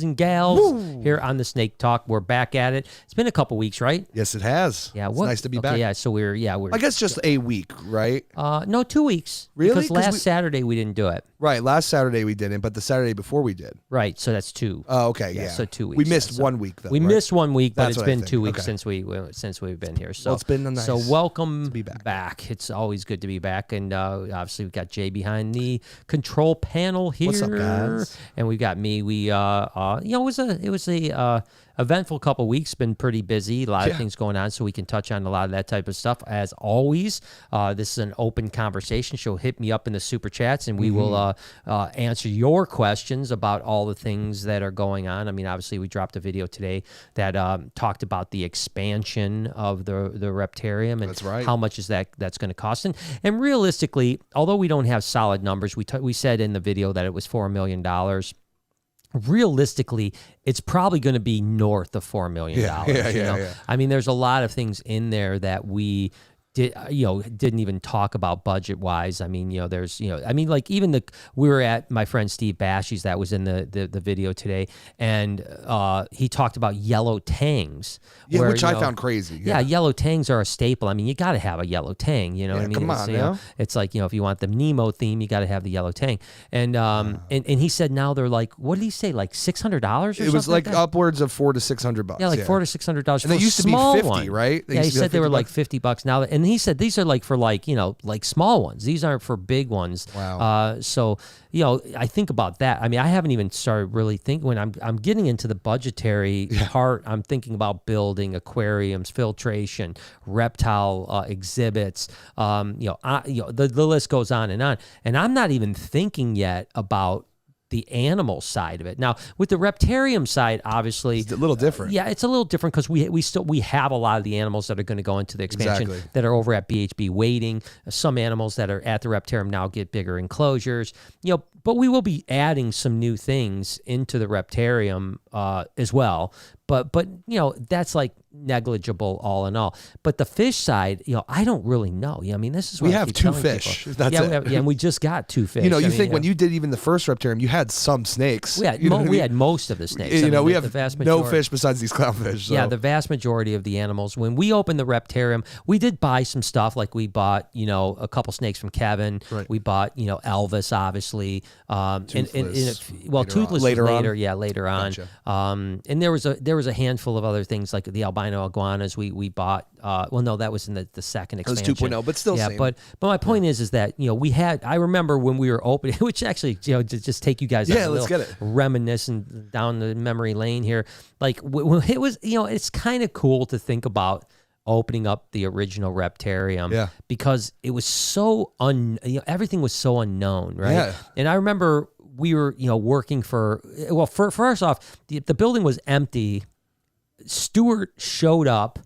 and gals here on the Snake Talk. We're back at it. It's been a couple weeks, right? Yes, it has. Yeah, it's nice to be back. Yeah, so we're I guess just a week, right? No, 2 weeks. Really? Because last Saturday we didn't do it. Right, last Saturday we didn't, but the Saturday before we did. Right, so that's 2. Oh, okay, yeah. So 2 weeks. We missed 1 week though. We missed 1 week, but That's it's what I been think. 2 weeks Okay. since we've been here. So Well, it's been nice So welcome to be back. It's always good to be back, and obviously we've got Jay behind the control panel here. What's up, guys? And we've got me. It was a eventful couple weeks. Been pretty busy. A lot of things going on, so we can touch on a lot of that type of stuff. As always, this is an open conversation. So hit me up in the super chats, and we will answer your questions about all the things that are going on. I mean, obviously, we dropped a video today that talked about the expansion of the Reptarium and That's right. how much is that's going to cost. And realistically, although we don't have solid numbers, we said in the video that it was $4 million. Realistically, it's probably going to be north of $4 million. Yeah. I mean, there's a lot of things in there that we didn't even talk about budget wise. I mean, like even we were at my friend Steve Bashy's that was in the video today, and he talked about yellow tangs. Yeah, which I found crazy. Yeah, yellow tangs are a staple. I mean, you got to have a yellow tang. You know what I mean? Come on, it's like, if you want the Nemo theme, you got to have the yellow tang. And and he said now they're like, what did he say? Like $600 or something? It was like that? upwards of $400 to $600. Yeah, like $400 to $600. And they used to be 50, right? He said they were like $50 now. And he said these are like for like small ones. These aren't for big ones. Wow. So I think about that. I mean, I haven't even started really thinking when I'm getting into the budgetary part. I'm thinking about building aquariums, filtration, reptile exhibits. The list goes on. And I'm not even thinking yet about the animal side of it. Now, with the Reptarium side, obviously, it's a little different. It's a little different because we have a lot of the animals that are going to go into the expansion that are over at BHB waiting. Some animals that are at the Reptarium now get bigger enclosures. But we will be adding some new things into the Reptarium as well. But that's like negligible all in all. But the fish side, I don't really know. I mean, this is what we have 2 fish. People. That's it. And we just got 2 fish. When you did even the first Reptarium, you had some snakes. We had most of the snakes. We have the vast majority. No fish besides these clownfish. So. Yeah, the vast majority of the animals. When we opened the Reptarium, we did buy some stuff. Like we bought, a couple snakes from Kevin. Right. We bought, Elvis, obviously. Toothless later on. Yeah, later on. Gotcha. And there was a handful of other things like the albino iguanas we bought. No, that was in the second expansion. That was 2.0, but still same. But my point is that we had. I remember when we were opening, which actually to just take you guys let's get it reminiscent down the memory lane here. Like it was, it's kind of cool to think about opening up the original Reptarium because it was so everything was so unknown, right? Yeah. And I remember we were working first off the building was empty. Stuart showed up,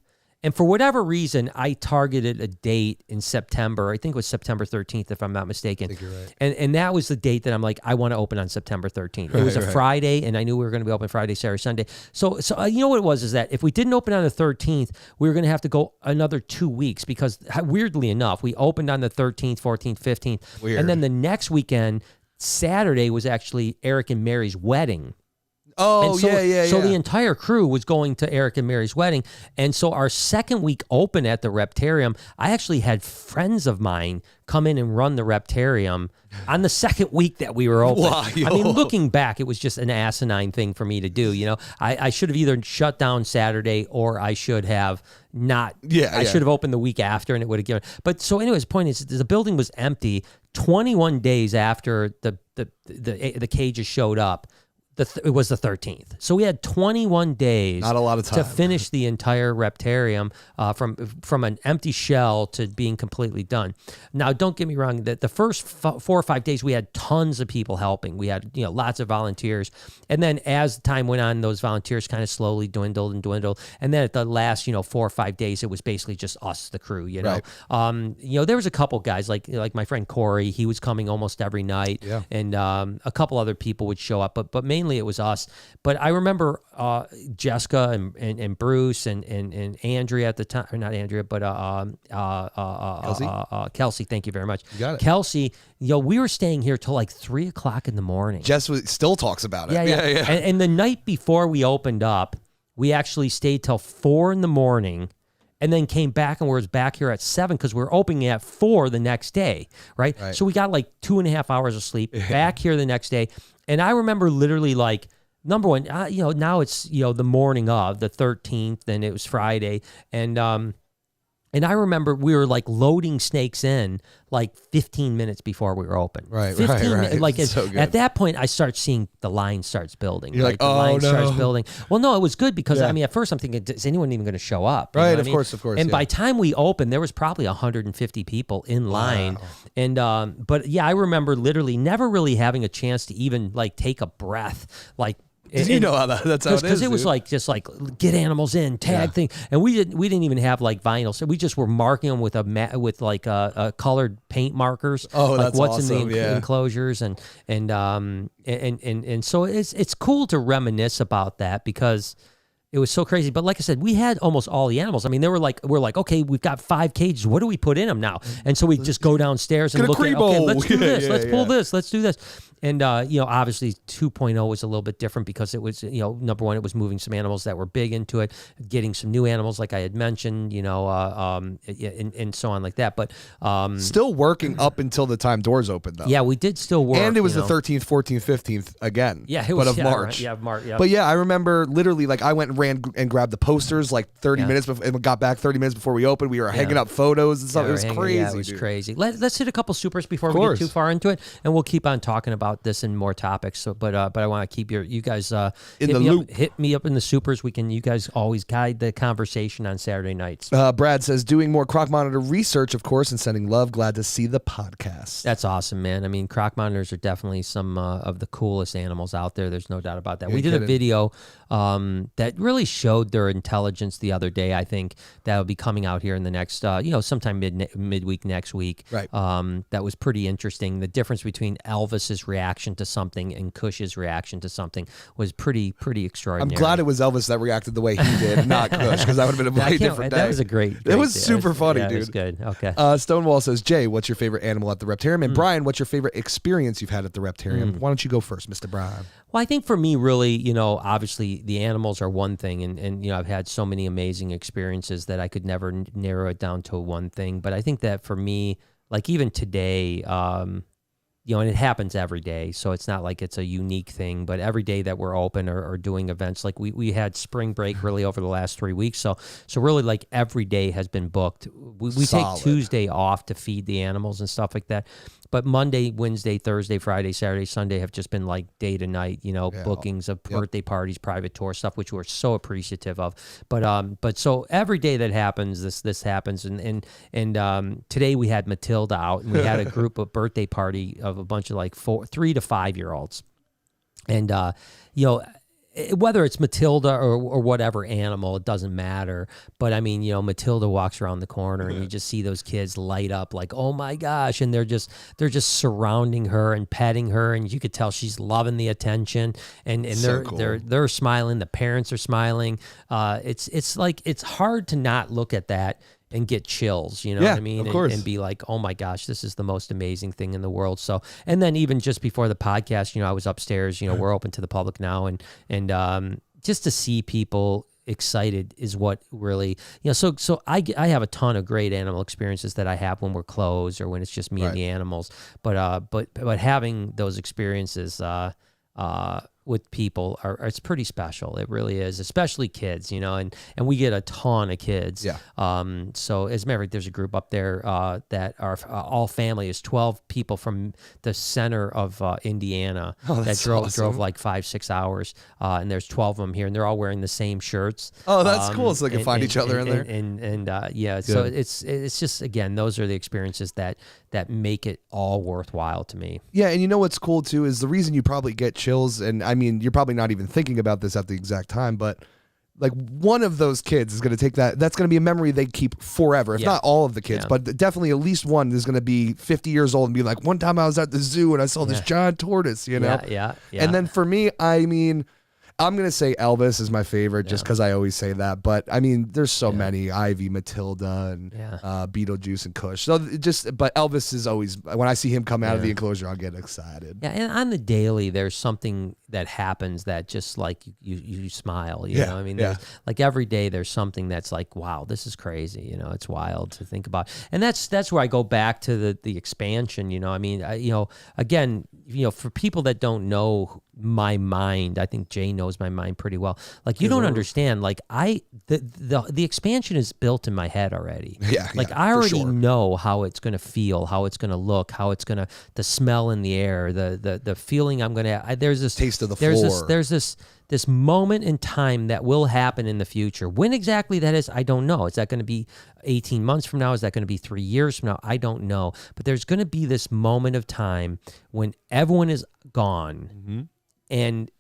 and for whatever reason, I targeted a date in September. I think it was September 13th, if I'm not mistaken. I think you're right. And that was the date that I'm like, I want to open on September 13th. It was a Friday, and I knew we were going to be open Friday, Saturday, Sunday. So you know what it was is that if we didn't open on the 13th, we were going to have to go another 2 weeks because, weirdly enough, we opened on the 13th, 14th, 15th. Weird. And then the next weekend, Saturday, was actually Eric and Mary's wedding. Oh, So yeah. the entire crew was going to Eric and Mary's wedding. And so our second week open at the Reptarium, I actually had friends of mine come in and run the Reptarium on the second week that we were open. Wow. I mean, looking back, it was just an asinine thing for me to do. I should have either shut down Saturday or I should have not. I should have opened the week after and it would have given. But so anyways, the point is the building was empty 21 days after the cages showed up. It was the 13th. So we had 21 days Not a lot of time. to finish the entire Reptarium from an empty shell to being completely done. Now, don't get me wrong. The first 4 or 5 days, we had tons of people helping. We had lots of volunteers. And then as time went on, those volunteers kind of slowly dwindled. And then at the last 4 or 5 days, it was basically just us, the crew. Right. There was a couple guys like my friend Corey. He was coming almost every night. Yeah. And a couple other people would show up. But mainly mainly it was us. But I remember Jessica and Bruce and Andrea at the time, or not Andrea, but Kelsey. Thank you very much. You got it. Kelsey, we were staying here till like 3 o'clock in the morning. Jess still talks about it. Yeah. And the night before we opened up, we actually stayed till 4 in the morning. And then came back and was back here at 7 because we were opening at 4 the next day, right? So we got like 2.5 hours of sleep, back here the next day. And I remember literally like, number one, now it's, the morning of the 13th and it was Friday. And I remember we were like loading snakes in like 15 minutes before we were open. Right. Like so at that point, I start seeing the line starts building. You're like, the line no. starts building. Well, no, it was good because I mean, at first I'm thinking, is anyone even going to show up? You right. know Of course. And by time we opened, there was probably 150 people in line. Wow. And but yeah, I remember literally never really having a chance to even like take a breath, like. You know how that's how it is. Because it was like just like get animals in, tag thing, and we didn't even have like vinyl, so we just were marking them with a colored paint markers. Oh, like that's what's awesome. in the enclosures, and so it's cool to reminisce about that because it was so crazy. But like I said, we had almost all the animals. I mean, we're like, okay, we've got 5 cages. What do we put in them now? And so we just go downstairs and look at, okay, let's do this. Let's pull this. Let's do this. And, obviously 2.0 was a little bit different because it was, number one, it was moving some animals that were big into it, getting some new animals, like I had mentioned, and so on like that. But still working up until the time doors opened, though. Yeah, we did still work. And it was the 13th, 14th, 15th again. Yeah, it was. But of March. Right. Yeah, March. Yeah. But yeah, I remember literally like I went and ran and grabbed the posters like 30 minutes before, and got back 30 minutes before we opened. We were hanging up photos and stuff. It was crazy. Yeah, it was crazy. Let's hit a couple supers before we get too far into it, and we'll keep on talking about this and more topics. So, but I want to keep you guys in the loop. Hit me up in the supers. You guys always guide the conversation on Saturday nights. Brad says doing more Croc Monitor research, of course, and sending love. Glad to see the podcast. That's awesome, man. I mean, Croc Monitors are definitely some of the coolest animals out there. There's no doubt about that. We did a video that really showed their intelligence the other day. I think that'll be coming out here in the next, sometime midweek next week. Right. That was pretty interesting. The difference between Elvis's reaction to something and Cush's reaction to something was pretty extraordinary. I'm glad it was Elvis that reacted the way he did, not Cush, because that would have been a way different day. That was a great it was super funny, dude. It was good. Okay. Stonewall says, Jay, what's your favorite animal at the Reptarium? And Brian, what's your favorite experience you've had at the Reptarium? Why don't you go first, Mr. Brian? Well, I think for me, really, obviously the animals are one thing, and I've had so many amazing experiences that I could never narrow it down to one thing. But I think that for me, like even today, and it happens every day, so it's not like it's a unique thing, but every day that we're open or doing events, like we had spring break really over the last 3 weeks, so really like every day has been booked. We take Tuesday off to feed the animals and stuff like that, but Monday, Wednesday, Thursday, Friday, Saturday, Sunday have just been like day to night, bookings of birthday parties, private tour stuff, which we're so appreciative of. But so every day that happens, this happens, and today we had Matilda out, and we had a group of birthday party of a bunch of like 3 to 5 year olds, and whether it's Matilda or whatever animal, it doesn't matter. But I mean, Matilda walks around the corner and you just see those kids light up like, oh my gosh. And they're just surrounding her and petting her. And you could tell she's loving the attention, and they're smiling. The parents are smiling. It's like, it's hard to not look at that and get chills, what I mean? Of course. And be like, oh my gosh, this is the most amazing thing in the world. So, and then even just before the podcast, I was upstairs, we're open to the public now. And just to see people excited is what really, so I have a ton of great animal experiences that I have when we're closed or when it's just me and the animals. But having those experiences, with people it's pretty special. It really is, especially kids, and we get a ton of kids. Yeah. So as a matter of fact, there's a group up there that are all family. Is 12 people from the center of Indiana that drove like 5-6 hours, and there's 12 of them here, and they're all wearing the same shirts. Oh, that's cool. So they can find each other in there. Good. So it's just, again, those are the experiences that make it all worthwhile to me. Yeah, and what's cool too is the reason you probably get chills, and I mean, you're probably not even thinking about this at the exact time, but like one of those kids is going to take that. That's going to be a memory they keep forever. If not all of the kids, but definitely at least one is going to be 50 years old and be like, one time I was at the zoo and I saw this giant tortoise, you know? Yeah. And then for me, I mean, I'm going to say Elvis is my favorite just because I always say that. But I mean, there's so many, Ivy, Matilda, and Beetlejuice and Kush. So but Elvis is always, when I see him come out of the enclosure, I'll get excited. Yeah, and on the daily, there's something that happens that just like you smile, you know? I mean, like every day there's something that's like, wow, this is crazy, you know? It's wild to think about. And that's where I go back to the expansion, you know? I mean, again, for people that don't know my mind, I think Jay knows my mind pretty well. Like, you don't understand, like the expansion is built in my head already. Like I already know how it's going to feel, how it's going to look, how it's going to, the smell in the air, the feeling I'm going to, there's this taste of the floor. There's this moment in time that will happen in the future. When exactly that is, I don't know. Is that going to be 18 months from now? Is that going to be 3 years from now? I don't know. But there's going to be this moment of time when everyone is gone and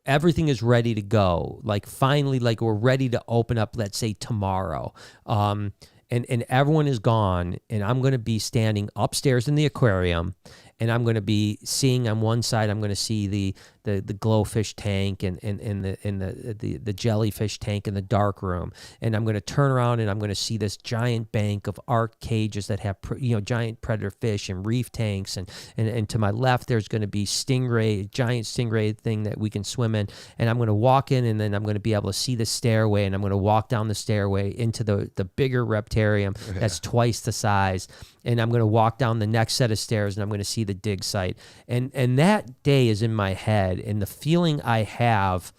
everything is ready to go. Like finally, like we're ready to open up, let's say tomorrow. And everyone is gone, and I'm going to be standing upstairs in the aquarium, and I'm going to be seeing on one side, I'm going to see the glowfish tank and the jellyfish tank in the dark room, and I'm going to turn around and I'm going to see this giant bank of arc cages that have giant predator fish and reef tanks, and to my left there's going to be giant stingray thing that we can swim in, and I'm going to walk in, and then I'm going to be able to see the stairway, and I'm going to walk down the stairway into the bigger Reptarium that's twice the size, and I'm going to walk down the next set of stairs, and I'm going to see the dig site, and that day is in my head. And the feeling I have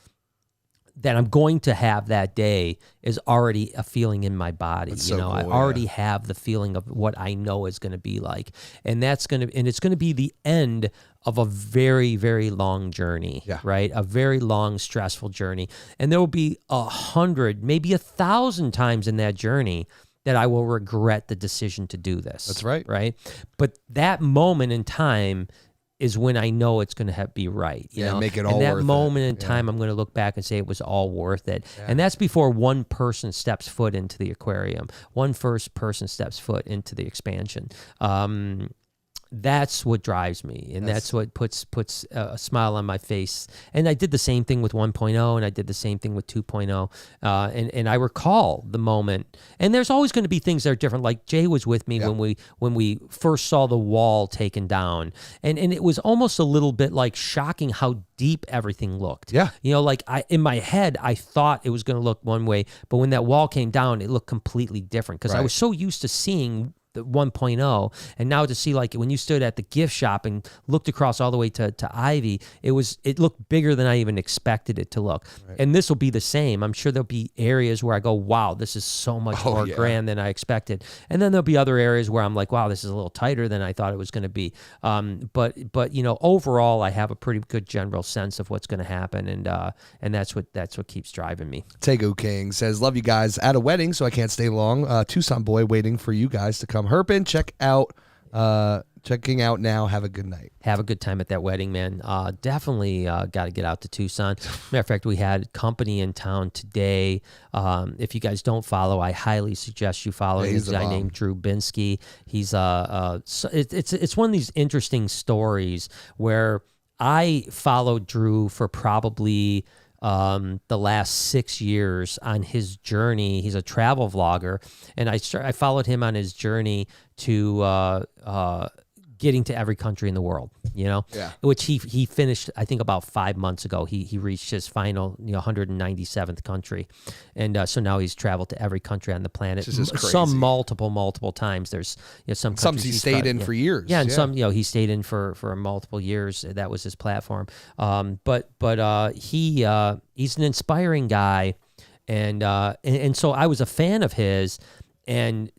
that I'm going to have that day is already a feeling in my body. That's cool, I already have the feeling of what I know is going to be like. And it's going to be the end of a very, very long journey, right? A very long, stressful journey. And there will be 100, maybe 1,000 times in that journey that I will regret the decision to do this. That's right. Right? But that moment in time is when I know it's going to be right. You know? Make it all worth it. And that moment in time, I'm going to look back and say it was all worth it. Yeah. And that's before one person steps foot into the aquarium. One first person steps foot into the expansion. That's what drives me, and that's what puts a smile on my face. And I did the same thing with 1.0, and I did the same thing with 2.0. And I recall the moment. And there's always going to be things that are different. Like Jay was with me when we first saw the wall taken down, and it was almost a little bit like shocking how deep everything looked. Yeah, like in my head, I thought it was going to look one way, but when that wall came down, it looked completely different because I was so used to seeing the 1.0, and now to see, like, when you stood at the gift shop and looked across all the way to Ivy, it looked bigger than I even expected it to look. And this will be the same. I'm sure there'll be areas where I go, wow, this is so much more grand than I expected. And then there'll be other areas where I'm like, wow, this is a little tighter than I thought it was going to be. But overall, I have a pretty good general sense of what's going to happen, and that's what keeps driving me. Tegu King says, love you guys, at a wedding, so I can't stay long. Tucson boy waiting for you guys to come herping. Checking out now. Have a good night. Have a good time at that wedding, man. Definitely got to get out to Tucson. Matter of fact, we had company in town today. If you guys don't follow, I highly suggest you follow. He's a guy named Drew Binsky. He's it's one of these interesting stories where I followed Drew for probably the last 6 years on his journey. He's a travel vlogger, and I followed him on his journey to getting to every country in the world, which he finished, I think, about 5 months ago. He reached his final 197th country, and so now he's traveled to every country on the planet. Some multiple times. There's some he stayed in for years. And some he stayed in for multiple years. That was his platform. But he's an inspiring guy, and so I was a fan of his, and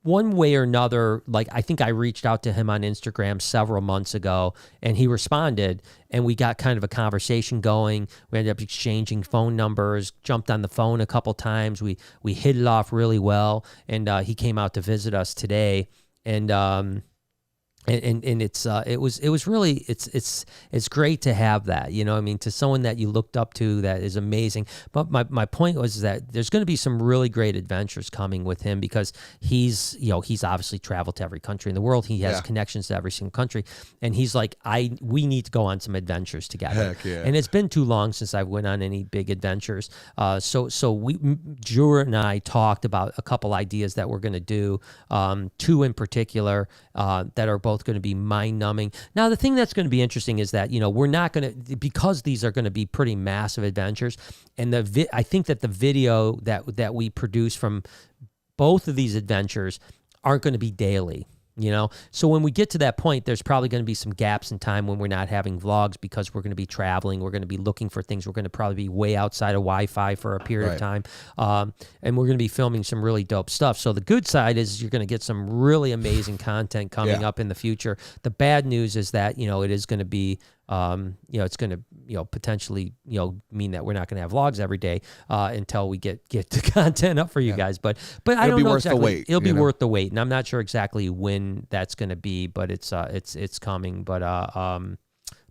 one way or another, like, I think I reached out to him on Instagram several months ago, and he responded, and we got kind of a conversation going. We ended up exchanging phone numbers, jumped on the phone a couple times. We hit it off really well, and he came out to visit us today, and And it's it was really it's great to have that, you know. I mean, to someone that you looked up to, that is amazing. But my point was that there's going to be some really great adventures coming with him, because he's obviously traveled to every country in the world. He has connections to every single country, and he's like, we need to go on some adventures together. Heck yeah. And it's been too long since I went on any big adventures. So Drew and I talked about a couple ideas that we're going to do, two in particular that are both going to be mind-numbing. Now, the thing that's going to be interesting is that, we're not going to, because these are going to be pretty massive adventures, and I think that the video that we produce from both of these adventures aren't going to be daily. So when we get to that point, there's probably going to be some gaps in time when we're not having vlogs, because we're going to be traveling. We're going to be looking for things. We're going to probably be way outside of Wi-Fi for a period of time. And we're going to be filming some really dope stuff. So the good side is you're going to get some really amazing content coming up in the future. The bad news is that, it is going to be, it's going to, potentially, mean that we're not going to have vlogs every day until we get the content up for you guys. But I don't know exactly. It'll be worth the wait, and I'm not sure exactly when that's going to be, but it's coming. But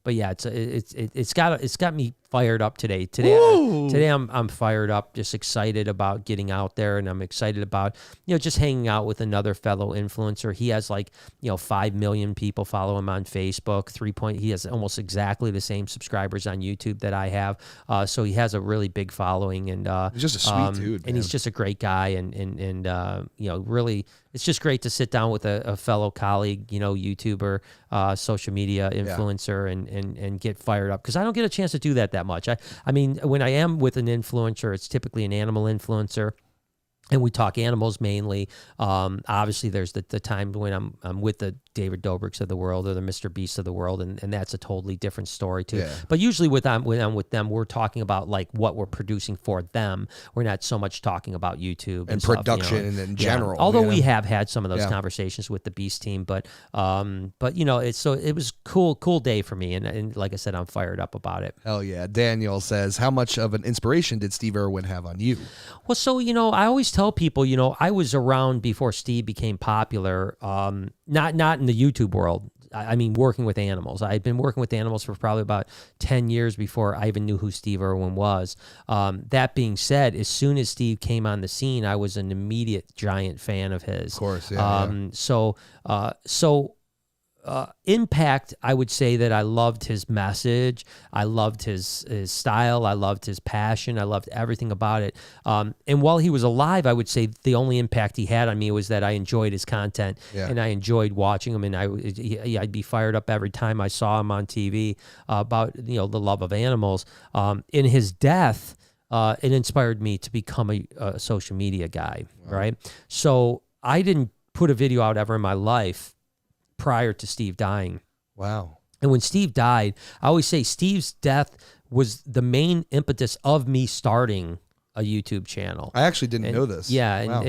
yeah, it's got me fired up today. Today I'm fired up, just excited about getting out there, and I'm excited about just hanging out with another fellow influencer. He has 5 million people follow him on Facebook. He has almost exactly the same subscribers on YouTube that I have. So he has a really big following, and he's just a sweet dude, man. And he's just a great guy, and really, it's just great to sit down with a fellow colleague, YouTuber, social media influencer, and get fired up, because I don't get a chance to do that much. I mean, when I am with an influencer, it's typically an animal influencer, and we talk animals mainly. Obviously, there's the time when I'm with the David Dobrik's of the world, or the Mr. Beast of the world, and that's a totally different story too. But usually when I'm with them, we're talking about what we're producing for them. We're not so much talking about YouTube and production in general. Although we have had some of those conversations with the Beast team, but it was cool day for me, and like I said, I'm fired up about it. Hell yeah. Daniel says, how much of an inspiration did Steve Irwin have on you? Well, so I always tell people, I was around before Steve became popular. Not in the YouTube world. I mean, working with animals. I'd been working with animals for probably about 10 years before I even knew who Steve Irwin was. That being said, as soon as Steve came on the scene, I was an immediate giant fan of his. Of course, So impact, I would say that I loved his message. I loved his style. I loved his passion. I loved everything about it. And while he was alive, I would say the only impact he had on me was that I enjoyed his content, and I enjoyed watching him. And I'd be fired up every time I saw him on TV about the love of animals. In his death, it inspired me to become a social media guy. Wow. Right. So I didn't put a video out ever in my life prior to Steve dying. Wow. And when Steve died, I always say Steve's death was the main impetus of me starting a YouTube channel. I actually didn't know this. Yeah, wow.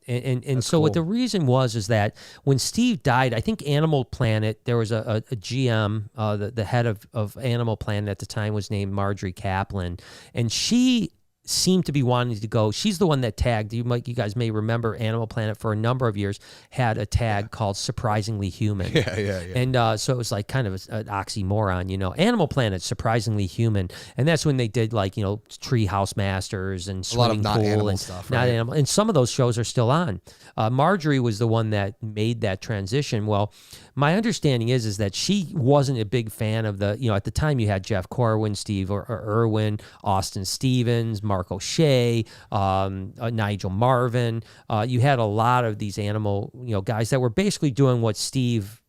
and so cool. What the reason is that when Steve died, I think Animal Planet, there was a GM, the head of Animal Planet at the time was named Marjorie Kaplan, and she seemed to be wanting to go. She's the one that tagged, you guys may remember, Animal Planet for a number of years had a tag called Surprisingly Human. Yeah. And so it was kind of an oxymoron, Animal Planet, Surprisingly Human. And that's when they did Treehouse Masters and Swimming Pool and stuff, not animal. And some of those shows are still on. Marjorie was the one that made that transition. Well, my understanding is that she wasn't a big fan of the, at the time you had Jeff Corwin, Steve or Irwin, Austin Stevens, Mark O'Shea, Nigel Marvin. You had a lot of these animal, guys that were basically doing what Steve,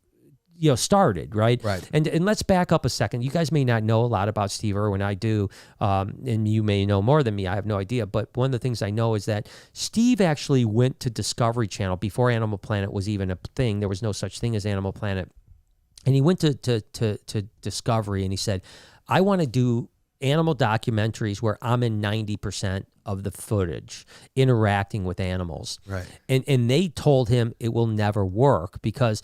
started, right? Right. And let's back up a second. You guys may not know a lot about Steve Irwin. I do, and you may know more than me. I have no idea. But one of the things I know is that Steve actually went to Discovery Channel before Animal Planet was even a thing. There was no such thing as Animal Planet. And he went to Discovery and he said, I want to do animal documentaries where I'm in 90% of the footage interacting with animals. Right. And they told him it will never work because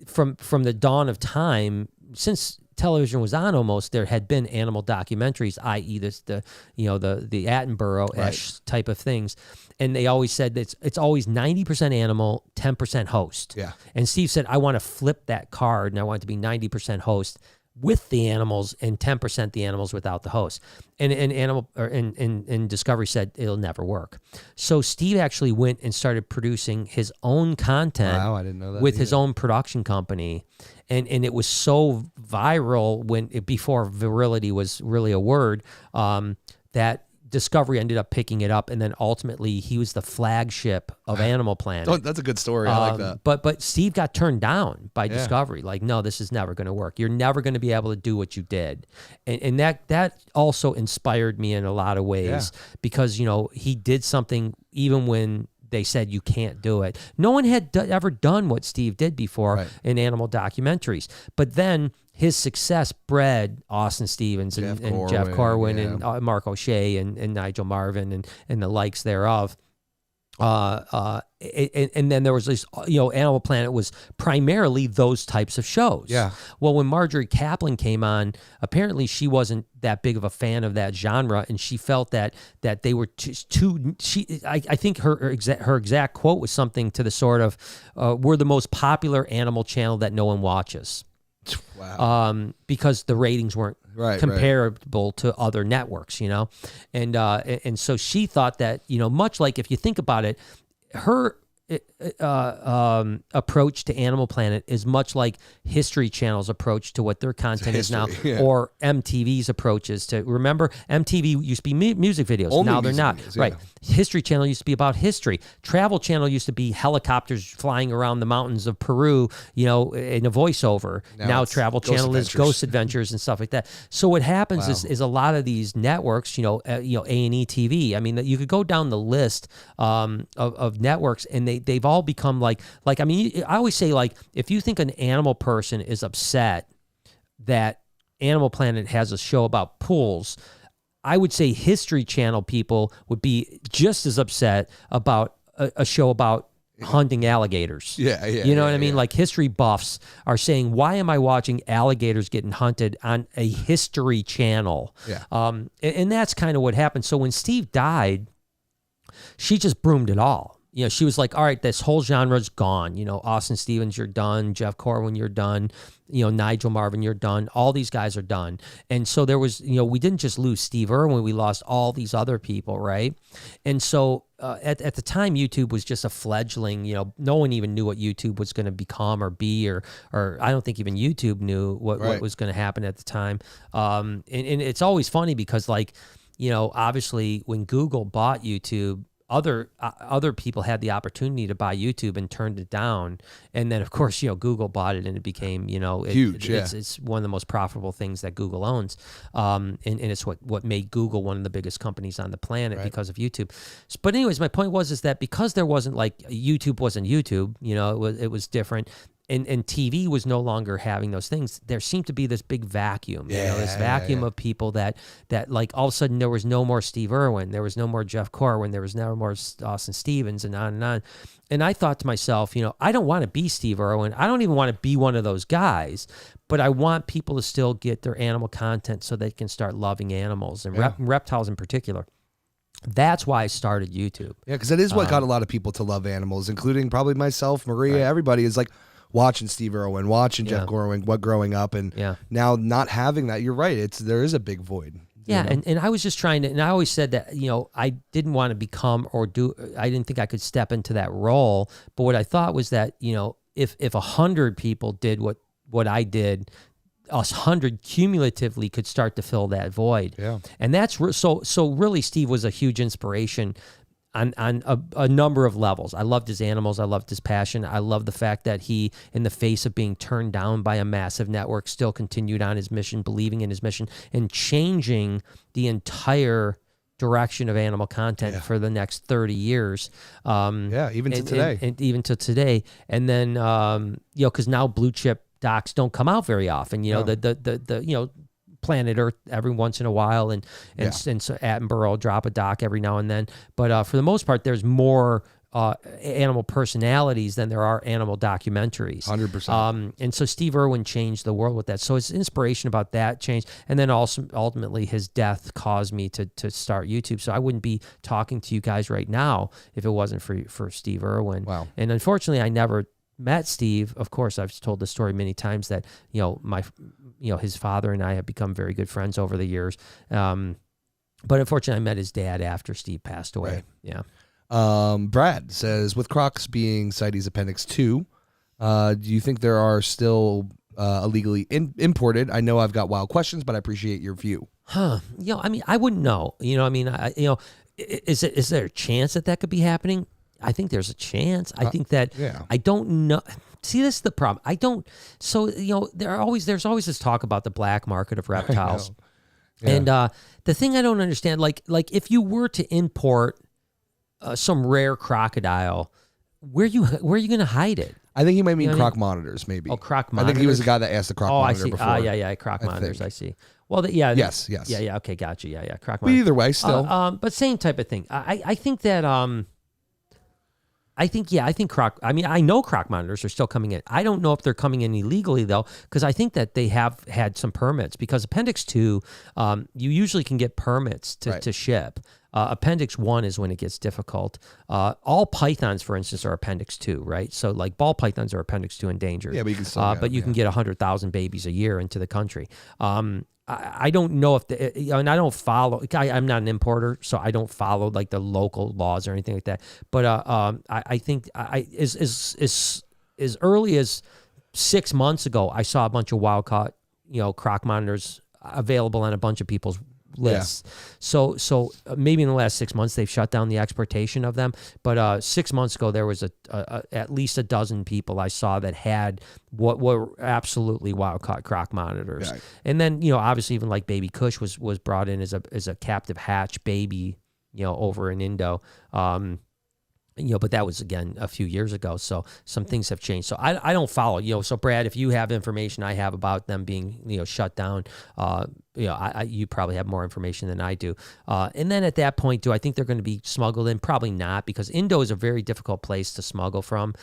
from the dawn of time, since television was on almost, there had been animal documentaries, i.e. the Attenborough-ish type of things. And they always said that it's always 90% animal, 10% host. Yeah. And Steve said, I want to flip that card, and I want it to be 90% host with the animals and 10% the animals without the host. And Discovery said it'll never work. So Steve actually went and started producing his own content. Wow, I didn't know that with his own production company. And it was so viral before virility was really a word, that Discovery ended up picking it up, and then ultimately he was the flagship of Animal Planet. Oh, that's a good story. I like that. But Steve got turned down by Discovery. Like, no, this is never going to work. You're never going to be able to do what you did. And that also inspired me in a lot of ways because, he did something even when they said you can't do it. No one had ever done what Steve did before in animal documentaries. But then his success bred Austin Stevens and Jeff Corwin and Mark O'Shea and Nigel Marvin and the likes thereof. And then there was this, Animal Planet was primarily those types of shows. Yeah. Well, when Marjorie Kaplan came on, apparently she wasn't that big of a fan of that genre, and she felt that they were too. I think her exact quote was something to the sort of, "We're the most popular animal channel that no one watches." Wow. Because the ratings weren't comparable to other networks, and so she thought that, much like, if you think about it, her approach to Animal Planet is much like History Channel's approach to what their content is now, or MTV's approaches to. Remember, MTV used to be music videos. Only now they're not. Videos, right. History Channel used to be about history. Travel Channel used to be helicopters flying around the mountains of Peru, in a voiceover. Now Travel Channel is Ghost Adventures and stuff like that. So what happens is a lot of these networks, A&E TV. I mean, you could go down the list of networks, and they've all become like I mean, I always say, like, if you think an animal person is upset that Animal Planet has a show about pools, I would say History Channel people would be just as upset about a show about hunting alligators. You know what I mean? Like, history buffs are saying, why am I watching alligators getting hunted on a History Channel? And that's kind of what happened. So when Steve died, she just broomed it all. She was like, all right, this whole genre's gone. Austin Stevens, you're done. Jeff Corwin, you're done. Nigel Marvin, you're done. All these guys are done. And so there was, we didn't just lose Steve Irwin, we lost all these other people, right? And so at the time, YouTube was just a fledgling. No one even knew what YouTube was going to become or be, or I don't think even YouTube knew what was going to happen at the time. And it's always funny because, like, obviously when Google bought YouTube, other people had the opportunity to buy YouTube and turned it down, and then of course Google bought it and it became huge. It's one of the most profitable things that Google owns, and it's what made Google one of the biggest companies on the planet because of YouTube. But anyways, my point is that because there wasn't, like, YouTube wasn't YouTube, it was different. And TV was no longer having those things. There seemed to be this big vacuum, this vacuum of people that like all of a sudden there was no more Steve Irwin, there was no more Jeff Corwin, there was no more Austin Stevens, and on and on. And I thought to myself, I don't want to be Steve Irwin. I don't even want to be one of those guys, but I want people to still get their animal content so they can start loving animals and reptiles in particular. That's why I started YouTube. Yeah, because it is what got a lot of people to love animals, including probably myself, Maria, everybody is like, watching Steve Irwin, watching Jeff Corwin, growing up, and now not having that. You're right. There is a big void. And I was just trying to, and I always said that, I didn't want to become I didn't think I could step into that role. But what I thought was that, if 100 people did what I did, us 100 cumulatively could start to fill that void. Yeah. And that's so really Steve was a huge inspiration on a number of levels. I loved his animals. I loved his passion. I love the fact that he, in the face of being turned down by a massive network, still continued on his mission, believing in his mission, and changing the entire direction of animal content for the next 30 years. Even to today. And even to today. And then, because now blue chip docs don't come out very often. The Planet Earth every once in a while, and so Attenborough will drop a doc every now and then. But for the most part, there's more animal personalities than there are animal documentaries. 100%. And so Steve Irwin changed the world with that. So his inspiration about that changed. And then also ultimately his death caused me to start YouTube. So I wouldn't be talking to you guys right now if it wasn't for Steve Irwin. Wow. And unfortunately, I never met Steve. Of course, I've told the story many times that, his father and I have become very good friends over the years. But unfortunately, I met his dad after Steve passed away. Right. Yeah. Brad says, with Crocs being CITES Appendix 2, do you think there are still illegally imported? I know I've got wild questions, but I appreciate your view. I mean, I wouldn't know. Is there a chance that could be happening? I think there's a chance. I think that I don't know. See, this is the problem. I don't. So there's always this talk about the black market of reptiles, and the thing I don't understand, like if you were to import some rare crocodile, where are you going to hide it? I think he might mean Croc Monitors, maybe. Oh, Croc Monitors. I think he was the guy that asked the Croc Monitor before. I see. Yeah, Croc Monitors. I see. Well, Yes. Yeah, okay, gotcha. Yeah, Croc Monitor. But either way, still. But same type of thing. I think that I think Croc. I mean, I know Croc Monitors are still coming in. I don't know if they're coming in illegally though, because I think that they have had some permits. Because Appendix 2, you usually can get permits to ship. Appendix 1 is when it gets difficult. All pythons, for instance, are Appendix 2, right? So like ball pythons are Appendix 2 endangered. Yeah, but you can still you can get 100,000 babies a year into the country. I don't know if and I don't follow. I'm not an importer, so I don't follow like the local laws or anything like that. But I think as early as 6 months ago, I saw a bunch of wild caught Croc Monitors available on a bunch of people's lists. Yeah. So maybe in the last 6 months they've shut down the exportation of them. But 6 months ago there was at least a dozen people I saw that had what were absolutely wild caught Croc Monitors. Right. And then obviously even like Baby Kush was brought in as a captive hatch baby over in Indo. But that was, again, a few years ago. So some things have changed. So I don't follow, So Brad, if you have information I have about them being, shut down, you probably have more information than I do. And then at that point, do I think they're going to be smuggled in? Probably not, because Indo is a very difficult place to smuggle from,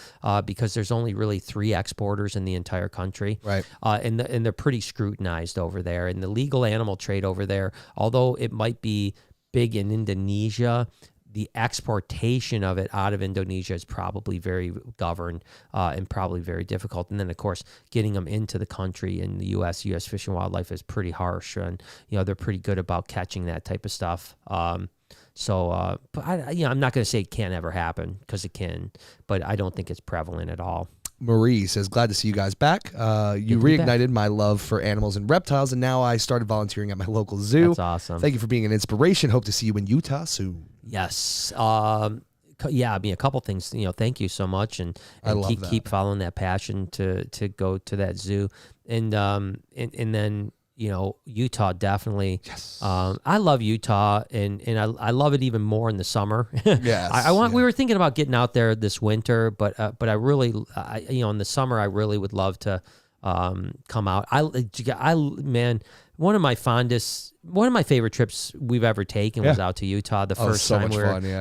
because there's only really 3 exporters in the entire country. Right. And they're pretty scrutinized over there. And the legal animal trade over there, although it might be big in Indonesia, the exportation of it out of Indonesia is probably very governed and probably very difficult. And then, of course, getting them into the country in the U.S. Fish and Wildlife is pretty harsh, and they're pretty good about catching that type of stuff. But I'm not going to say it can't ever happen, because it can, but I don't think it's prevalent at all. Marie says, glad to see you guys back. You reignited my love for animals and reptiles, and now I started volunteering at my local zoo. That's awesome. Thank you for being an inspiration. Hope to see you in Utah soon. Yes. I mean, a couple things. Thank you so much, and keep following that passion to go to that zoo, and then Utah definitely. Yes. I love Utah, and I love it even more in the summer. Yes. We were thinking about getting out there this winter, but I really, in the summer I really would love to come out. Man, one of my favorite trips we've ever taken was out to Utah. The first time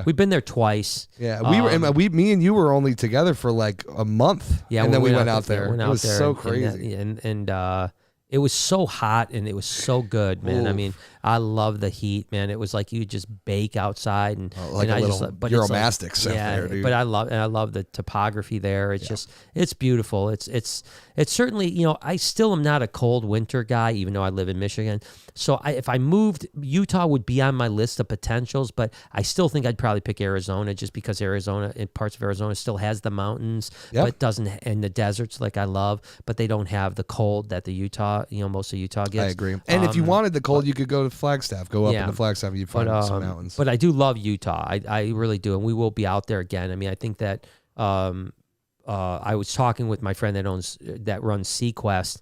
we've been there twice. Yeah, me and you were only together for like a month. Yeah, and then we went out there. It was so crazy, and it was so hot and it was so good, man. Oof. I mean, I love the heat, man. It was like you just bake outside and Euromastics. There, dude. But I love the topography there. It's it's beautiful. It's certainly, I still am not a cold winter guy, even though I live in Michigan. So if I moved, Utah would be on my list of potentials, but I still think I'd probably pick Arizona, just because parts of Arizona still has the mountains, but doesn't, and the deserts like I love, but they don't have the cold that the Utah, most of Utah gets. I agree. And if you wanted the cold, you could go to Flagstaff. Go up into Flagstaff and you find some mountains. But I do love Utah. I really do, and we will be out there again. I mean, I think that I was talking with my friend that runs Sequest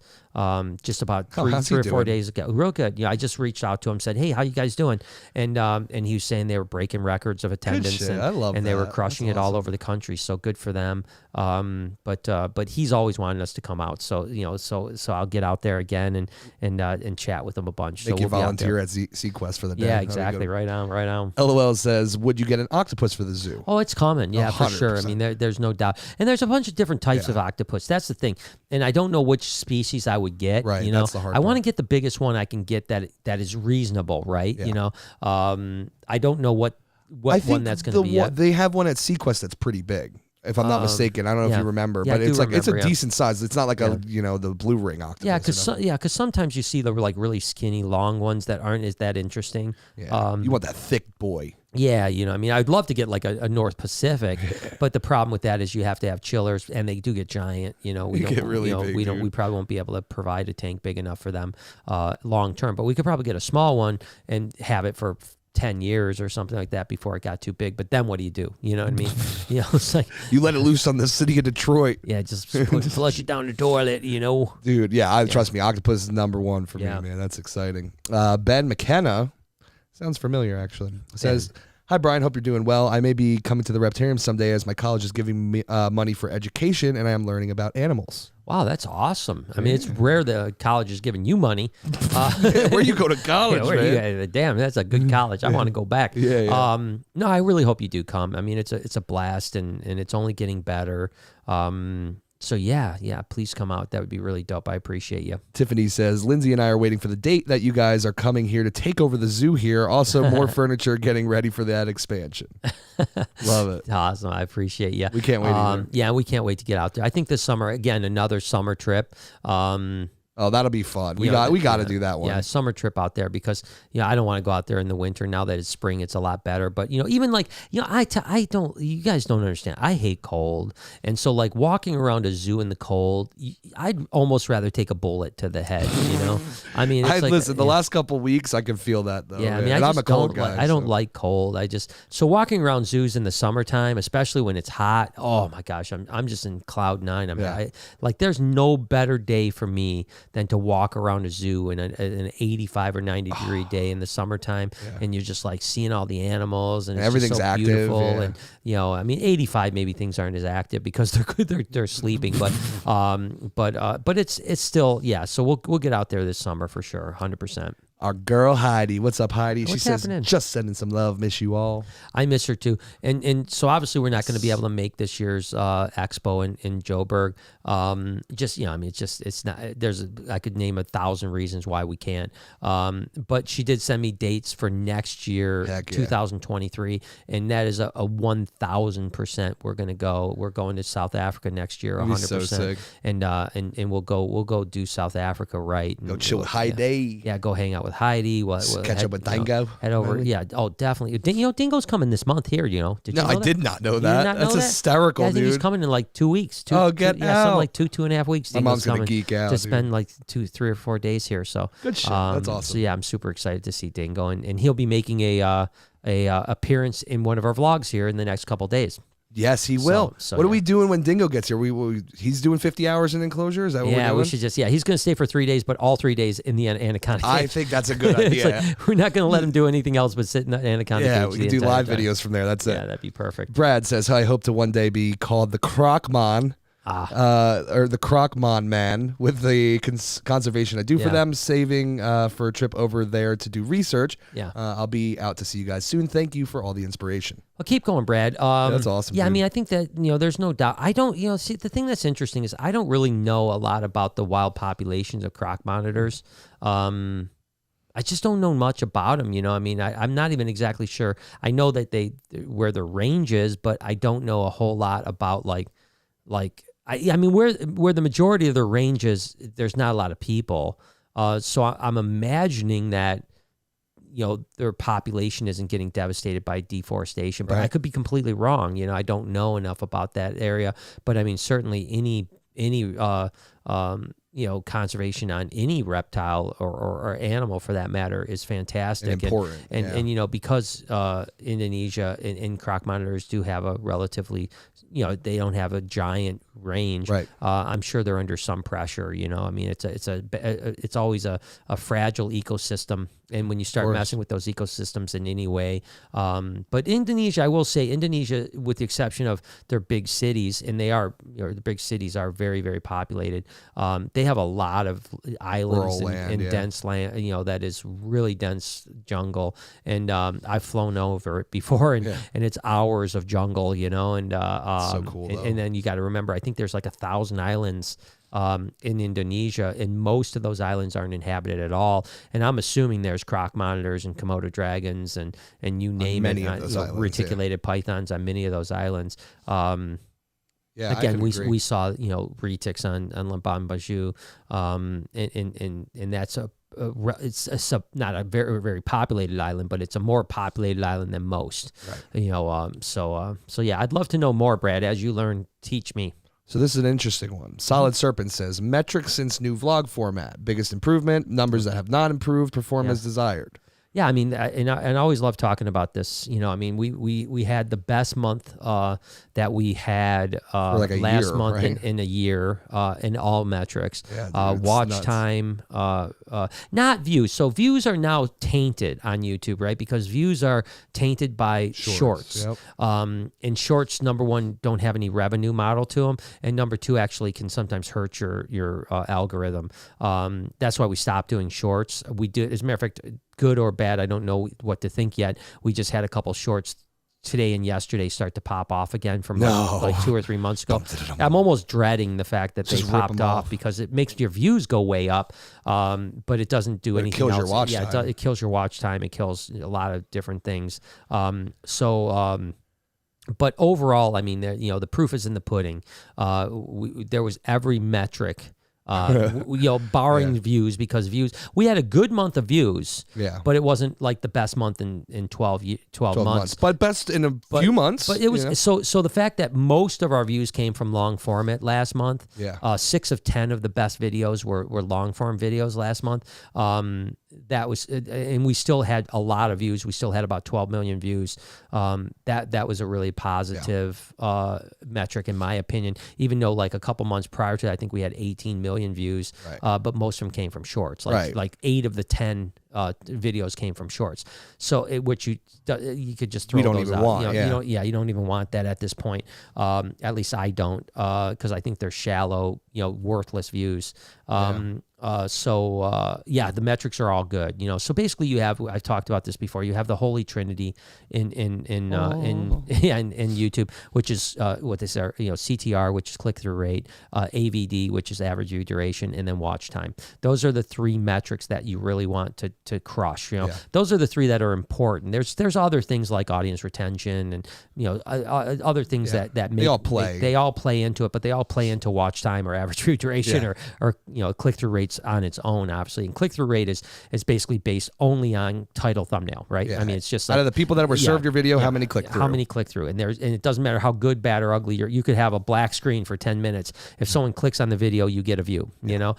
just about three or 4 days ago. Real good. I just reached out to him, said, "Hey, how you guys doing?" And he was saying they were breaking records of attendance, and they were crushing it all over the country. So good for them. But he's always wanted us to come out. So so I'll get out there again and chat with him a bunch. Make so you volunteer at Sequest for the day. Yeah, exactly. Right on. LOL says, would you get an octopus for the zoo? Oh, it's coming. Yeah, 100%. For sure. I mean, there's no doubt. And there's a bunch of different types of octopus. That's the thing. And I don't know which species I would get. Right. That's the hard part. I want to get the biggest one I can get that is reasonable, right? Yeah. I don't know what one that's going to be yet. They have one at Sequest that's pretty big. If I'm not mistaken, I don't know if you remember, but it's a decent size. It's not like the blue ring octopus. Yeah, because sometimes you see the really skinny, long ones that aren't as that interesting. Yeah. You want that thick boy. Yeah, I'd love to get like a North Pacific, but the problem with that is you have to have chillers, and they do get giant. We get really big. We probably won't be able to provide a tank big enough for them long term. But we could probably get a small one and have it for 10 years or something like that before it got too big. But then what do? You know what I mean? It's like you let it loose on the city of Detroit. Yeah, just flush it down the toilet. Dude, trust me, octopus is number one for me, man. That's exciting. Ben McKenna sounds familiar actually. Says, "Hi Brian, hope you're doing well. I may be coming to the Reptarium someday as my college is giving me money for education and I am learning about animals." Wow, that's awesome. I mean, it's rare the college is giving you money. Where you go to college, man? Damn, that's a good college. I want to go back. Yeah. No, I really hope you do come. I mean, it's a blast, and it's only getting better. So yeah, please come out. That would be really dope. I appreciate you. Tiffany says, Lindsay and I are waiting for the date that you guys are coming here to take over the zoo here. Also, more furniture getting ready for that expansion. Love it. Awesome. I appreciate you. We can't wait either. Yeah, we can't wait to get out there. I think this summer, again, another summer trip. Oh, that'll be fun. We got to do that one. Yeah, summer trip out there because I don't want to go out there in the winter. Now that it's spring, it's a lot better. But even like I don't. You guys don't understand. I hate cold, and so like walking around a zoo in the cold, I'd almost rather take a bullet to the head. I mean, it's listen. The last couple weeks, I can feel that though. Yeah, I mean, I'm a cold guy. I don't like cold. So walking around zoos in the summertime, especially when it's hot. Oh my gosh, I'm just in cloud nine. There's no better day for me than to walk around a zoo in an 85 or 90 degree day in the summertime, and you're just like seeing all the animals, and it's everything's just so active, beautiful. And I mean, 85 maybe things aren't as active because they're sleeping, but it's still So we'll get out there this summer for sure, 100%. Our girl Heidi. What's up, Heidi? What's she happening? Says, just sending some love. Miss you all. I miss her too. And so obviously we're not going to be able to make this year's expo in Joburg. It's not, I could name 1,000 reasons why we can't. But she did send me dates for next year, 2023. And that is a 1,000% we're going to go. We're going to South Africa next year, 100%. So sick. And we'll go do South Africa right. Go chill with Heidi. Yeah, go hang out with Heidi. We'll catch up with Dingo. Head over. Really? Yeah. Oh, definitely. Dingo's coming this month here. Did you know I did not know that. That's hysterical, dude. I think he's coming in like 2 weeks. Get out. Something like 2.5 weeks. My mom's gonna geek out to spend like 2, 3, or 4 days here. So good shit. That's awesome. So yeah, I'm super excited to see Dingo, and he'll be making a appearance in one of our vlogs here in the next couple days. Yes, he will. So what are we doing when Dingo gets here? He's doing 50 hours in enclosure? Is that what we're doing? Yeah, we should just, he's going to stay for 3 days, but all 3 days in the Anaconda cage. I think that's a good idea. We're not going to let him do anything else but sit in the Anaconda cage. Yeah, we can do live videos from there. That's it. Yeah, that'd be perfect. Brad says, I hope to one day be called the Croc Mon. Or the Croc Mon man with the conservation I do for them, saving for a trip over there to do research. Yeah. I'll be out to see you guys soon. Thank you for all the inspiration. Well, keep going, Brad. That's awesome. Yeah, dude. I mean, I think that, there's no doubt. I don't, see, the thing that's interesting is I don't really know a lot about the wild populations of croc monitors. I just don't know much about them, I mean, I'm not even exactly sure. I know that where the range is, but I don't know a whole lot about I mean, where the majority of the range is, there's not a lot of people. So I'm imagining that, their population isn't getting devastated by deforestation, but I could be completely wrong. I don't know enough about that area, but I mean, certainly any conservation on any reptile or animal for that matter is fantastic and important. And because Indonesia and Croc monitors do have a relatively, they don't have a giant range. Right. I'm sure they're under some pressure. You know, I mean, it's always a fragile ecosystem, and when you start messing with those ecosystems in any way, but Indonesia, I will say, Indonesia, with the exception of their big cities, and the big cities are very, very populated. They have a lot of islands and dense land, you know, that is really dense jungle. And I've flown over it before, and it's hours of jungle, you know, and so cool. And then you got to remember, I think there's like 1,000 islands in Indonesia, and most of those islands aren't inhabited at all. And I'm assuming there's croc monitors and Komodo dragons and you name it, reticulated pythons on many of those islands. Again, we saw, you know, retics on Labuan Bajo, and that's it's not a very, very populated island, but it's a more populated island than most. Right. You know, so yeah, I'd love to know more, Brad. As you learn, teach me. So this is an interesting one. Solid Serpent says, metrics since new vlog format. Biggest improvement, numbers that have not improved, perform as desired. Yeah, I mean, and I always love talking about this. You know, I mean, we had the best month that we had last month in a year in all metrics. Yeah, dude, watch time, not views. So views are now tainted on YouTube, right? Because views are tainted by shorts. Yep. And shorts, number one, don't have any revenue model to them, and number two, actually can sometimes hurt your algorithm. That's why we stopped doing shorts. We did, as a matter of fact, good or bad, I don't know what to think yet. We just had a couple shorts today and yesterday start to pop off again from like 2 or 3 months ago. I'm almost dreading the fact that they popped off because it makes your views go way up, but it doesn't do anything else. Your watch time. It kills your watch time. It kills a lot of different things. But overall, I mean, you know, the proof is in the pudding. There was every metric. You know, barring views, because views, we had a good month of views, but it wasn't like the best month in 12 months. But best in a few months. But it was, so the fact that most of our views came from long format last month, 6 of 10 of the best videos were long form videos last month. That was, and we still had a lot of views. We still had about 12 million views. That was a really positive metric, in my opinion, even though like a couple months prior to that, I think we had 18 million views, but most of them came from shorts. Like 8 of the 10 videos came from shorts. So which you could just throw those out. You don't even want that at this point. At least I don't, because I think they're shallow, you know, worthless views. The metrics are all good, you know. So basically, you have, I've talked about this before. You have the holy trinity in YouTube, which is what this are, you know, CTR, which is click through rate, AVD, which is average view duration, and then watch time. Those are the 3 metrics that you really want to crush. You know, those are the 3 that are important. There's other things like audience retention and, you know, other things that make, they all play into it, but they all play into watch time or average view duration or you know, click through rates on its own, obviously. And click through rate is basically based only on title thumbnail, right? I mean, it's just like, out of the people that were served your video, how many click through? How many click through? And it doesn't matter how good, bad, or ugly you could have a black screen for 10 minutes. If someone clicks on the video, you get a view. You know,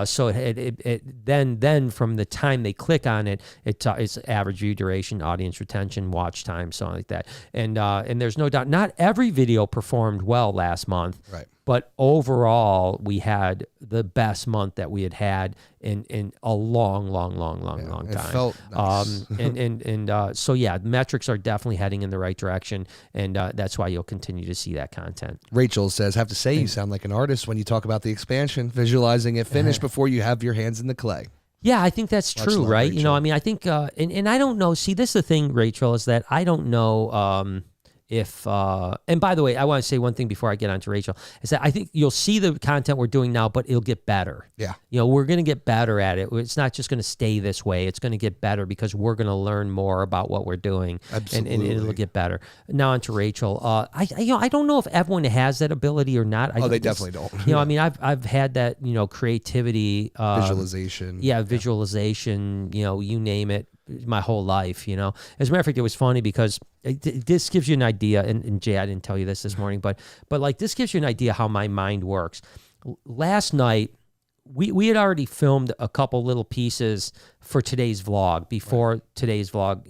so then from the time they click on it, it's average view duration, audience retention, watch time, something like that. And there's no doubt, not every video performed well last month. Right. But overall, we had the best month that we had in a long time. It felt nice. So yeah, metrics are definitely heading in the right direction, and that's why you'll continue to see that content. Rachel says, "Have to say, you sound like an artist when you talk about the expansion, visualizing it finished before you have your hands in the clay." Yeah, I think that's true, right? Rachel. You know, I mean, I think, and I don't know. See, this is the thing, Rachel, is that I don't know. And by the way, I want to say one thing before I get on to Rachel, is that I think you'll see the content we're doing now, but it'll get better. Yeah. You know, we're going to get better at it. It's not just going to stay this way. It's going to get better because we're going to learn more about what we're doing. Absolutely. And it'll get better. Now on to Rachel. I don't know if everyone has that ability or not. They definitely don't. You know, I mean, I've had that, you know, creativity. Visualization. Yeah, visualization, you know, you name it. My whole life, you know. As a matter of fact, it was funny because this gives you an idea, and Jay, I didn't tell you this morning, but like this gives you an idea how my mind works. Last night, we had already filmed a couple little pieces for today's vlog before today's vlog.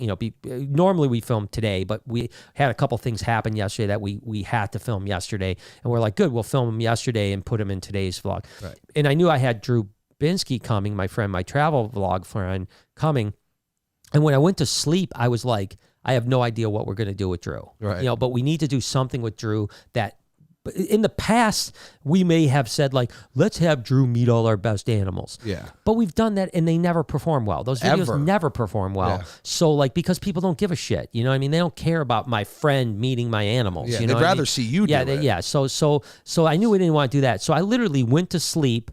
Normally we film today, but we had a couple things happen yesterday that we had to film yesterday, and we're like, good, we'll film them yesterday and put them in today's vlog. Right. And I knew I had Drew Binsky coming, my friend, my travel vlog friend coming, and when I went to sleep, I was like, I have no idea what we're going to do with Drew. Right. But we need to do something with Drew that. In the past, we may have said, like, let's have Drew meet all our best animals. Yeah. But we've done that, and they never perform well. Those videos never perform well. Yeah. So, like, because people don't give a shit. You know what I mean? They don't care about my friend meeting my animals. Yeah, you know they'd rather see you do it. Yeah, so I knew we didn't want to do that. So I literally went to sleep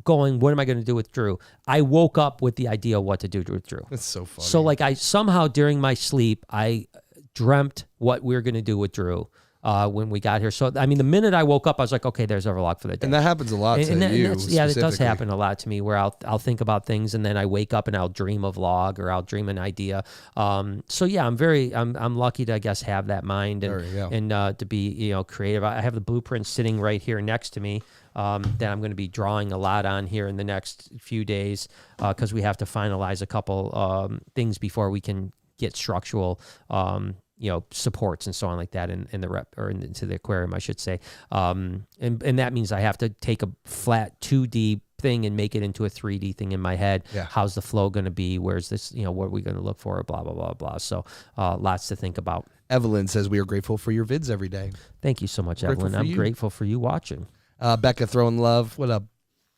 going, what am I going to do with Drew? I woke up with the idea of what to do with Drew. That's so funny. So, like, I somehow during my sleep, I dreamt what we were going to do with Drew. When we got here. So, I mean, the minute I woke up, I was like, okay, there's our vlog for the day. And that happens a lot to you. Yeah, it does happen a lot to me where I'll think about things and then I wake up and I'll dream a vlog or I'll dream an idea. So yeah, I'm lucky to, I guess, have that mind and to be, creative. I have the blueprint sitting right here next to me. That I'm going to be drawing a lot on here in the next few days because we have to finalize a couple things before we can get structural supports and so on like that in the rep or into the aquarium, I should say. And that means I have to take a flat 2D thing and make it into a 3D thing in my head. Yeah. How's the flow going to be? Where's this, what are we going to look for? Blah, blah, blah, blah. So lots to think about. Evelyn says, we are grateful for your vids every day. Thank you so much, Evelyn. I'm grateful for you watching. Becca throwing love. What up,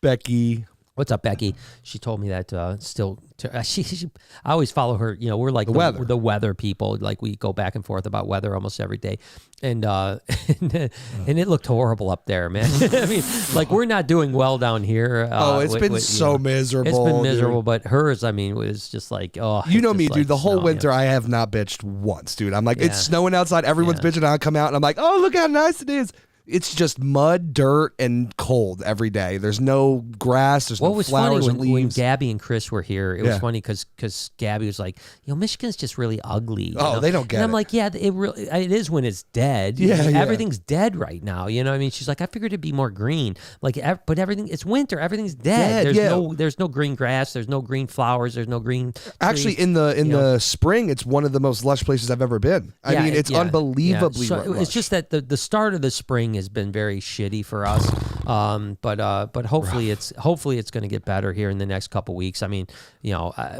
Becky? What's up, Becky? She told me that I always follow her. We're like the weather people. Like we go back and forth about weather almost every day, and it looked horrible up there, man. I mean, like we're not doing well down here. It's been so miserable. It's been miserable, dude. But hers, I mean, was just like You know me, dude. The whole winter, I have not bitched once, dude. I'm like, it's snowing outside. Everyone's bitching. I come out and I'm like, oh, look how nice it is. It's just mud, dirt, and cold every day. There's no grass. There's no flowers or leaves. When Gabby and Chris were here, it was funny because Gabby was like, Michigan's just really ugly. They don't get it. And I'm like, yeah, it is when it's dead. Yeah, everything's dead right now. You know what I mean? She's like, I figured it'd be more green. Like, but everything, it's winter. Everything's dead. There's no green grass. There's no green flowers. There's no green trees. Actually, in the spring, it's one of the most lush places I've ever been. I mean, it's unbelievably lush. It's just that the start of the spring has been very shitty for us, but hopefully it's going to get better here in the next couple weeks. I mean,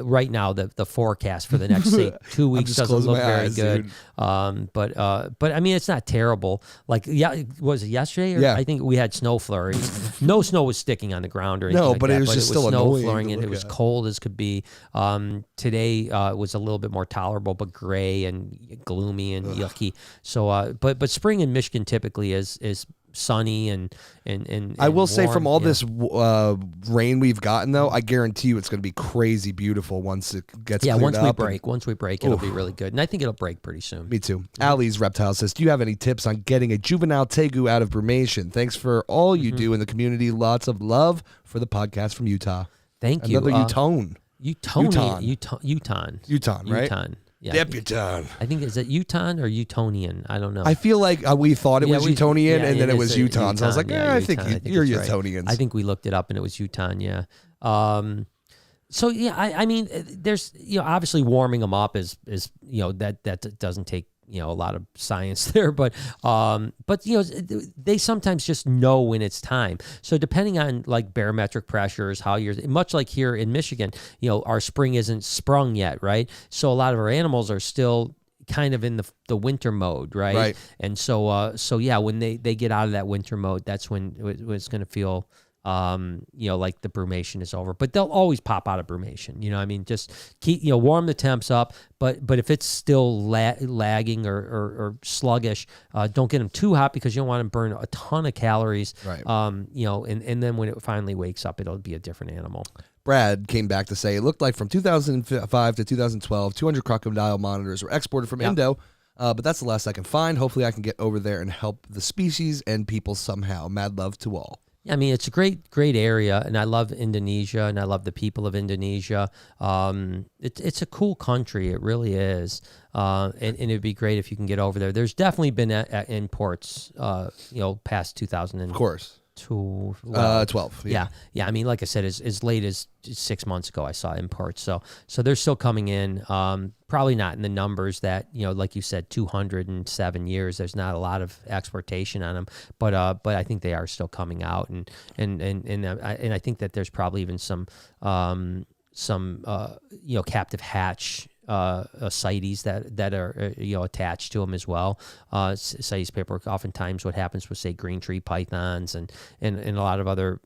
right now the forecast for the next 2 weeks doesn't look very good. But I mean, it's not terrible. Like, was it yesterday? Or I think we had snow flurries. No snow was sticking on the ground or anything like that, it was just still snow flurrying and it was cold as could be. Today was a little bit more tolerable, but gray and gloomy and yucky. So, but spring in Michigan typically is sunny and I will warm, say from all this rain we've gotten though, I guarantee you it's going to be crazy beautiful once it gets cleared up. Once we break, it'll be really good, and I think it'll break pretty soon. Me too. Allie's Reptile says, do you have any tips on getting a juvenile tegu out of brumation? Thanks for all you do in the community. Lots of love for the podcast from Utah. Thank you. Another Utah, right? Yeah, Deputon. I think, is it Uton or Utonian? I don't know. I feel like we thought it was Utonian, and then it was Uton. So I was like, I think you're Utonians. Right. I think we looked it up, and it was Uton, yeah. So, yeah, I mean, there's, obviously warming them up is that doesn't take, a lot of science there, but they sometimes just know when it's time. So depending on like barometric pressures, how you're, much like here in Michigan, our spring isn't sprung yet, right? So a lot of our animals are still kind of in the winter mode, right? And so yeah, when they get out of that winter mode, that's when it's going to feel like the brumation is over, but they'll always pop out of brumation. I mean, just keep, warm the temps up, but if it's still lagging or sluggish, don't get them too hot because you don't want to burn a ton of calories. Right. And then when it finally wakes up, it'll be a different animal. Brad came back to say it looked like from 2005 to 2012, 200 crocodile monitors were exported from Indo. But that's the last I can find. Hopefully I can get over there and help the species and people somehow. Mad love to all. I mean, it's a great area, and I love Indonesia, and I love the people of Indonesia. It's a cool country, it really is, and it'd be great if you can get over there. There's definitely been imports, past 2000 and of course 12. Yeah. I mean, like I said, as late as 6 months ago, I saw imports. So they're still coming in. Probably not in the numbers that, like you said, 207 years. There's not a lot of exportation on them, but I think they are still coming out, and I think that there's probably even some captive hatch CITES that are attached to them as well. CITES paperwork. Oftentimes, what happens with, say, green tree pythons and a lot of other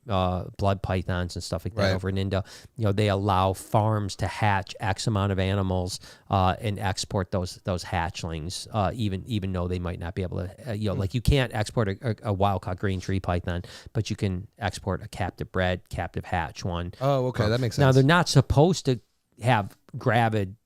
blood pythons and stuff like that over in India, they allow farms to hatch X amount of animals and export those hatchlings, even though they might not be able to. Like you can't export a wild caught green tree python, but you can export a captive bred, captive hatch one. Oh, okay, that makes sense. Now they're not supposed to have gravid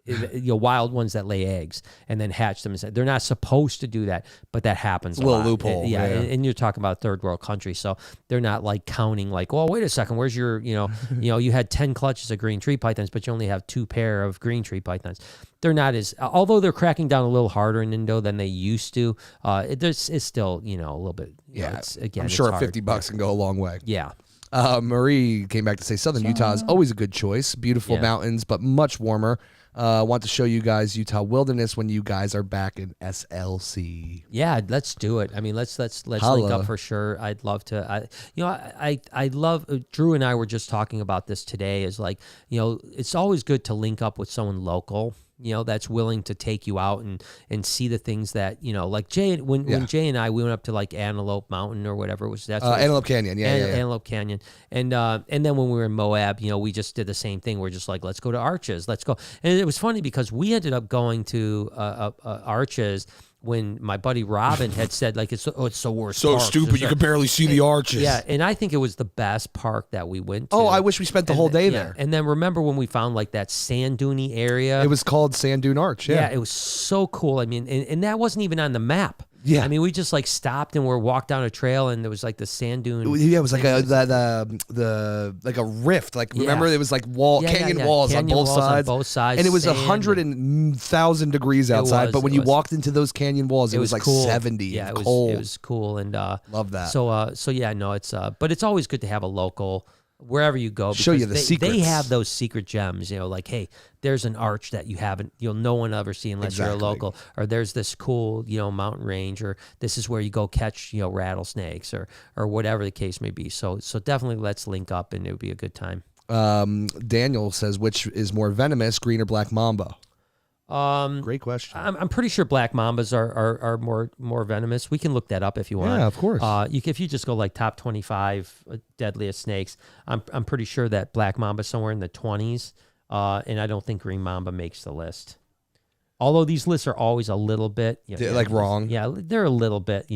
wild ones that lay eggs and then hatch them. They're not supposed to do that, but that happens a little lot. Loophole. And you're talking about third world countries, so they're not like counting like, well, wait a second, where's your, you had 10 clutches of green tree pythons, but you only have 2 pair of green tree pythons. They're not although they're cracking down a little harder in Indo than they used to. It's still, a little bit. I'm sure $50 can go a long way. Yeah. Marie came back to say Southern Utah is always a good choice. Beautiful mountains, but much warmer. Want to show you guys Utah wilderness when you guys are back in SLC. Yeah, let's do it. I mean, let's link up for sure. I'd love to. I love. Drew and I were just talking about this today. Is like, it's always good to link up with someone local, that's willing to take you out and see the things that, like Jay, when Jay and I, we went up to like Antelope Mountain or whatever it was. Antelope Canyon. Antelope Canyon. And then when we were in Moab, we just did the same thing. We're just like, let's go to Arches. Let's go. And it was funny because we ended up going to Arches when my buddy Robin had said, like, it's the worst so park. stupid, you could barely see the arches. Yeah, and I think it was the best park that we went to. Oh, I wish we spent the whole day there. And then remember when we found, like, that sand dune area? It was called Sand Dune Arch, Yeah, it was so cool. I mean, and that wasn't even on the map. Yeah, I mean, we just like stopped and walked down a trail, and there was like the sand dune. Yeah, it was like like a rift. Like remember, it was like canyon walls on both sides. And it was 100,000 degrees outside. But when you walked into those canyon walls, it was like cool. 70. Yeah, it was cold. It was cool, and love that. So yeah, no, it's but it's always good to have a local. Wherever you go, show you the secrets. They have those secret gems, like, hey, there's an arch that no one ever see unless you're a local, or there's this cool, mountain range, or this is where you go catch, rattlesnakes, or whatever the case may be. So definitely let's link up, and it would be a good time. Daniel says, which is more venomous, green or black mamba? Great question. I'm pretty sure black mambas are more venomous. We can look that up if you want. Yeah, of course. If you just go like top 25 deadliest snakes, I'm pretty sure that black mamba is somewhere in the 20s, and I don't think green mamba makes the list. Although these lists are always a little bit wrong. Yeah, they're a little bit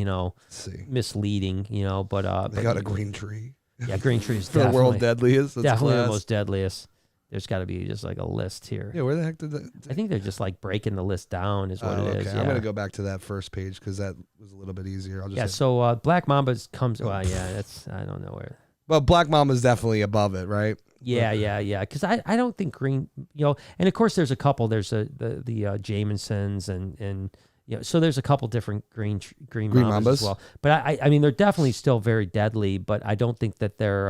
misleading. But they got a green tree. Yeah, green tree is the world deadliest. That's definitely the most deadliest. There's got to be just like a list here. Yeah, where the heck did that? I think they're just like breaking the list down is what it is. Yeah. I'm going to go back to that first page because that was a little bit easier. So Black Mamba comes, I don't know where. Well, Black Mamba's definitely above it, right? Yeah. Because I don't think green, and of course there's a couple. There's the Jamiesons and so there's a couple different green mambas as well. But I mean, they're definitely still very deadly, but I don't think that they're...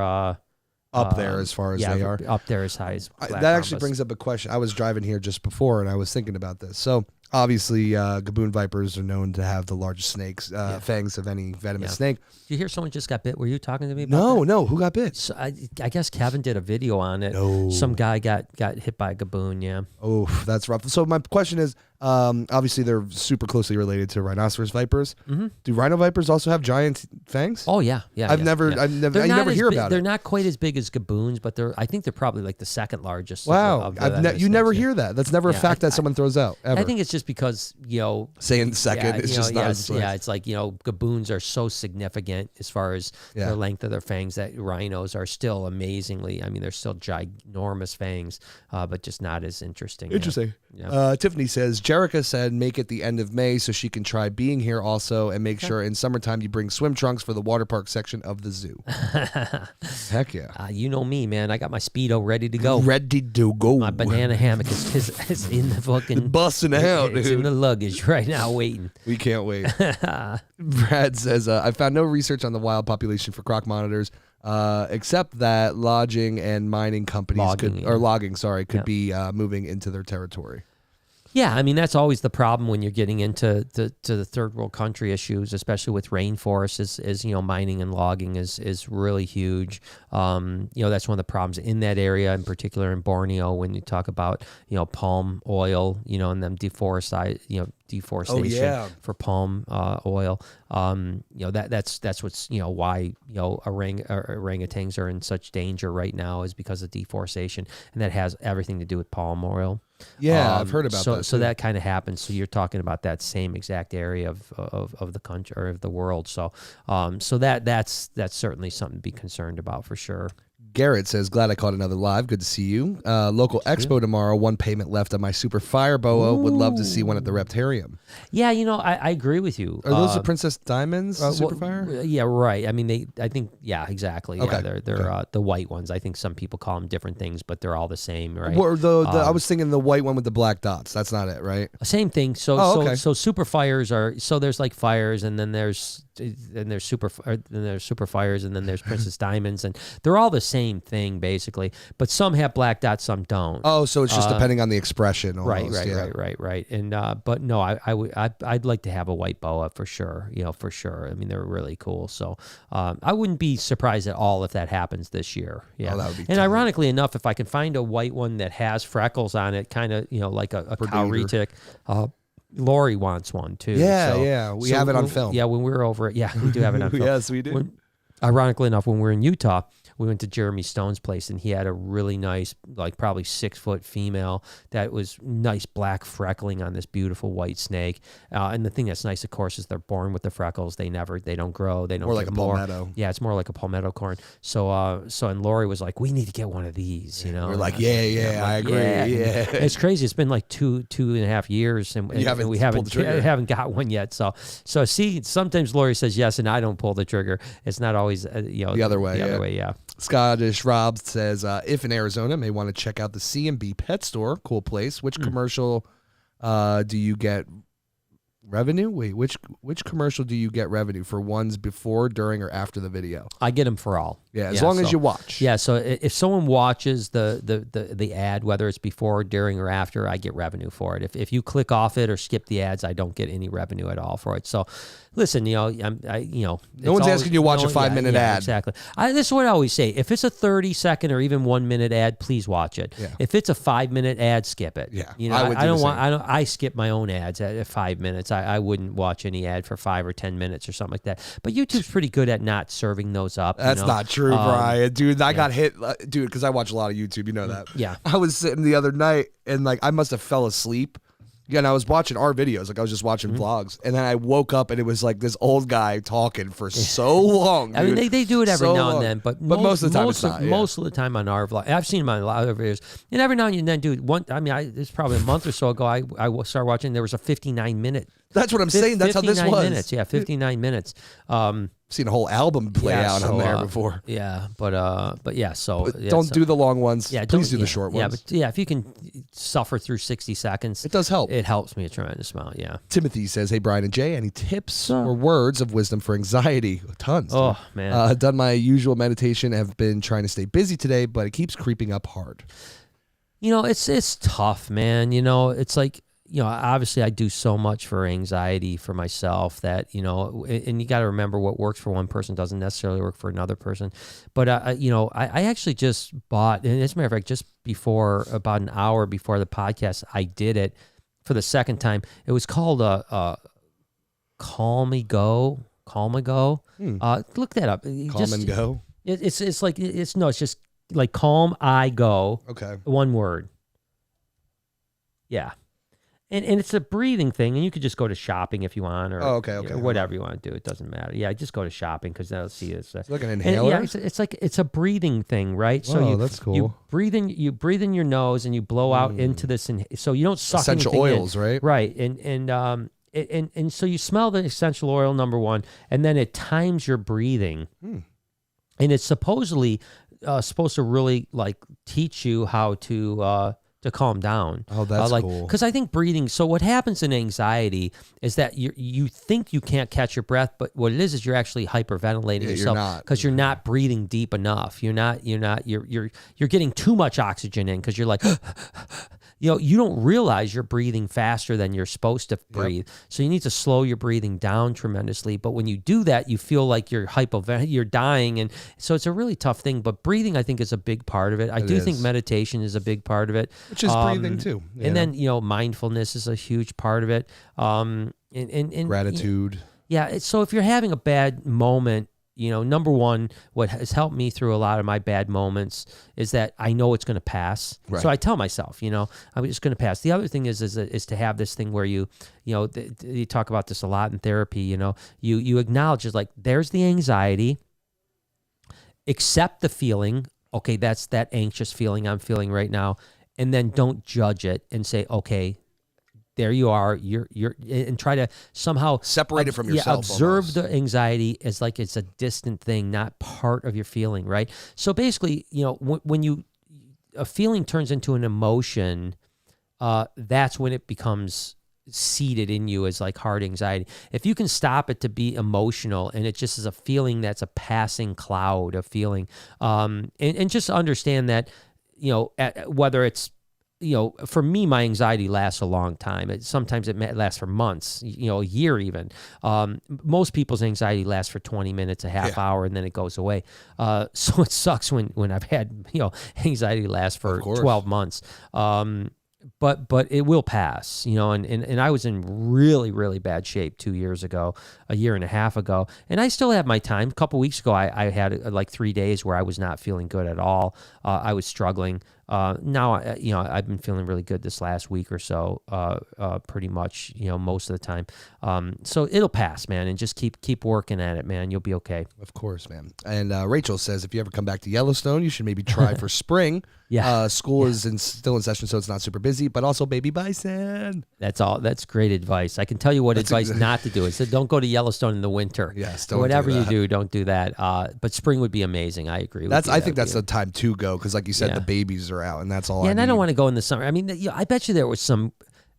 up there as far as they are. Up there as high as that actually brings up a question. I was driving here just before, and I was thinking about this. So, obviously, gaboon vipers are known to have the largest snakes, fangs of any venomous snake. Did you hear someone just got bit? Were you talking to me about that? No. Who got bit? So I guess Kevin did a video on it. No. Some guy got hit by a gaboon, yeah. Oh, that's rough. So, my question is, obviously, they're super closely related to rhinoceros vipers. Mm-hmm. Do rhino vipers also have giant fangs? Oh, yeah. I never hear about it. They're not quite as big as gaboons, but I think they're probably like the second largest. Wow. You never hear that. That's never a fact that someone throws out, ever. I think it's just because, saying second, it's just not. It's like, gaboons are so significant as far as the length of their fangs that rhinos are still amazingly, they're still ginormous fangs, but just not as interesting. Interesting. Yeah. Tiffany says, Jerica said make it the end of May so she can try being here also, and make sure in summertime you bring swim trunks for the water park section of the zoo. Heck yeah. You know me, man. I got my Speedo ready to go. Ready to go. My banana hammock is in the fucking... busting out, It's dude. in the luggage right now waiting. We can't wait. Brad says, I found no research on the wild population for croc monitors, except that lodging and mining companies could be moving into their territory. Yeah, I mean, that's always the problem when you're getting into the third world country issues, especially with rainforests, is mining and logging is really huge. That's one of the problems in that area, in particular in Borneo, when you talk about, palm oil, and them deforestation for palm oil. That's what's, why, orangutans are in such danger right now, is because of deforestation. And that has everything to do with palm oil. Yeah, I've heard about that. So that kind of happens. So you're talking about that same exact area of the country or of the world. So that's certainly something to be concerned about for sure. Garrett says, glad I caught another live. Good to see you. Local expo tomorrow. One payment left on my Superfire Boa. Would love to see one at the Reptarium. Yeah, I agree with you. Are those the Princess Diamonds, Superfire? Yeah, right. I mean, exactly. Okay. Yeah, they're the white ones. I think some people call them different things, but they're all the same, right? I was thinking the white one with the black dots. That's not it, right? Same thing. So Superfires are, so there's like fires, and then there's Superfires, and then there's Princess Diamonds, and they're all the same thing basically, but some have black dots, some don't. Oh, so it's just depending on the expression. Almost. Right. And but no, I'd like to have a white boa for sure. For sure. I mean, they're really cool. So I wouldn't be surprised at all if that happens this year. Yeah. That would be and ironically enough, if I can find a white one that has freckles on it, kind of like a cow retic. Lori wants one too. Yeah, we have it on film. Yeah, when we were over it, we do have it on film. Yes, we do. Ironically enough, when we were in Utah, we went to Jeremy Stone's place, and he had a really nice, like probably 6-foot female that was nice black freckling on this beautiful white snake. And the thing that's nice, of course, is they're born with the freckles. They don't grow. They don't more like a palmetto. Yeah, it's more like a palmetto corn. So and Lori was like, we need to get one of these. We're like, I agree. Yeah. It's crazy. It's been like two and a half years, and we haven't got one yet. So see, sometimes Lori says yes, and I don't pull the trigger. It's not always the other way. Yeah. Scottish Rob says, if in Arizona, may want to check out the C&B Pet Store. Cool place. Which commercial do you get revenue? Wait, which commercial do you get revenue for? Ones before, during, or after the video? I get them for all. Yeah, as long as you watch. Yeah, so if someone watches the ad, whether it's before, during, or after, I get revenue for it. If you click off it or skip the ads, I don't get any revenue at all for it. So listen, no one's asking you to watch a 5-minute ad. Exactly. This is what I always say. If it's a 30-second or even 1-minute ad, please watch it. Yeah. If it's a 5-minute ad, skip it. Yeah. I skip my own ads at 5 minutes. I wouldn't watch any ad for 5 or 10 minutes or something like that. But YouTube's pretty good at not serving those up. That's not true, Brian. Dude, I got hit, because I watch a lot of YouTube. You know that. Yeah. I was sitting the other night, and I must have fell asleep. Yeah, and I was watching our videos, I was just watching vlogs, and then I woke up and it was like this old guy talking for so long. Dude. I mean, they do it every now and then, but most of the time it's not. Most of the time on our vlog, I've seen them on a lot of videos, and every now and then, dude. It's probably a month or so ago. I started watching. There was a 59-minute. That's what I'm saying. That's how this was. 59 minutes. Yeah, 59 minutes. Seen a whole album play out on there before. Yeah, but yeah. So don't do the long ones. Yeah, please do the short ones. Yeah, but if you can suffer through 60 seconds, it does help. It helps me a tremendous amount. Yeah. Timothy says, "Hey Brian and Jay, any tips or words of wisdom for anxiety?" Tons. Oh man. Done my usual meditation. Have been trying to stay busy today, but it keeps creeping up hard. It's tough, man. It's like. Obviously I do so much for anxiety for myself that, and you got to remember what works for one person doesn't necessarily work for another person. But, I actually just bought, and as a matter of fact, just about an hour before the podcast, I did it for the second time. It was called Calm Go. Look that up. Calm and Go? It's just like Calm I Go. Okay. One word. Yeah. And it's a breathing thing, and you could just go to shopping if you want, or okay. whatever you want to do. It doesn't matter. Yeah, just go to shopping because that'll see it. It's like an inhaler. Yeah, it's a breathing thing, right? So that's cool. You breathe in your nose, and you blow out into this, so you don't suck essential oils, in. right? Right, and so you smell the essential oil, number one, and then it times your breathing, and it's supposedly supposed to really like teach you how to calm down. Oh, that's cool. Because I think breathing. So what happens in anxiety is that you think you can't catch your breath, but what it is you're actually hyperventilating yourself because you're not breathing deep enough. You're getting too much oxygen in because you're like. You don't realize you're breathing faster than you're supposed to breathe. Yep. So you need to slow your breathing down tremendously. But when you do that, you feel like you're dying. And so it's a really tough thing. But breathing, I think, is a big part of it. I do think meditation is a big part of it. Which is breathing too. And then, mindfulness is a huge part of it. And gratitude. So if you're having a bad moment, number one, what has helped me through a lot of my bad moments is that I know it's going to pass. Right. So I tell myself, I'm just going to pass. The other thing is to have this thing where you talk about this a lot in therapy. You acknowledge it's like there's the anxiety, accept the feeling. Okay, that's that anxious feeling I'm feeling right now, and then don't judge it and say, okay. There you are. You're and try to somehow separate it from yourself. Observe almost. The anxiety as like it's a distant thing, not part of your feeling, right? So basically, when a feeling turns into an emotion, that's when it becomes seated in you as like hard anxiety. If you can stop it to be emotional and it just is a feeling that's a passing cloud of feeling, and just understand that whether it's for me, my anxiety lasts a long time. Sometimes it lasts for months, a year even. Most people's anxiety lasts for 20 minutes, a half hour, and then it goes away. So it sucks when I've had, anxiety last for 12 months. But it will pass, and I was in really, really bad shape 2 years ago, a year and a half ago, and I still have my time. A couple weeks ago, I had like 3 days where I was not feeling good at all. I was struggling. Now, I've been feeling really good this last week or so, pretty much, most of the time. So it'll pass, man, and just keep working at it, man. You'll be okay. Of course, man. And Rachel says, if you ever come back to Yellowstone, you should maybe try for spring. Yeah. School is still in session, so it's not super busy, but also baby bison. That's all. That's great advice. I can tell you what advice not to do. It said, don't go to Yellowstone in the winter. Yes, don't whatever do you do, don't do that. But spring would be amazing. I agree with you. I think that's the time to go because, like you said, the babies are out, and that's all. Yeah, and I don't want to go in the summer. I mean, I bet you there was an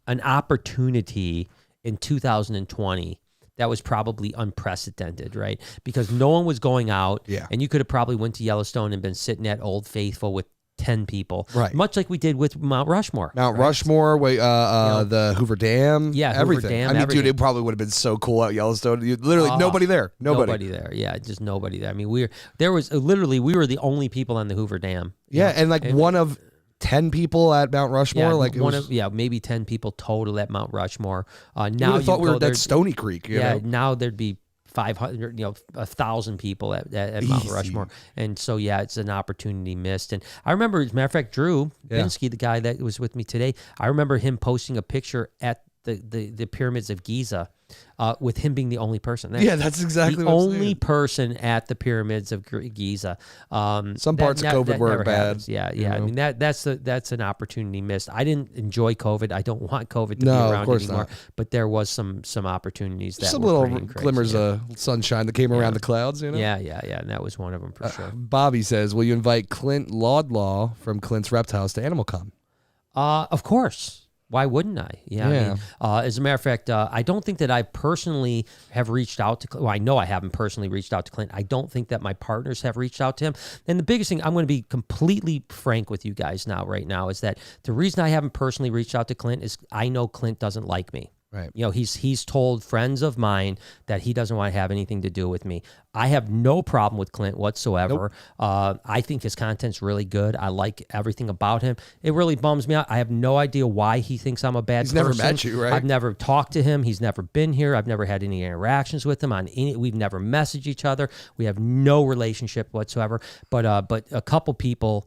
opportunity in 2020 that was probably unprecedented, right? Because no one was going out, and you could have probably went to Yellowstone and been sitting at Old Faithful with 10 people, right? Much like we did with Mount Rushmore. Rushmore, the Hoover Dam, everything. Hoover Dam, everything. Dude, it probably would have been so cool at Yellowstone. Literally nobody there, nobody there. Yeah, just nobody there. I mean, we were the only people on the Hoover Dam. Yeah, and one of 10 people at Mount Rushmore, maybe 10 people total at Mount Rushmore. Now you thought we were at Stony Creek. Now there'd be 500, 1,000 people at Mount Rushmore. And so, it's an opportunity missed. And I remember, as a matter of fact, Drew Binsky, the guy that was with me today, I remember him posting a picture at the pyramids of Giza with him being the only person there. Yeah, that's exactly the what only person at the pyramids of Giza. Some parts of COVID were bad. Happens. Yeah. I mean, that's an opportunity missed. I didn't enjoy COVID. I don't want COVID to be around anymore. Not. But there was some opportunities that some were little glimmers of sunshine that came around the clouds. Yeah, and that was one of them for sure. Bobby says, "Will you invite Clint Laudlaw from Clint's Reptiles to AnimalCon?" Of course. Why wouldn't I? Yeah. I mean, as a matter of fact, I don't think that I personally have reached out to Clint. Well, I know I haven't personally reached out to Clint. I don't think that my partners have reached out to him. And the biggest thing, I'm going to be completely frank with you guys right now, is that the reason I haven't personally reached out to Clint is I know Clint doesn't like me. Right. He's told friends of mine that he doesn't want to have anything to do with me. I have no problem with Clint whatsoever. Nope. I think his content's really good. I like everything about him. It really bums me out. I have no idea why he thinks I'm a bad person. He's never met you, right? I've never talked to him. He's never been here. I've never had any interactions with him we've never messaged each other. We have no relationship whatsoever. But a couple people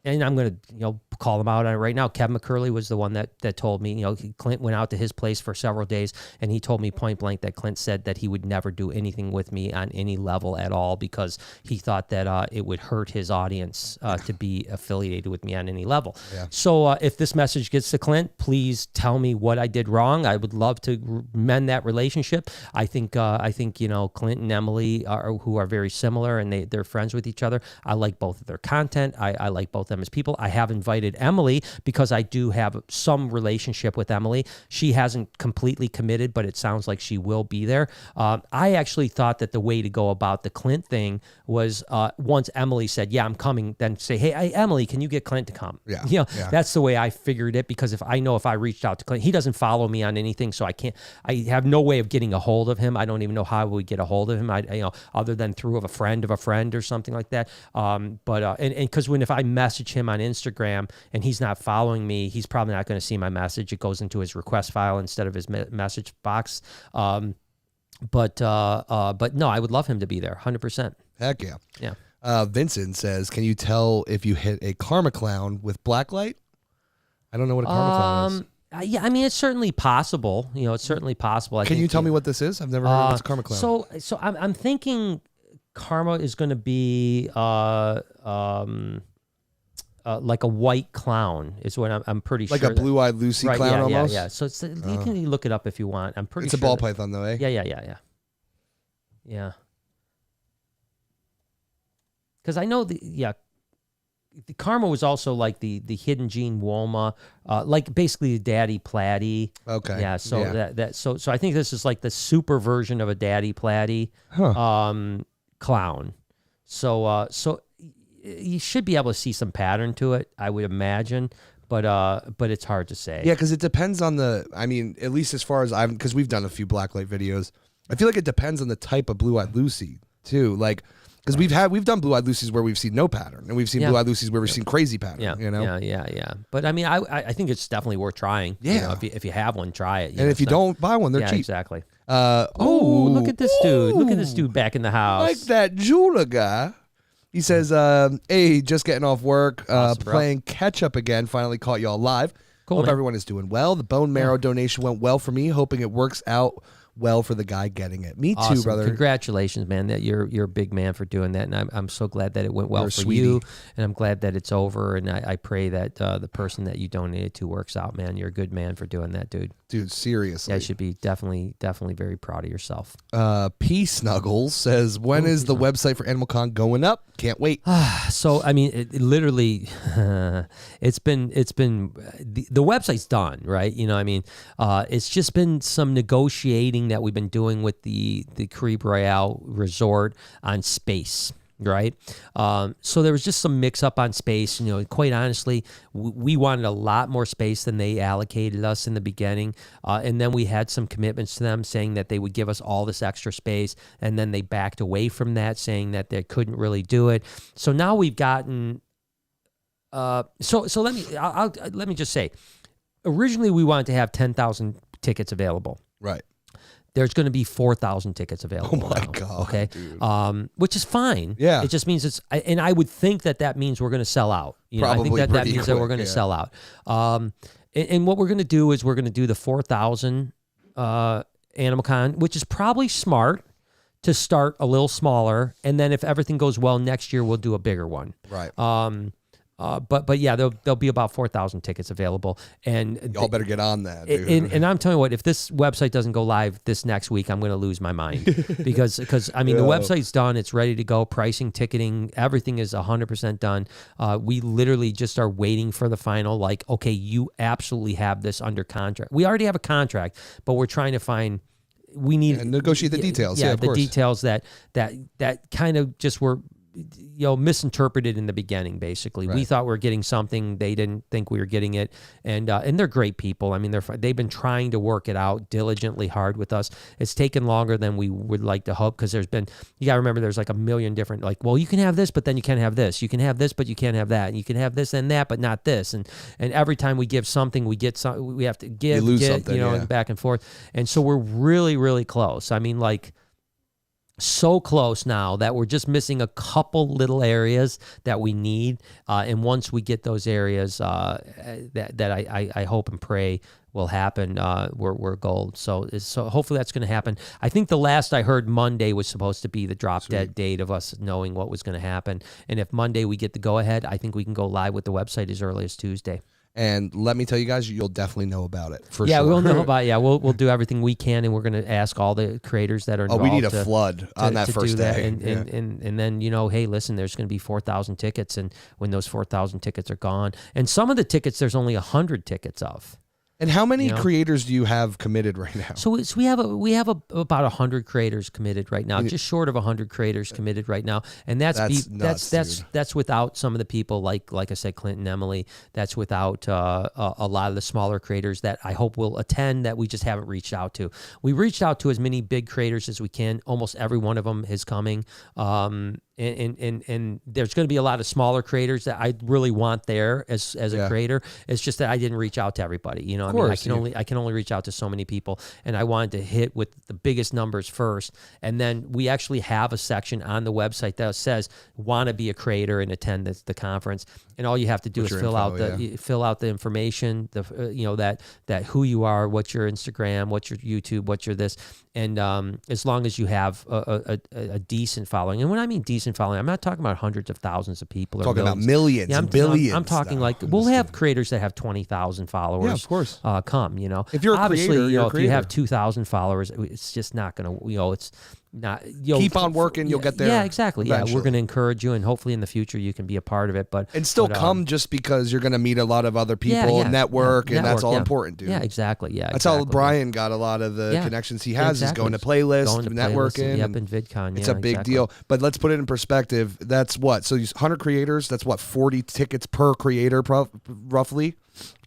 and I'm going to, call him out on it right now. Kevin McCurley was the one that told me, Clint went out to his place for several days, and he told me point blank that Clint said that he would never do anything with me on any level at all because he thought that it would hurt his audience to be affiliated with me on any level. Yeah. So if this message gets to Clint, please tell me what I did wrong. I would love to mend that relationship. I think Clint and Emily who are very similar, and they're friends with each other. I like both of their content. I like both of them as people. I have invited Emily because I do have some relationship with Emily. She hasn't completely committed, but it sounds like she will be there. I actually thought that the way to go about the Clint thing was once Emily said, yeah, I'm coming, then say, hey, Emily, can you get Clint to come? Yeah. That's the way I figured it, because if I reached out to Clint, he doesn't follow me on anything, so I have no way of getting a hold of him. I don't even know how we get a hold of him. Other than through a friend of a friend or something like that. But because if I message him on Instagram and he's not following me, he's probably not going to see my message. It goes into his request file instead of his message box. But no, I would love him to be there, 100%. Heck yeah. Yeah. Vincent says, can you tell if you hit a karma clown with blacklight? I don't know what a karma clown is. Yeah, I mean, it's certainly possible. It's certainly possible. Can you tell me what this is? I've never heard of this karma clown. So I'm thinking karma is going to be like a white clown is what I'm pretty sure. Like a blue-eyed Lucy clown almost? Yeah. So you can look it up if you want. I'm pretty sure. It's a ball python though, eh? Yeah. Because I know the karma was also like the hidden gene Woma, like basically the daddy platy. Okay. Yeah. So so I think this is like the super version of a daddy platy clown. So you should be able to see some pattern to it, I would imagine, but it's hard to say. Yeah, because it depends on at least as far as because we've done a few blacklight videos. I feel like it depends on the type of blue-eyed Lucy too. Like, because we've done blue-eyed Lucies where we've seen no pattern, and we've seen blue-eyed Lucies where we've seen crazy pattern. Yeah. But I mean, I think it's definitely worth trying. Yeah. If you have one, try it. And if you don't buy one, they're cheap. Exactly. Look at this dude! Look at this dude back in the house. Like that jeweler guy. He says, hey, just getting off work, awesome, playing catch up again. Finally caught y'all live. Cool, Hope man. everyone is doing well. The bone marrow donation went well for me. Hoping it works out well for the guy getting it. Me awesome. too, brother. Congratulations, man. That you're a big man for doing that, and I'm so glad that it went well for you, and I'm glad that it's over. And I pray that the person that you donated to works out, man. You're a good man for doing that, dude. Dude, seriously. Yeah, you should be definitely very proud of yourself. P Snuggles says, when is the website for Animal Con going up? Can't wait. So I mean, it literally, it's been the website's done, right? It's just been some negotiating that we've been doing with the Caribe Royale Resort on space. Right. So there was just some mix up on space. Quite honestly, we wanted a lot more space than they allocated us in the beginning. And then we had some commitments to them saying that they would give us all this extra space. And then they backed away from that, saying that they couldn't really do it. So now we've gotten so let me just say, originally we wanted to have 10,000 tickets available. Right. There's going to be 4,000 tickets available. Oh my now, God! Okay, dude. Which is fine. Yeah, it just means and I would think that means we're going to sell out. Probably I think that means that we're going to sell out. And what we're going to do is we're going to do the 4,000 Animal Con, which is probably smart to start a little smaller, and then if everything goes well next year, we'll do a bigger one. Right. But yeah, there'll be about 4,000 tickets available, and y'all better get on that. Dude. And I'm telling you what, if this website doesn't go live this next week, I'm going to lose my mind because I mean the website's done, it's ready to go, pricing, ticketing, everything is 100% done. We literally just are waiting for the final. Like, okay, you absolutely have this under contract. We already have a contract, but we're trying to find. We need and negotiate the details. Yeah, of the course. Details that kind of just were misinterpreted in the beginning. Basically, we thought we were getting something, they didn't think we were getting it, and they're great people. I mean, they've been trying to work it out diligently hard with us. It's taken longer than we would like to hope because you got to remember there's like a million different, like, well, you can have this, but then you can't have this. You can have this, but you can't have that. And you can have this and that, but not this. And every time we give something, we get some. We have to give, something, and back and forth. And so we're really, really close. I mean, like. so close now that we're just missing a couple little areas that we need. And once we get those areas, that I hope and pray will happen, we're gold. So hopefully that's going to happen. I think the last I heard, Monday was supposed to be the drop dead date of us knowing what was going to happen. And if Monday we get the go ahead, I think we can go live with the website as early as Tuesday. And let me tell you guys, you'll definitely know about it for sure. Yeah, we'll know about it. Yeah, we'll do everything we can, and we're going to ask all the creators that are involved. Oh, we need a flood on that first day. And then, hey, listen, there's going to be 4,000 tickets, and when those 4,000 tickets are gone, and some of the tickets, there's only 100 tickets of. And how many creators do you have committed right now? So we have about 100 creators committed right now, just short of 100 creators committed right now, and that's without some of the people like I said, Clint and Emily. That's without a lot of the smaller creators that I hope will attend that we just haven't reached out to. We reached out to as many big creators as we can. Almost every one of them is coming. And there's going to be a lot of smaller creators that I really want there as a creator. It's just that I didn't reach out to everybody. I can only reach out to so many people, and I wanted to hit with the biggest numbers first. And then we actually have a section on the website that says "Want to be a creator and attend the conference." And all you have to do is fill out the information, that who you are, what's your Instagram, what's your YouTube, what's your this. And as long as you have a decent following, and when I mean decent following, I'm not talking about hundreds of thousands of people. Talking about millions and billions. I'm talking we'll have creators that have 20,000 followers. Yeah, of course. Come, if you're a creator, if you have 2,000 followers, it's just not going to, it's not. Keep on working, you'll get there. Yeah, exactly. Eventually. Yeah, we're going to encourage you, and hopefully in the future you can be a part of it. And still come just because you're going to meet a lot of other people, network, and that's all important, dude. Yeah, exactly. Yeah, that's how Brian got a lot of the connections he has. Is going to playlists, networking. Yep, and VidCon. It's a big deal. But let's put it in perspective. That's what. So 100 creators. That's what 40 tickets per creator, roughly.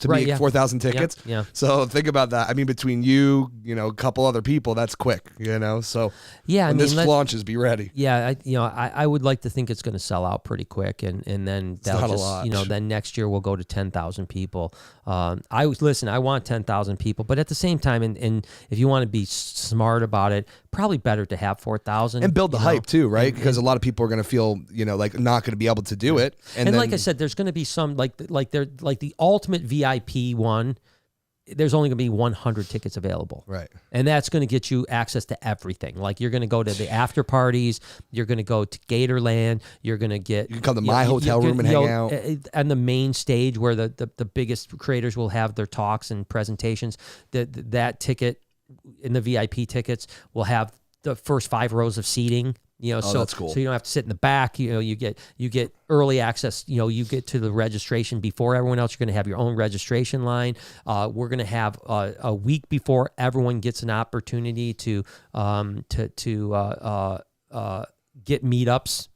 To be 4,000 tickets. Yeah. So think about that. I mean, between you, a couple other people, that's quick, So when this launches, be ready. Yeah. I would like to think it's going to sell out pretty quick, and then that'll just, then next year we'll go to 10,000 people. I want 10,000 people, but at the same time, and if you want to be smart about it, probably better to have 4,000 and build the hype too, right? Because a lot of people are going to feel, like not going to be able to do it. And then, like I said, there's going to be some like the ultimate VIP one. There's only going to be 100 tickets available. Right. And that's going to get you access to everything. Like you're going to go to the after parties, you're going to go to Gatorland, you can come to my hotel room and hang out. And the main stage where the biggest creators will have their talks and presentations, that ticket in the VIP tickets will have the first 5 rows of seating. So that's cool. So you don't have to sit in the back. You get early access. You get to the registration before everyone else. You're going to have your own registration line. We're going to have a week before everyone gets an opportunity to get meetups.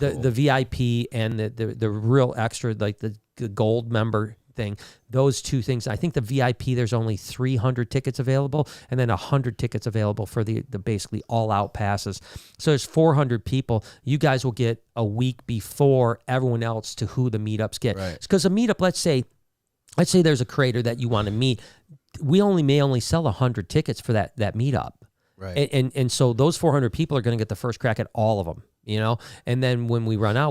The VIP and the real extra, like the gold member thing, those two things. I think the VIP, there's only 300 tickets available, and then 100 tickets available for the basically all out passes. So there's 400 people. You guys will get a week before everyone else to who the meetups get. Because a meetup, let's say there's a creator that you want to meet. We may only sell 100 tickets for that meetup. Right. And so those 400 people are going to get the first crack at all of them. And then when we run out,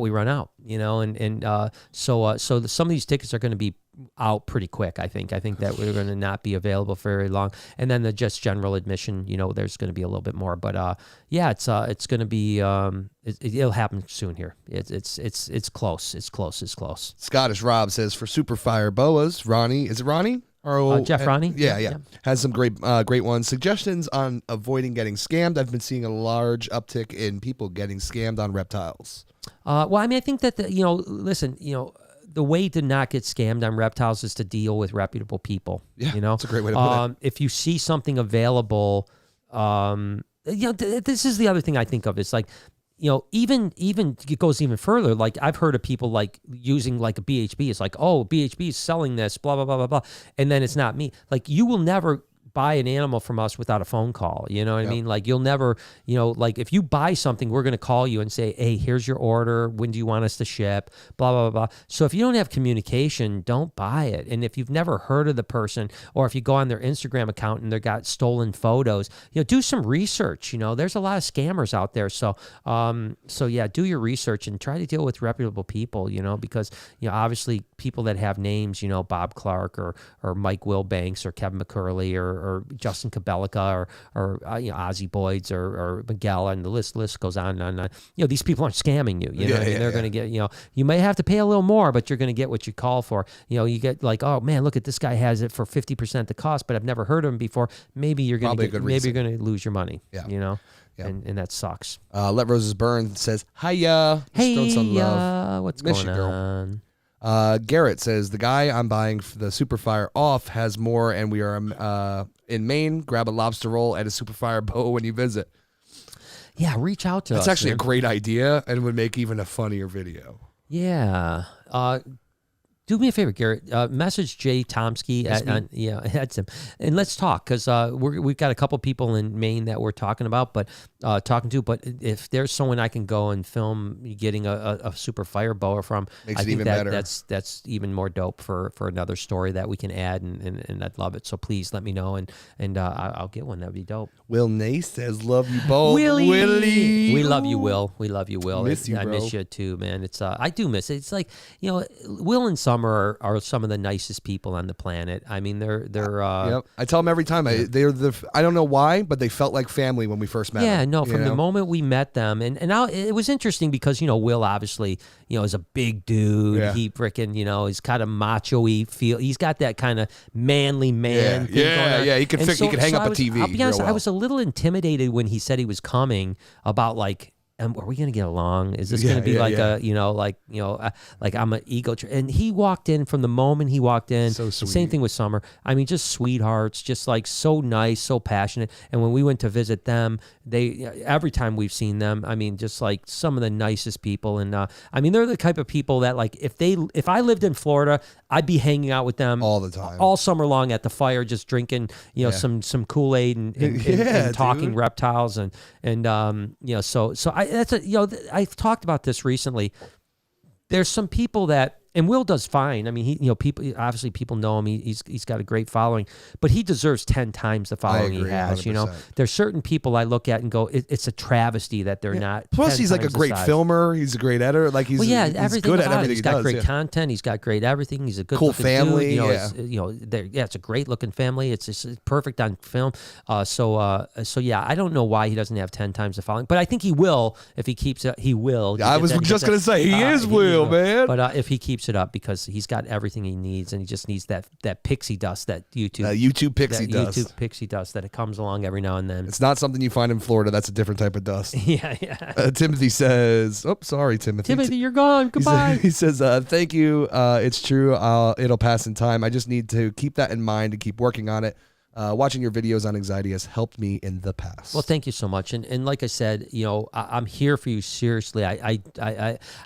so some of these tickets are going to be out pretty quick. I think that we're going to not be available for very long. And then the just general admission, there's going to be a little bit more, but it's going to be, it'll happen soon here. It's close. It's close. Scottish Rob says for Superfire Boas, Ronnie, is it Ronnie? Jeff Ronnie? Yeah. Has some great ones. Suggestions on avoiding getting scammed. I've been seeing a large uptick in people getting scammed on reptiles. I think that, the way to not get scammed on reptiles is to deal with reputable people. Yeah, that's a great way to put it. If you see something available, this is the other thing I think of. It's like, even it goes even further. Like I've heard of people like using like a BHB. It's like, oh, BHB is selling this, blah, blah, blah, blah, blah. And then it's not me. Like you will never buy an animal from us without a phone call. You know what I mean? Like you'll never, like if you buy something, we're going to call you and say, hey, here's your order. When do you want us to ship? Blah, blah, blah, blah. So if you don't have communication, don't buy it. And if you've never heard of the person, or if you go on their Instagram account and they've got stolen photos, do some research. There's a lot of scammers out there. So yeah, do your research and try to deal with reputable people, because, obviously people that have names, Bob Clark or Mike Wilbanks or Kevin McCurley or Justin Kabelika or Ozzy Boyds or Miguel, and the list goes on and on. These people aren't scamming you. They're going to get, you may have to pay a little more, but you're going to get what you call for. You get like, oh man, look at this guy has it for 50% the cost, but I've never heard of him before. Maybe you're going to lose your money. Yeah. And that sucks. Let Roses Burn says, hiya. Hey, some love. What's Miss going on? Garrett says, the guy I'm buying the Superfire off has more, and we are in Maine. Grab a lobster roll at a Superfire Boa when you visit. Yeah, reach out to us. That's actually a great idea and would make even a funnier video. Yeah. Do me a favor, Garrett. Message Jay Tomsky that's him, and let's talk, because we've got a couple people in Maine that we're talking about, but if there's someone I can go and film getting a Superfire Boa from, makes it even better. That's even more dope for another story that we can add, and I'd love it. So please let me know, and I'll get one. That'd be dope. Will Nace says, love you both. Willie. We love you, Will. We love you, Will. Miss you, bro. I miss you too, man. It's I do miss it. It's like, Will and Summer are some of the nicest people on the planet. I mean, they're yep. I tell them every time. I don't know why, but they felt like family when we first met them. Yeah, no, from the moment we met them, and it was interesting because Will obviously is a big dude. Yeah. He freaking he's kind of macho-y feel. He's got that kind of manly man. Thing going on. He could hang up a TV. I'll be honest, I was a little intimidated when he said he was coming about like, are we going to get along? Is this going to be like I'm an ego and he walked in from the moment he walked in. So sweet. Same thing with Summer. I mean, just sweethearts, just like so nice, so passionate. And when we went to visit them, every time we've seen them, I mean, just like some of the nicest people. And I mean, they're the type of people that like, if I lived in Florida, I'd be hanging out with them all the time, all summer long at the fire, just drinking, some Kool-Aid and talking reptiles I've talked about this recently. There's some people that, and Will does fine. I mean, people know him. He's got a great following, but he deserves 10 times the following he has. 100%. There's certain people I look at and go, it's a travesty that they're not. Plus, he's like a great filmer. He's a great editor. Like he's good at everything. He's got great content. He's got great everything. He's a good cool family. Dude. It's a great looking family. It's just perfect on film. So yeah, I don't know why he doesn't have 10 times the following, but I think he will if he keeps it. He will. I was just gonna say he will, man. But if he keeps it up, because he's got everything he needs, and he just needs that pixie dust, that YouTube pixie dust that it comes along every now and then. It's not something you find in Florida. That's a different type of dust. Yeah. Timothy says, "Oh, sorry, Timothy. Timothy, you're gone. Goodbye." He says, "Thank you. It's true. It'll pass in time. I just need to keep that in mind and keep working on it. Watching your videos on anxiety has helped me in the past." Well, thank you so much. And like I said, I'm here for you. Seriously.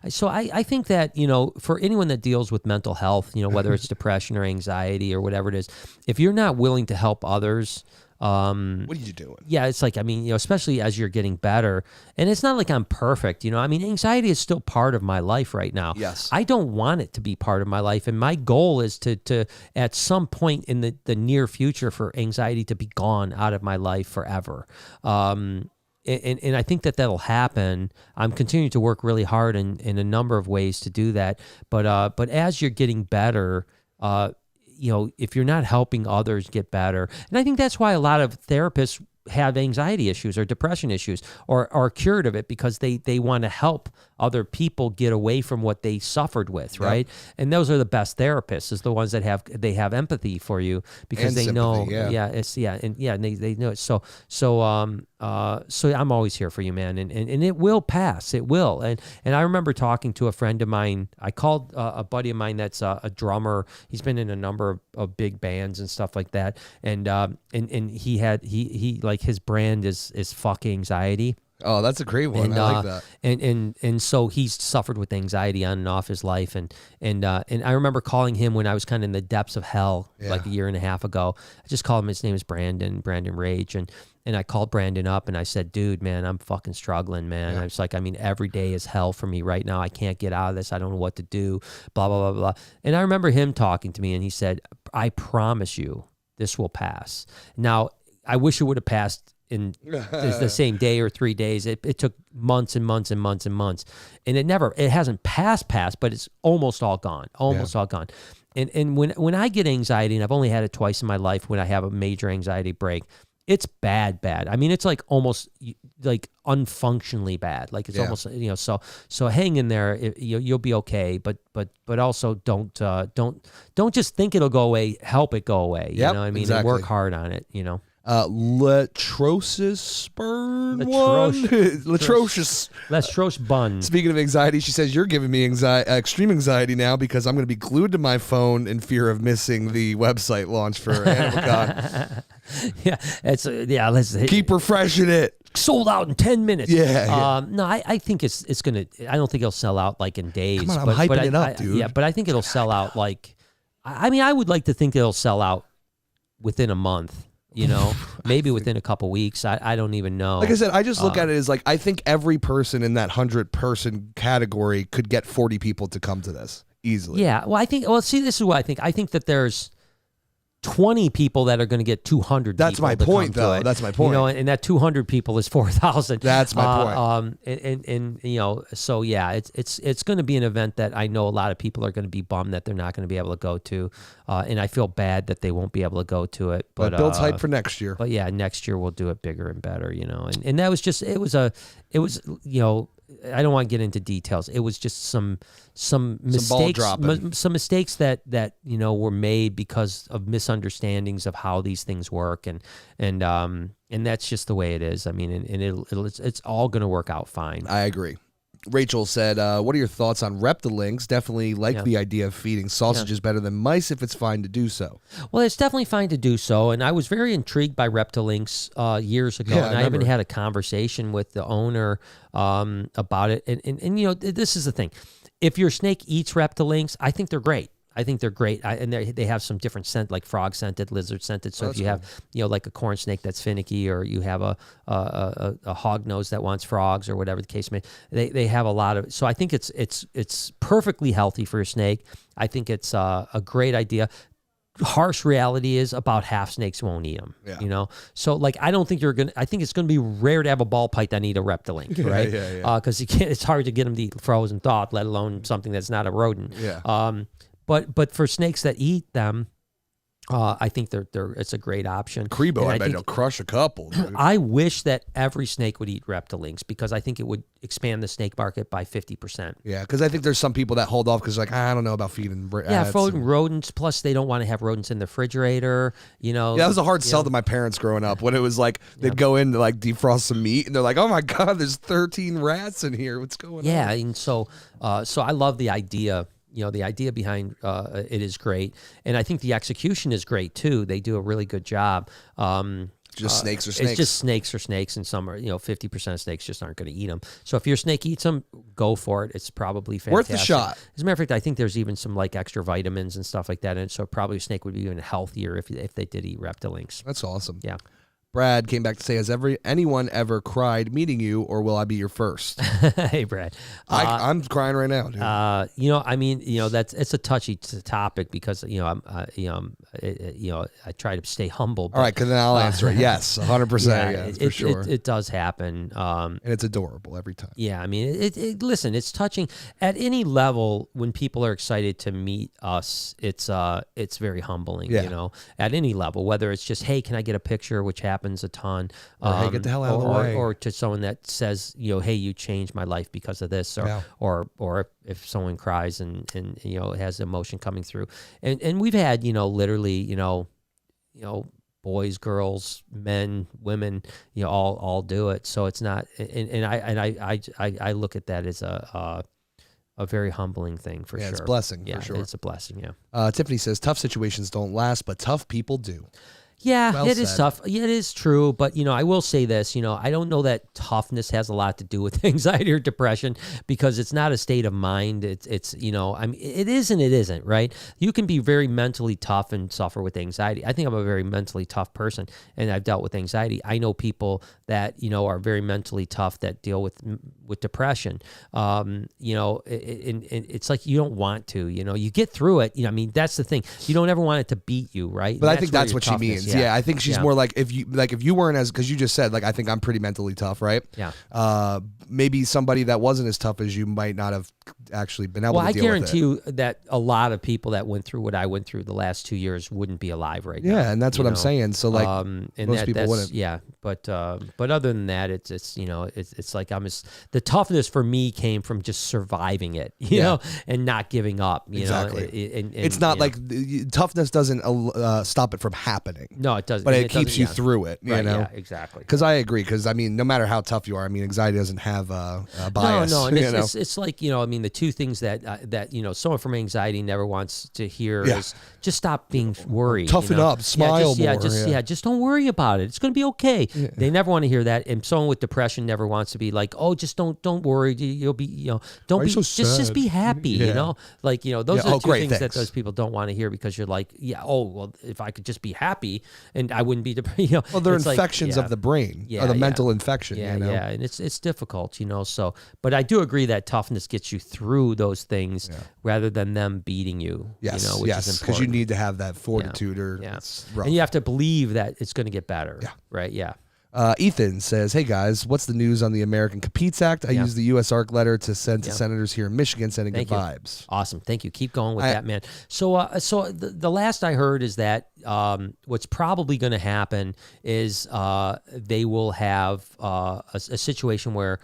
So I think that, for anyone that deals with mental health, whether it's depression or anxiety or whatever it is, if you're not willing to help others, what are you doing? Yeah, it's like, I mean, especially as you're getting better, and it's not like I'm perfect, I mean, anxiety is still part of my life right now. Yes. I don't want it to be part of my life, and my goal is to at some point in the near future for anxiety to be gone out of my life forever. And I think that'll happen. I'm continuing to work really hard in a number of ways to do that, but as you're getting better, if you're not helping others get better, and I think that's why a lot of therapists have anxiety issues or depression issues or are cured of it, because they want to help other people get away from what they suffered with, right? And those are the best therapists, is the ones that have empathy for you, because and they sympathy, know, and they know it. So I'm always here for you, man, and it will pass. It will. And I remember talking to a friend of mine. I called a buddy of mine that's a drummer. He's been in a number of big bands and stuff like that. And he like his brand is fuck anxiety. Oh, that's a great one. I like that. And so he's suffered with anxiety on and off his life. And I remember calling him when I was kind of in the depths of hell, like a year and a half ago. I just called him. His name is Brandon Rage. And I called Brandon up and I said, dude, man, I'm fucking struggling, man. I was like, I mean, every day is hell for me right now. I can't get out of this. I don't know what to do, blah, blah, blah, blah. And I remember him talking to me and he said, I promise you this will pass. Now, I wish it would have passed in the same day or 3 days. It took months and months and months and months. And it hasn't passed, but it's almost all gone, all gone. And when I get anxiety, and I've only had it twice in my life when I have a major anxiety break, it's bad. I mean, it's like almost like unfunctionally bad. Like it's almost, so hang in there. You'll be okay. But also don't just think it'll go away. Help it go away. You know what I mean? Exactly. And work hard on it, Latrocious burn Latrocious bun. Speaking of anxiety, she says, you're giving me extreme anxiety now because I'm going to be glued to my phone in fear of missing the website launch for Animal Con. Let's keep refreshing it. Sold out in 10 minutes. No, I think it's gonna. I don't think it'll sell out like in days. Come on, I'm hyping it up, dude. Yeah, but I think it'll sell out like. I mean, I would like to think it'll sell out within a month. Maybe within a couple weeks. I don't even know. Like I said, I just look at it as like I think every person in that 100-person category could get 40 people to come to this easily. Yeah. Well, this is what I think. I think that there's 20 people that are going to get 200 That's people my to point, come though. to it. That's my point. And that 200 people is 4,000. That's my point. So yeah, it's going to be an event that I know a lot of people are going to be bummed that they're not going to be able to go to, and I feel bad that they won't be able to go to it. But builds hype for next year. But yeah, next year we'll do it bigger and better, and that was just it was I don't want to get into details. It was just some mistakes, some mistakes that were made because of misunderstandings of how these things work, and that's just the way it is. I mean, and it's all going to work out fine. I agree. Rachel said, what are your thoughts on Reptilinks? Definitely like the idea of feeding sausages better than mice if it's fine to do so. Well, it's definitely fine to do so. And I was very intrigued by Reptilinks years ago. And I even had a conversation with the owner about it. And this is the thing. If your snake eats Reptilinks, I think they're great. And they have some different scent, like frog scented, lizard scented. So if you have, like a corn snake that's finicky, or you have a hog nose that wants frogs, or whatever the case may, they have a lot of. So I think it's perfectly healthy for your snake. I think it's a great idea. Harsh reality is about half snakes won't eat them. So like I don't think I think it's gonna be rare to have a ball python eat a Reptilink, right? Because it's hard to get them to eat frozen thawed, let alone something that's not a rodent. But for snakes that eat them, I think it's a great option. Crebo, I bet you'll crush a couple. Dude. I wish that every snake would eat Reptilinks because I think it would expand the snake market by 50%. Yeah, because I think there's some people that hold off because like I don't know about feeding. Rodents. Plus, they don't want to have rodents in the refrigerator. That was a hard sell to my parents growing up when it was like they'd go in to like defrost some meat and they're like, oh my god, there's 13 rats in here. What's going on? Yeah, and so I love the idea. The idea behind it is great. And I think the execution is great, too. They do a really good job. Just snakes are snakes. It's just snakes are snakes, and some are, 50% of snakes just aren't going to eat them. So if your snake eats them, go for it. It's probably fantastic. Worth the shot. As a matter of fact, I think there's even some like extra vitamins and stuff like that in it. So probably a snake would be even healthier if they did eat Reptilinks. That's awesome. Yeah. Brad came back to say, has anyone ever cried meeting you, or will I be your first? Hey, Brad. I'm crying right now, dude. It's a touchy topic because, I try to stay humble. But, all right, because then I'll answer it. Yes, 100%. For sure. It does happen. And it's adorable every time. Yeah, I mean, listen, it's touching. At any level, when people are excited to meet us, it's very humbling, at any level, whether it's just, hey, can I get a picture, which happens a ton, or hey, get the hell out of the way, or to someone that says, hey, you changed my life because of this, or if someone cries and has emotion coming through, and we've had literally boys, girls, men, women, all do it. So it's not, and I look at that as a very humbling thing for sure. It's a blessing for sure. It's a blessing. Tiffany says tough situations don't last, but tough people do. Yeah, it is tough. Yeah, it is true. But, I will say this, I don't know that toughness has a lot to do with anxiety or depression because it's not a state of mind. It's it is and it isn't, right? You can be very mentally tough and suffer with anxiety. I think I'm a very mentally tough person and I've dealt with anxiety. I know people that, are very mentally tough that deal with depression. It's like you don't want to, you get through it. That's the thing. You don't ever want it to beat you, right? But I think that's what she means. Yeah, I think she's more like if you weren't as, because you just said I think I'm pretty mentally tough, right? Yeah. Maybe somebody that wasn't as tough as you might not have actually been able to deal with it. Well, I guarantee you that a lot of people that went through what I went through the last 2 years wouldn't be alive right now. Yeah, and that's what I'm saying. So most people wouldn't. Yeah, but other than that, it's like the toughness for me came from just surviving it, you know, and not giving up. Exactly. It's not like toughness doesn't stop it from happening. No, it doesn't. But it keeps you through it. You know. Yeah, exactly. Because I agree. Because no matter how tough you are, anxiety doesn't have a bias. No, and it's like the two things that someone from anxiety never wants to hear is just stop being worried. Toughen up, smile more. Just don't worry about it. It's going to be okay. Yeah. They never want to hear that. And someone with depression never wants to be like, oh, just don't worry. You'll be, don't be, so just be happy. Those are the two things that those people don't want to hear because you're like, if I could just be happy and I wouldn't be depressed. Well, they're infections of the brain, or the mental infection. Yeah, and it's difficult, So, but I do agree that toughness gets you through those things rather than them beating you. Yes, which is important. Because you need to have that fortitude, and you have to believe that it's going to get better. Yeah, right. Yeah. Ethan says, "Hey guys, what's the news on the American Competes Act? I use the U.S. ARC letter to send to senators here in Michigan, sending good vibes." Awesome, thank you. Keep going with that, man. So the last I heard is that what's probably going to happen is they will have a situation where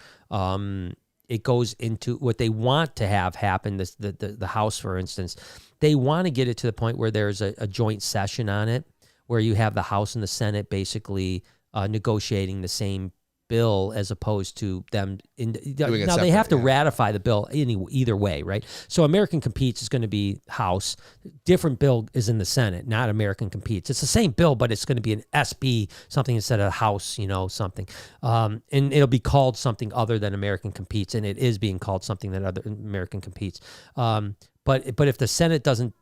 it goes into what they want to have happen. The House, for instance, they want to get it to the point where there's a joint session on it, where you have the House and the Senate basically negotiating the same bill as opposed to them. Now they have to ratify the bill either way, right? So American Competes is going to be House. Different bill is in the Senate, not American Competes. It's the same bill, but it's going to be an SB something instead of House, something. And it'll be called something other than American Competes, and it is being called something that other American Competes. But if the Senate doesn't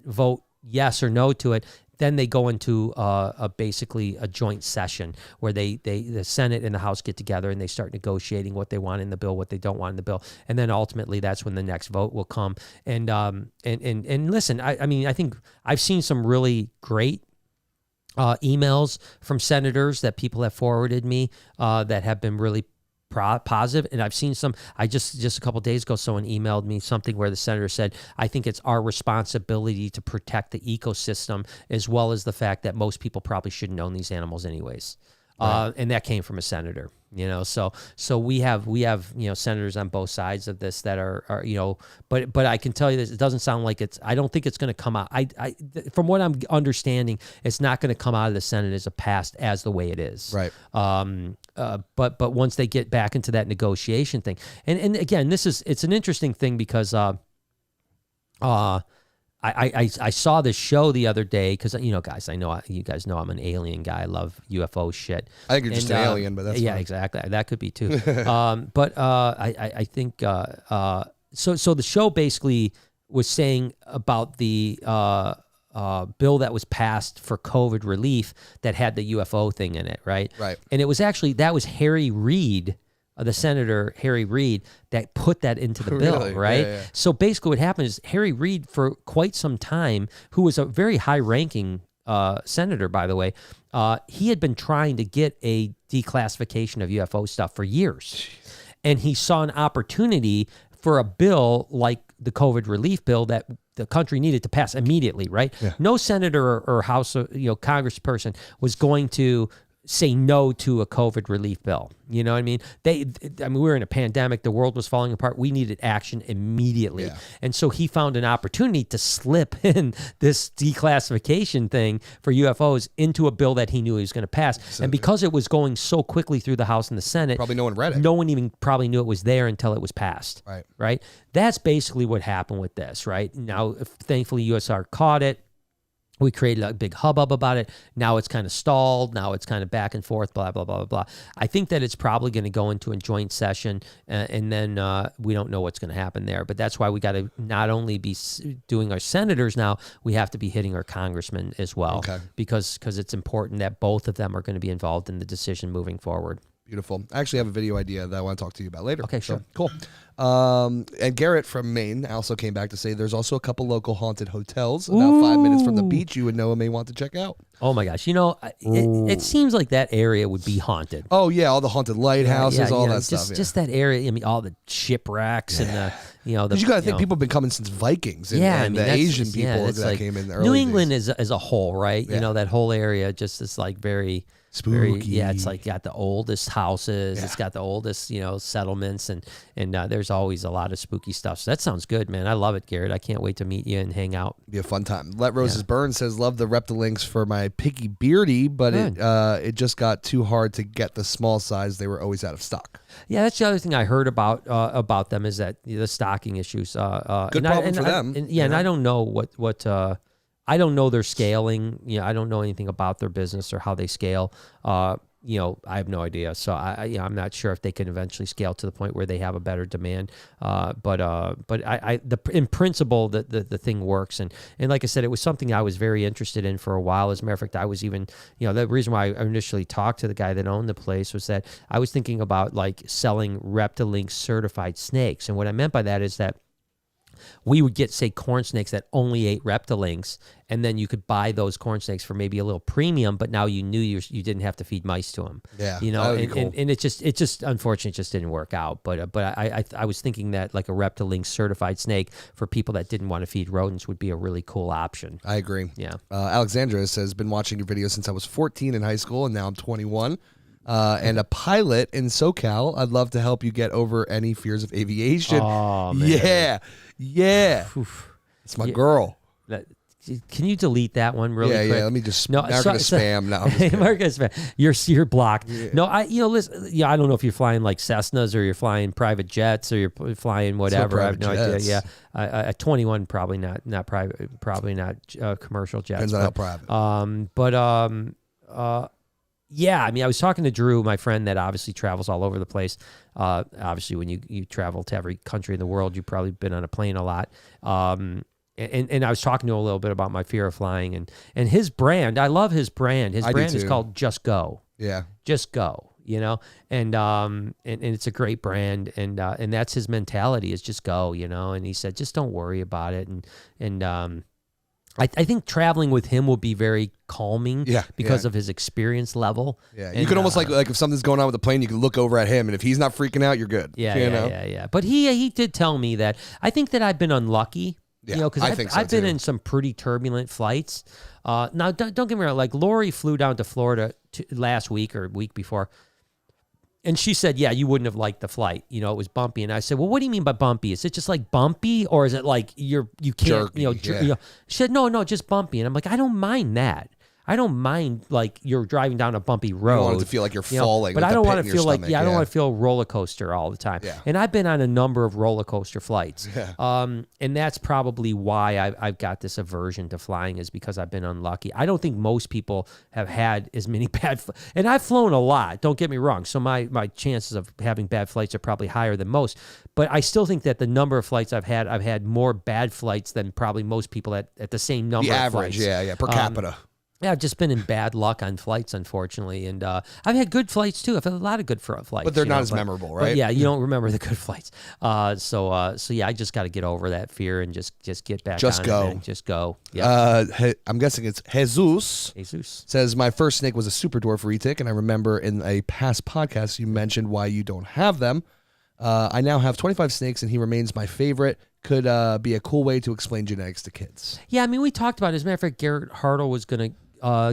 vote yes or no to it, then they go into basically a joint session where the Senate and the House get together and they start negotiating what they want in the bill, what they don't want in the bill, and then ultimately that's when the next vote will come. And listen, I think I've seen some really great emails from senators that people have forwarded me that have been really positive, and I've seen some. I just a couple of days ago, someone emailed me something where the senator said, "I think it's our responsibility to protect the ecosystem, as well as the fact that most people probably shouldn't own these animals anyways." Right. And that came from a senator, So we have senators on both sides of this that are but I can tell you this: it doesn't sound like it's. I don't think it's going to come out. From what I'm understanding, it's not going to come out of the Senate as a passed as the way it is. Right. But once they get back into that negotiation thing, and again, it's an interesting thing because I saw this show the other day because guys, you guys know I'm an alien guy. I love UFO shit. I think you're just an alien, but that's fine. Exactly. That could be too. But I think so. The show basically was saying about the bill that was passed for COVID relief that had the UFO thing in it, right? Right. And it was actually that was Harry Reid. The Senator Harry Reid that put that into the bill, really? Right? Yeah. So basically what happened is Harry Reid, for quite some time, who was a very high-ranking senator, by the way, he had been trying to get a declassification of UFO stuff for years. Jeez. And he saw an opportunity for a bill like the COVID relief bill that the country needed to pass immediately, right? Yeah. No senator or House, congressperson was going to say no to a COVID relief bill. You know what I mean? We were in a pandemic. The world was falling apart. We needed action immediately. Yeah. And so he found an opportunity to slip in this declassification thing for UFOs into a bill that he knew he was going to pass. And because it was going so quickly through the House and the Senate, probably no one read it. No one even probably knew it was there until it was passed. Right? That's basically what happened with this, right? Now, thankfully, USR caught it. We created a big hubbub about it. Now it's kind of stalled. Now it's kind of back and forth, blah, blah, blah, blah, blah. I think that it's probably going to go into a joint session, and then we don't know what's going to happen there. But that's why we got to not only be doing our senators now, we have to be hitting our congressmen as well. Okay. Because it's important that both of them are going to be involved in the decision moving forward. Beautiful. I actually have a video idea that I want to talk to you about later. Okay, sure. So, cool. And Garrett from Maine also came back to say there's also a couple local haunted hotels about 5 minutes from the beach you and Noah may want to check out. Oh, my gosh. It seems like that area would be haunted. Oh, yeah. All the haunted lighthouses, all that stuff. Just that area. I mean, all the shipwrecks and the... Because you got to think people have been coming since Vikings and the Asian people that came in the early New England days. as a whole, right? Yeah. That whole area just is like very... Spooky. It's like got the oldest houses. Yeah. It's got the oldest, settlements, and there's always a lot of spooky stuff. So that sounds good, man. I love it, Garrett. I can't wait to meet you and hang out. Be a fun time. Let Roses Burn says, love the Reptilinks for my picky beardy, but it just got too hard to get the small size. They were always out of stock. Yeah, that's the other thing I heard about them is that the stocking issues. Good problem for them. And I don't know what I don't know their scaling. I don't know anything about their business or how they scale. I have no idea. So I'm not sure if they can eventually scale to the point where they have a better demand. But in principle, the thing works. And like I said, it was something I was very interested in for a while. As a matter of fact, I was even, the reason why I initially talked to the guy that owned the place was that I was thinking about like selling Reptilink certified snakes. And what I meant by that is that we would get, say, corn snakes that only ate Reptilinks, and then you could buy those corn snakes for maybe a little premium, but now you knew you didn't have to feed mice to them. Yeah, and it just unfortunately just didn't work out. But I was thinking that like a Reptilink certified snake for people that didn't want to feed rodents would be a really cool option. I agree. Yeah. Alexandra says, been watching your videos since I was 14 in high school, and now I'm 21. And a pilot in SoCal. I'd love to help you get over any fears of aviation. Oh, man. Yeah. It's my girl. Can you delete that one really quick? Yeah, let me just mark it as spam now. Mark it as spam. You're blocked. Yeah. No, listen, I don't know if you're flying like Cessnas or you're flying private jets or you're flying whatever. I have no idea. Yeah. At 21, probably not private, probably not commercial jets. Depends on how private. Yeah, I mean, I was talking to Drew, my friend that obviously travels all over the place. Obviously, when you travel to every country in the world, you've probably been on a plane a lot. And I was talking to him a little bit about my fear of flying and his brand. I love his brand. His brand is called Just Go. Yeah, Just Go. And it's a great brand, and that's his mentality is just go. And he said just don't worry about it, and I think traveling with him will be very calming because of his experience level. Yeah, you can almost like if something's going on with the plane, you can look over at him, and if he's not freaking out, you're good. Yeah. But he did tell me that I think that I've been unlucky. Because I've been in some pretty turbulent flights. Now, don't get me wrong. Like Lori flew down to Florida last week or week before. And she said, yeah, you wouldn't have liked the flight. It was bumpy. And I said, well, what do you mean by bumpy? Is it just like bumpy or is it like you can't, jerky, She said, no, just bumpy. And I'm like, I don't mind that. I don't mind like you're driving down a bumpy road. You don't want it to feel like you're falling, but I don't want to feel like I don't want to feel roller coaster all the time. Yeah. And I've been on a number of roller coaster flights, yeah. And that's probably why I've got this aversion to flying is because I've been unlucky. I don't think most people have had as many bad, and I've flown a lot. Don't get me wrong. So my chances of having bad flights are probably higher than most. But I still think that the number of flights I've had more bad flights than probably most people at the same number. The of average, flights. yeah, per capita. Yeah, I've just been in bad luck on flights, unfortunately, and I've had good flights too. I've had a lot of good flights, but they're not as memorable, right? But yeah, you don't remember the good flights. So yeah, I just got to get over that fear and just get back. Just on go, it and just go. Yeah. I'm guessing it's Jesus. Jesus says my first snake was a super dwarf retic, and I remember in a past podcast you mentioned why you don't have them. I now have 25 snakes, and he remains my favorite. Could be a cool way to explain genetics to kids. Yeah, I mean, we talked about it. As a matter of fact, Garrett Hartle was going to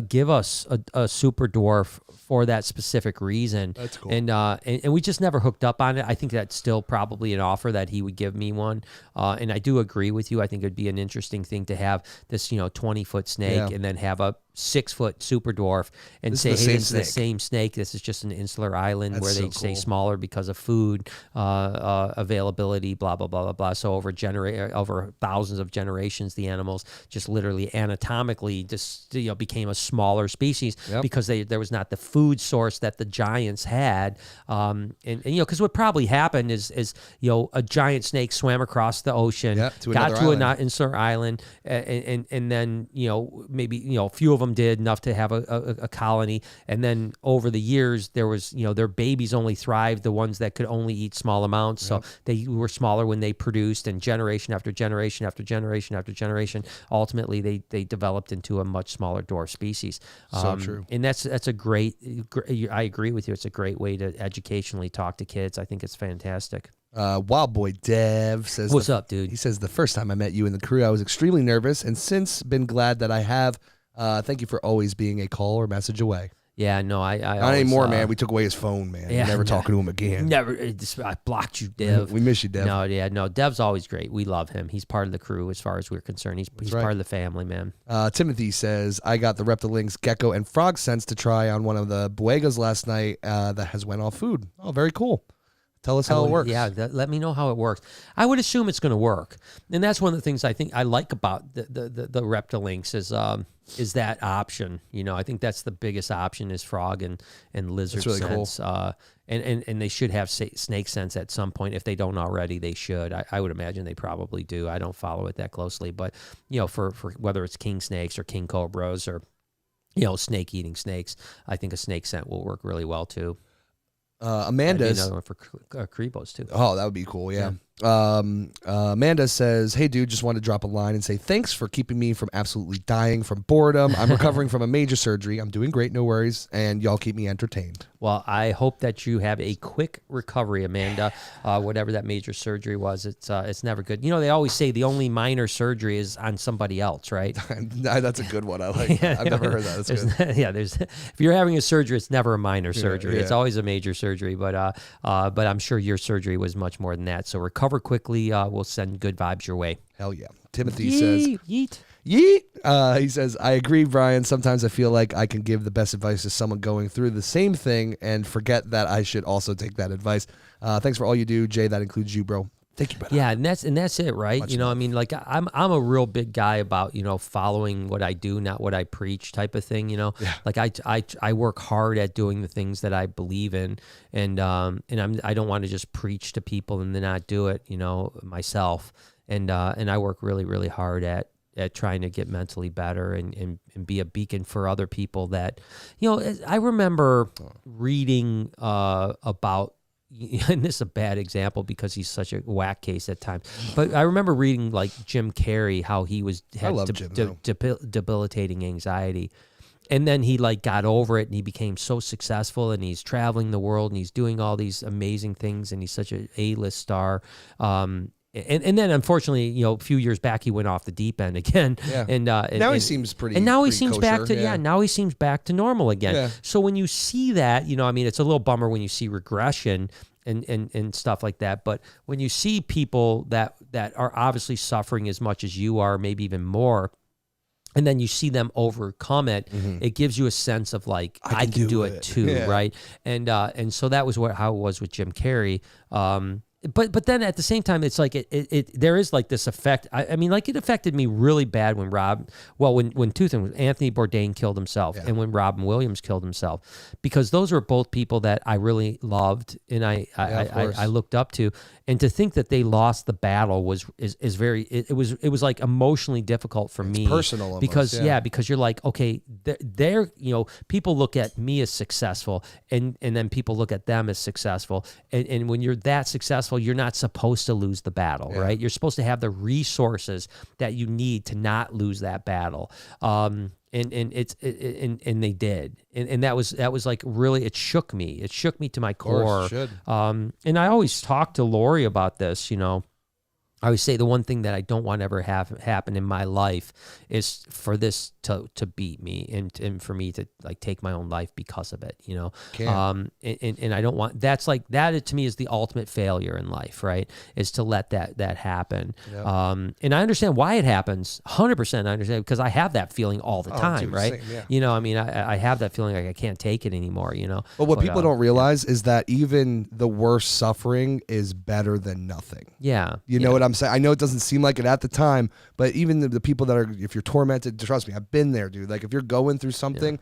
give us a super dwarf for that specific reason. That's cool. And we just never hooked up on it. I think that's still probably an offer that he would give me one. And I do agree with you. I think it'd be an interesting thing to have this, 20-foot snake and then have a 6-foot super dwarf and say, hey, this is the same snake. This is just an insular island where they stay smaller because of food availability, blah, blah, blah, blah, blah. So over thousands of generations, the animals just literally anatomically just became a smaller species because there was not the food source that the giants had. And because what probably happened is a giant snake swam across the ocean, got to an insular island, and then maybe a few of them did enough to have a colony, and then over the years there was their babies only thrived, the ones that could only eat small amounts, so they were smaller when they produced, and generation after generation after generation after generation, ultimately they developed into a much smaller dwarf species. So true. And that's a great, I agree with you, it's a great way to educationally talk to kids. I think it's fantastic. Wild Boy Dev says, what's up, dude? He says, the first time I met you in the crew, I was extremely nervous, and since been glad that I have. Thank you for always being a call or message away. Yeah, no, I not always, anymore, man. We took away his phone, man. Yeah, never talking to him again. Never. I blocked you, Dev. We miss you, Dev. No, Dev's always great. We love him. He's part of the crew as far as we're concerned. He's part of the family, man. Timothy says, I got the Reptilinks gecko and frog scents to try on one of the Boegas last night that has went off food. Oh, very cool. Tell us how it works. Yeah, let me know how it works. I would assume it's going to work, and that's one of the things I think I like about the Reptilinks is that option. I think that's the biggest option is frog and lizard that's really scents. Cool. And they should have snake scents at some point. If they don't already, they should. I would imagine they probably do. I don't follow it that closely, but for whether it's king snakes or king cobras or snake eating snakes, I think a snake scent will work really well too. Amanda's another one for Cribos too. Oh, that would be cool. Yeah. Amanda says, hey dude, just wanted to drop a line and say thanks for keeping me from absolutely dying from boredom. I'm recovering from a major surgery. I'm doing great, no worries, and y'all keep me entertained. Well, I hope that you have a quick recovery, Amanda. Whatever that major surgery was, it's never good. They always say the only minor surgery is on somebody else, right? That's a good one. I like that. I've never heard that. That's good. If you're having a surgery, it's never a minor surgery. It's always a major surgery, but I'm sure your surgery was much more than that. So recover quickly. We'll send good vibes your way. Hell yeah. Timothy says, yeet. He says, I agree, Brian. Sometimes I feel like I can give the best advice to someone going through the same thing and forget that I should also take that advice. Thanks for all you do, Jay. That includes you, bro. Thank you, brother. Yeah, and that's it, right? I'm a real big guy about following what I do, not what I preach, type of thing. Like I work hard at doing the things that I believe in, and I don't want to just preach to people and then not do it, myself. And I work really, really hard at trying to get mentally better and be a beacon for other people. That I remember reading about. And this is a bad example because he's such a whack case at times. But I remember reading like Jim Carrey, how he had debilitating anxiety. And then he got over it and he became so successful and he's traveling the world and he's doing all these amazing things and he's such an A-list star. And then unfortunately, a few years back he went off the deep end again. Yeah. And now he seems pretty. And now he seems back to now he seems back to normal again. Yeah. So when you see that, it's a little bummer when you see regression and stuff like that. But when you see people that are obviously suffering as much as you are, maybe even more, and then you see them overcome it, it gives you a sense of I can do it too, right? And so that was how it was with Jim Carrey. But then at the same time, it's like there is this effect. I mean, it affected me really bad when Anthony Bourdain killed himself and when Robin Williams killed himself, because those were both people that I really loved and I looked up to, and to think that they lost the battle was emotionally difficult for me. Personal, almost, because you're like, okay, they're people look at me as successful and then people look at them as successful, and when you're that successful, you're not supposed to lose the battle, right? You're supposed to have the resources that you need to not lose that battle. And they did. And that was really, it shook me. It shook me to my core. Should. And I always talk to Lori about this, I would say the one thing that I don't want to ever have happen in my life is for this to beat me and for me to like take my own life because of it, you know. And I don't want that to me is the ultimate failure in life, right? Is to let that happen. Yep. And I understand why it happens. 100% I understand because I have that feeling all the time, right? Same, yeah. You know, I mean, I have that feeling like I can't take it anymore, you know. But what people don't realize is that even the worst suffering is better than nothing. Yeah. You know what I'm saying? I know it doesn't seem like it at the time, but even the people that are, if you're tormented, trust me, I've been there, dude. Like if you're going through something,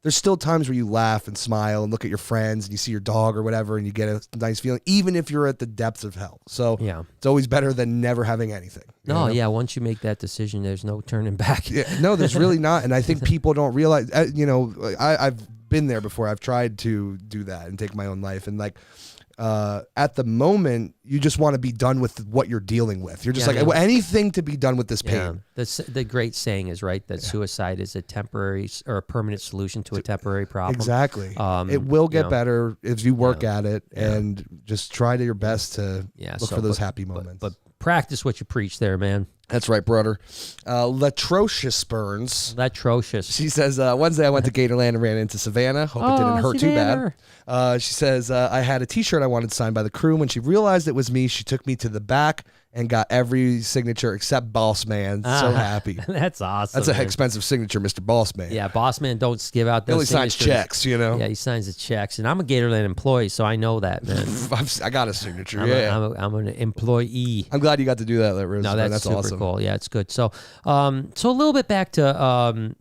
there's still times where you laugh and smile and look at your friends and you see your dog or whatever and you get a nice feeling, even if you're at the depths of hell. So it's always better than never having anything. No, yeah. Once you make that decision, there's no turning back. No, there's really not. And I think people don't realize, you know, I've been there before. I've tried to do that and take my own life. And like, at the moment, you just want to be done with what you're dealing with. You're just anything to be done with this pain. The great saying is right that suicide is a temporary or a permanent solution to a temporary problem. Exactly. It will get better if you work at it and just try to your best to look for those happy moments. But practice what you preach there, man. That's right, brother. Latrocious Burns. Latrocious. She says, Wednesday I went to Gatorland and ran into Savannah. Hope it didn't hurt too bad. She says, I had a t-shirt I wanted signed by the crew. When she realized it was me, she took me to the back and got every signature except Boss Man. So happy. That's awesome. That's an expensive signature, Mr. Boss Man. Yeah, Boss Man don't give out those signatures. He only signs checks, you know? Yeah, he signs the checks. And I'm a Gatorland employee, so I know that, man. I got a signature, I'm an employee. I'm glad you got to do that, Rose. No, that's super awesome. Cool. Yeah, it's good. So a little bit back to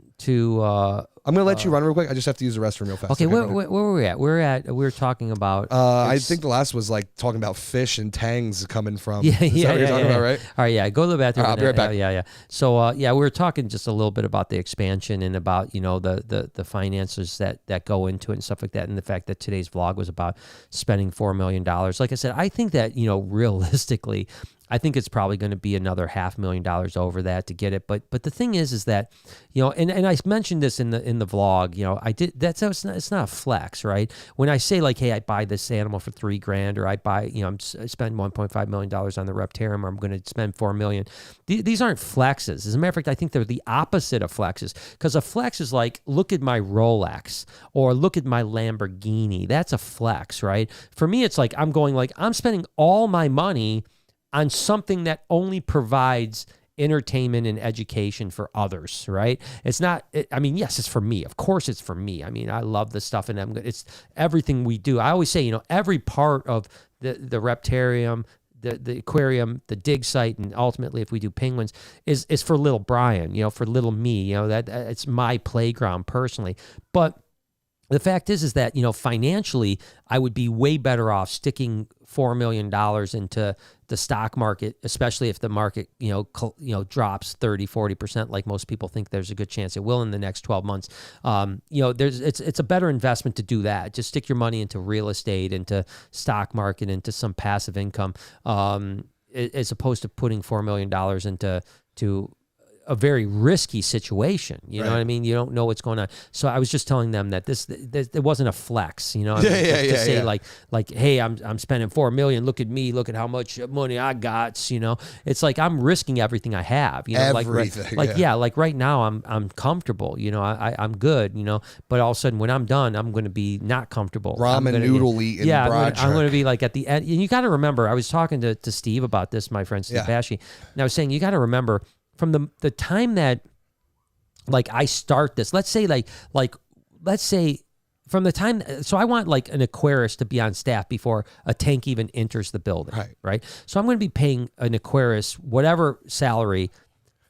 I'm gonna let you run real quick. I just have to use the restroom real fast. Okay, where were we at? We were talking about. I think the last was like talking about fish and tangs coming from. Yeah, Is that what you're talking about, right? All right, yeah. Go to the bathroom. I'll be right back. Yeah. So we were talking just a little bit about the expansion and about the finances that go into it and stuff like that, and the fact that today's vlog was about spending $4 million. Like I said, I think that realistically, I think it's probably going to be another $500,000 over that to get it. But the thing is that, and I mentioned this in the vlog, I did, it's not a flex, right? When I say like, hey, I buy this animal for $3,000 or I buy, I spend $1.5 million on the Reptarium or I'm going to spend $4 million. These aren't flexes. As a matter of fact, I think they're the opposite of flexes because a flex is like, look at my Rolex or look at my Lamborghini. That's a flex, right? For me, it's like, I'm spending all my money on something that only provides entertainment and education for others, right? It's not, yes, it's for me. Of course it's for me. I mean, I love this stuff and it's everything we do. I always say, every part of the Reptarium, the aquarium, the dig site, and ultimately if we do penguins is for little Brian, for little me, that it's my playground personally. But the fact is that, financially, I would be way better off sticking $4 million into the stock market, especially if the market, drops 30, 40%, like most people think there's a good chance it will in the next 12 months. It's a better investment to do that. Just stick your money into real estate, into stock market, into some passive income, as opposed to putting $4 million into a very risky situation. You know what I mean? You don't know what's going on. So I was just telling them that this it wasn't a flex, to say like, hey, I'm spending $4 million. Look at me. Look at how much money I got. It's like I'm risking everything I have. Everything. Like right now I'm comfortable. I'm good. But all of a sudden when I'm done, I'm going to be not comfortable. Ramen noodle eating. Yeah, I'm going to be like at the end. And you got to remember, I was talking to Steve about this, my friend Steve Bashy, and I was saying you got to remember. From the time that, like, I start this, let's say from the time, so I want like an aquarist to be on staff before a tank even enters the building, right? So I'm going to be paying an aquarist whatever salary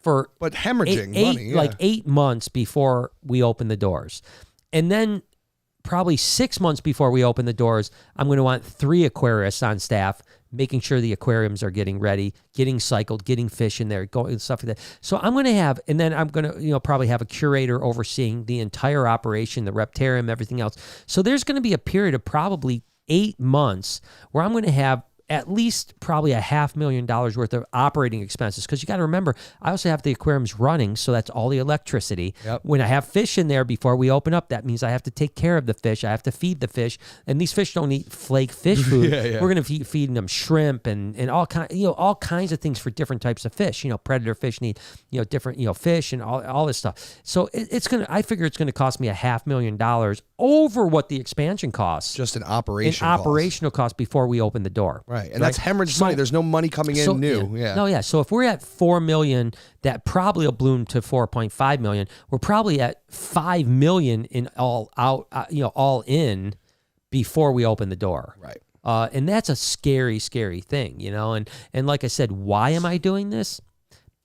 for but hemorrhaging money, like 8 months before we open the doors, and then probably 6 months before we open the doors, I'm going to want 3 aquarists on staff, making sure the aquariums are getting ready, getting cycled, getting fish in there, going stuff like that. So I'm going to have, and then I'm going to, probably have a curator overseeing the entire operation, the Reptarium, everything else. So there's going to be a period of probably 8 months where I'm going to have at least probably $500,000 worth of operating expenses. Because you got to remember, I also have the aquariums running, so that's all the electricity. Yep. When I have fish in there before we open up, that means I have to take care of the fish. I have to feed the fish, and these fish don't eat flake fish food. We're going to be feeding them shrimp and all kinds of things for different types of fish. Predator fish need different fish and all this stuff. So I figure it's going to cost me $500,000 over what the expansion costs. Just an operational cost before we open the door. Right. And that's hemorrhage money. There's no money coming in new. No, yeah. So if we're at $4 million, that probably will bloom to $4.5 million. We're probably at $5 million in all in before we open the door. Right. And that's a scary, scary thing, and like I said, why am I doing this?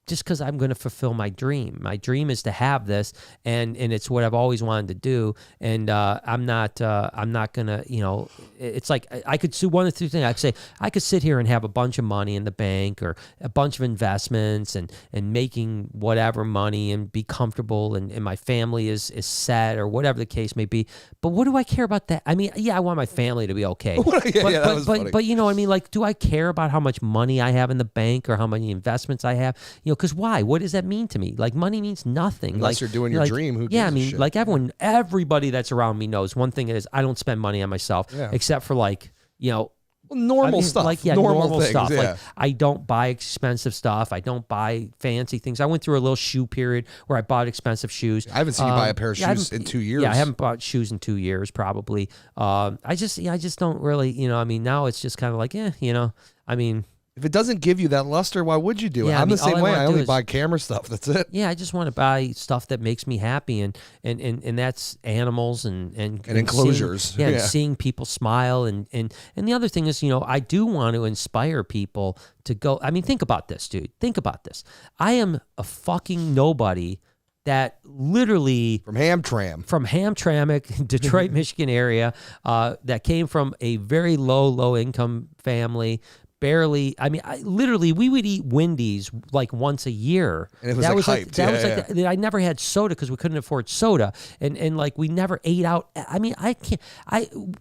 Just because I'm going to fulfill my dream. My dream is to have this, and it's what I've always wanted to do. And I'm not going to, it's like I could do one of the things. I could say I could sit here and have a bunch of money in the bank or a bunch of investments and making whatever money and be comfortable and my family is set or whatever the case may be. But what do I care about that? I mean, yeah, I want my family to be okay. But you know what I mean? Like, do I care about how much money I have in the bank or how many investments I have? Because why? What does that mean to me? Like, money means nothing. Unless you're doing your dream. Who gives a shit? Like everybody that's around me knows one thing is I don't spend money on myself except for normal stuff. Normal things, stuff. Yeah. Like, I don't buy expensive stuff. I don't buy fancy things. I went through a little shoe period where I bought expensive shoes. I haven't seen you buy a pair of shoes in 2 years. Yeah, I haven't bought shoes in 2 years probably. I just don't really, now it's just kind of like, if it doesn't give you that luster, why would you do it? I'm the same way. I only buy camera stuff. That's it. Yeah, I just want to buy stuff that makes me happy, and that's animals and enclosures. Seeing people smile, and the other thing is, I do want to inspire people to go. I mean, think about this, dude. Think about this. I am a fucking nobody that literally from Hamtramck, Detroit, Michigan area, that came from a very low income family. Barely. I mean, we would eat Wendy's like once a year. And it was hyped. I never had soda because we couldn't afford soda, and like we never ate out. I mean,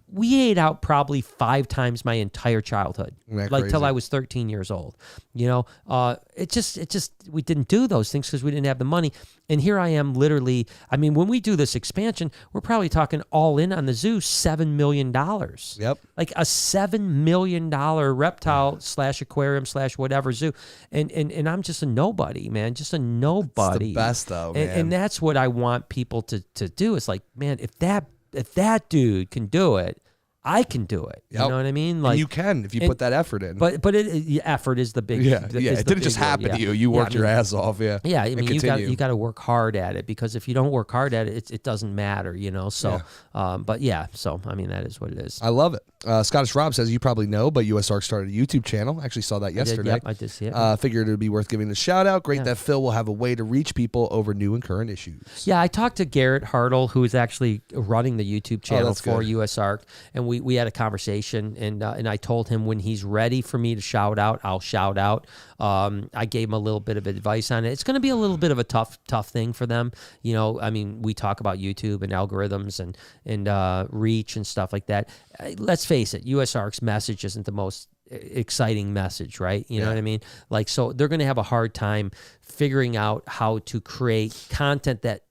we ate out probably 5 times my entire childhood, till I was 13 years old. It just we didn't do those things because we didn't have the money. And here I am, literally. I mean, when we do this expansion, we're probably talking all in on the zoo $7 million. Yep. Like a $7 million reptile / aquarium / whatever zoo, and I'm just a nobody, man. Just a nobody. It's the best though, man. And that's what I want people to do. It's like, man, if that dude can do it, I can do it. You know what I mean? Like, and you can if you put that effort in. But effort is the big. It didn't just happen to you. You worked your ass off. Yeah. Yeah. I mean, you got to work hard at it, because if you don't work hard at it, it doesn't matter. So, but yeah. So I mean, that is what it is. I love it. Scottish Rob says, you probably know, but USARK started a YouTube channel. I actually saw that yesterday. I did see it. Figured it would be worth giving the shout out. Great that Phil will have a way to reach people over new and current issues. Yeah, I talked to Garrett Hartle, who is actually running the YouTube channel for USARK, and we had a conversation, and I told him when he's ready for me to shout out, I'll shout out. I gave him a little bit of advice on it. It's going to be a little bit of a tough thing for them. I mean, we talk about YouTube and algorithms and reach and stuff like that. Let's face it, USARK's message isn't the most exciting message, right? You know what I mean? Like, so they're going to have a hard time figuring out how to create content that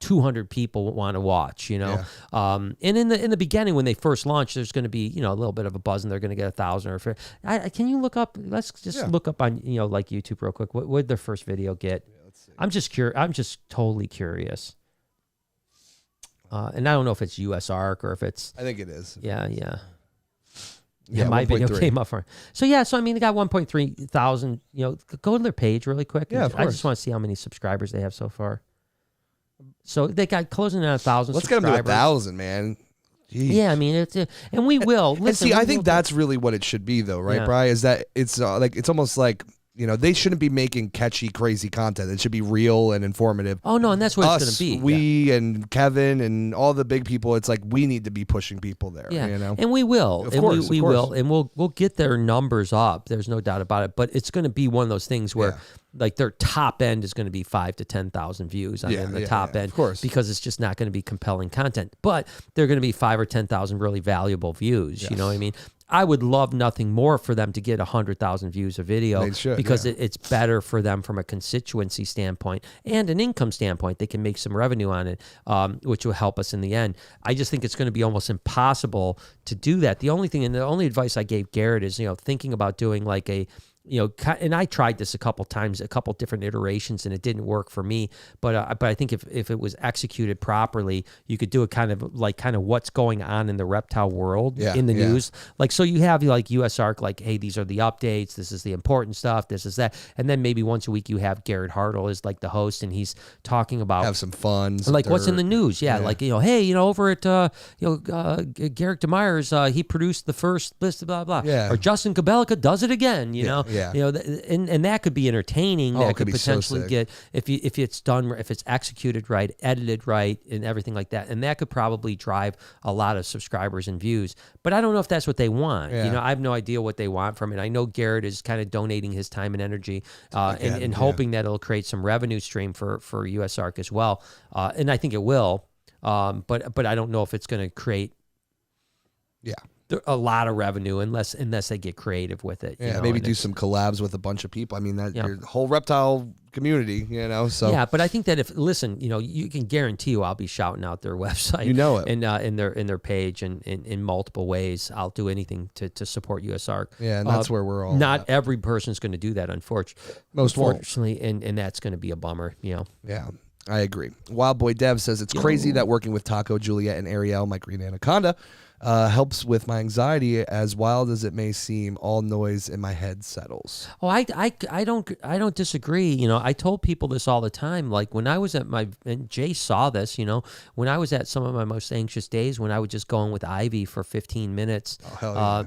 200 people want to watch, and in the beginning, when they first launch, there's going to be, a little bit of a buzz, and they're going to get 1,000 or. Can you look up? Let's just look up on like YouTube real quick. What would their first video get? Yeah, let's see. I'm just curious. I'm just totally curious. And I don't know if it's USARK or if it's. I think it is. Yeah. My video came up for. So I mean, they got 1.3 thousand. Go to their page really quick. Yeah, of course. I just want to see how many subscribers they have so far. So they got closing in 1,000. Let's get them to 1,000, man. Jeez. Yeah, I mean, it's and we will. Listen, and see, I think that's really what it should be, though, right, Bri? Is that it's it's almost like, they shouldn't be making catchy, crazy content. It should be real and informative. Oh, no, and that's what it's going to be. We and Kevin and all the big people, it's like we need to be pushing people there. Yeah, and we will. Of course, we will. And we'll get their numbers up. There's no doubt about it. But it's going to be one of those things where like their top end is going to be 5,000 to 10,000 views on the top end, of course, because it's just not going to be compelling content. But they're going to be 5,000 or 10,000 really valuable views. Yes. You know what I mean? I would love nothing more for them to get 100,000 views a video because it's better for them from a constituency standpoint and an income standpoint. They can make some revenue on it, which will help us in the end. I just think it's going to be almost impossible to do that. The only advice I gave Garrett is, thinking about doing like a, and I tried this a couple times, a couple different iterations, and it didn't work for me. But I think if it was executed properly, you could do it kind of what's going on in the reptile world in the news. Like, so you have like USARK, like, hey, these are the updates. This is the important stuff. This is that. And then maybe once a week you have Garrett Hartle as like the host, and he's talking about have some fun, like what's in the news. Yeah. Like, hey, over at Garrick DeMeyer's, he produced the first list of blah blah. Yeah. Or Justin Kabelka does it again. You know. Yeah. And that could be entertaining. That could potentially get if it's done, if it's executed right, edited right, and everything like that. And that could probably drive a lot of subscribers and views. But I don't know if that's what they want. Yeah. I have no idea what they want from it. I know Garrett is kind of donating his time and energy and hoping that it'll create some revenue stream for USARK as well. And I think it will. But I don't know if it's going to create a lot of revenue unless they get creative with it. Maybe do some collabs with a bunch of people. I mean, that your whole reptile community, so. Yeah, but I think that you can guarantee I'll be shouting out their website. And in their page and in multiple ways. I'll do anything to support USARK. Yeah, and that's where we're all not every person's going to do that, unfortunately, and that's going to be a bummer, Yeah. I agree. Wild Boy Dev says it's crazy that working with Taco, Juliet, and Ariel, my green anaconda, helps with my anxiety. As wild as it may seem, all noise in my head settles. Oh, I don't disagree. I told people this all the time. Like when I was and Jay saw this, when I was at some of my most anxious days, when I would just go in with Ivy for 15 minutes,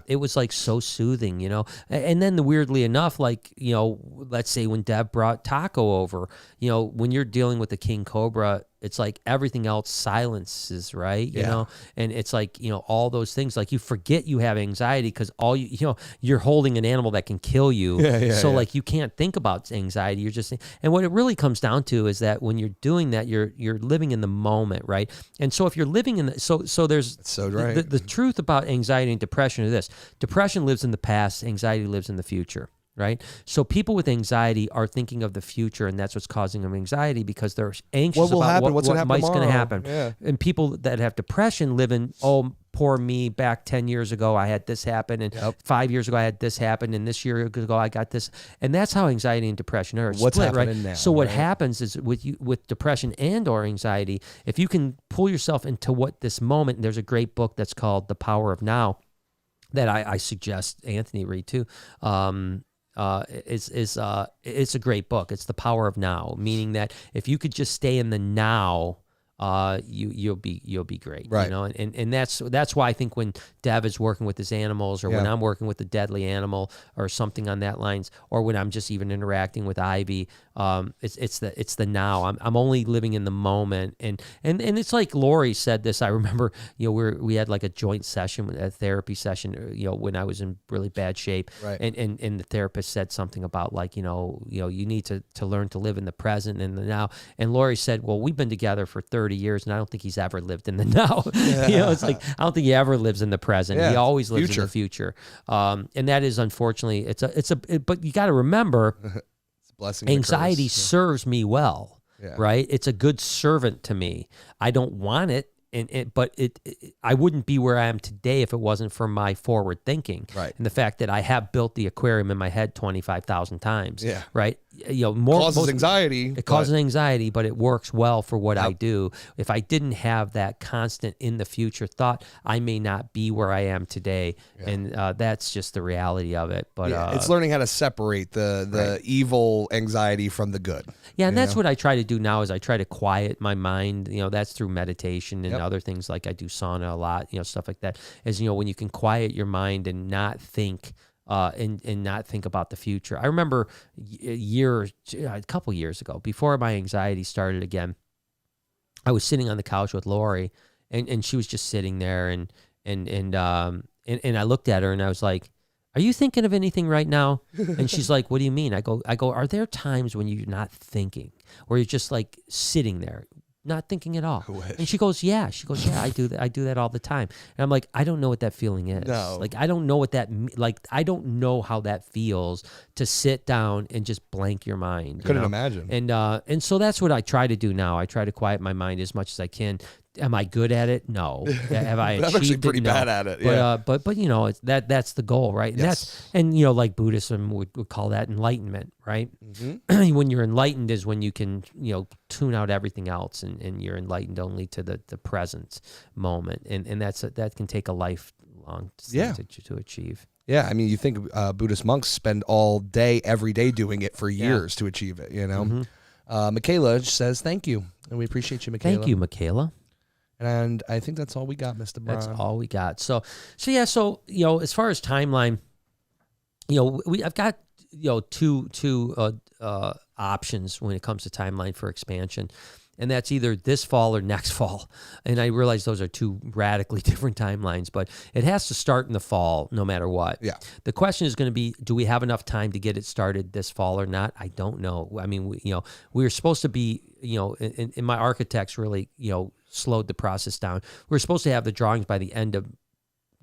it was like so soothing, And then weirdly enough, like, let's say when Deb brought Taco over, when you're dealing with the King Cobra, it's like everything else silences, right? And it's like, all those things, like you forget you have anxiety because all you're holding an animal that can kill you. Like you can't think about anxiety. You're just, and what it really comes down to is that when you're doing that, you're living in the moment, right? And so if you're living in there's the truth about anxiety and depression is this: depression lives in the past, anxiety lives in the future. Right? So people with anxiety are thinking of the future, and that's what's causing them anxiety because they're anxious about what might going to happen. Yeah. And people that have depression live in, poor me, back 10 years ago, I had this happen, and 5 years ago, I had this happen, and this year ago, I got this. And that's how anxiety and depression are what's split, happening right? now. So what happens is with depression and or anxiety, if you can pull yourself into what this moment, and there's a great book that's called The Power of Now that I suggest Anthony read too. It's a great book. It's The Power of Now, meaning that if you could just stay in the now, you'll be great, right? And that's why I think when Dev is working with his animals, or when I'm working with a deadly animal or something on that lines, or when I'm just even interacting with Ivy, it's the now. I'm only living in the moment, and it's like Lori said this. I remember, we had like a joint session, a therapy session, when I was in really bad shape, right? And the therapist said something about like, you need to learn to live in the present and the now. And Lori said, well, we've been together for 30 years, and I don't think he's ever lived in the now. It's like I don't think he ever lives in the present. He always lives in the future. And that is unfortunately but you got to remember, it's a blessing. Anxiety serves me well, right? It's a good servant to me. I don't want it. But I wouldn't be where I am today if it wasn't for my forward thinking, right? And the fact that I have built the aquarium in my head 25,000 times, right? Causes anxiety. It causes anxiety, but it works well for what I do. If I didn't have that constant in the future thought, I may not be where I am today, and that's just the reality of it. But it's learning how to separate the evil anxiety from the good. Yeah, and that's what I try to do now. Is I try to quiet my mind. That's through meditation and other things, like I do sauna a lot. Stuff like that. Is when you can quiet your mind and not think. And not think about the future. I remember a couple years ago, before my anxiety started again, I was sitting on the couch with Lori, and she was just sitting there, and I looked at her and I was like, "Are you thinking of anything right now?" And she's like, "What do you mean?" I go, "Are there times when you're not thinking, or you're just like sitting there, not thinking at all. And she goes, yeah. I do that. I do that all the time. And I'm like, I don't know what that feeling is. No. Like, I don't know what that, like, I don't know how that feels to sit down and just blank your mind. Couldn't imagine. And so that's what I try to do now. I try to quiet my mind as much as I can. Am I good at it? No. Have I achieved I'm actually pretty it? No. bad at it. Yeah. But you know, that's the goal, right? And Yes. and you know, like Buddhism would call that enlightenment, right? Mm-hmm. When you're enlightened is when you can, you know, tune out everything else, and you're enlightened only to the present moment, and that can take a lifelong thing to achieve. Yeah, I mean, you think Buddhist monks spend all day, every day doing it for years to achieve it, you know? Michaela says, thank you. And we appreciate you, Michaela. Thank you, Michaela. And I think that's all we got, Mr. Brown. That's all we got. So you know, as far as timeline, you know, I've got, you know, two options when it comes to timeline for expansion. And that's either this fall or next fall. And I realize those are two radically different timelines, but it has to start in the fall no matter what. Yeah. The question is going to be, do we have enough time to get it started this fall or not? I don't know. I mean, we were supposed to be, you know, and my architects really, you know, slowed the process down. We were supposed to have the drawings by the end of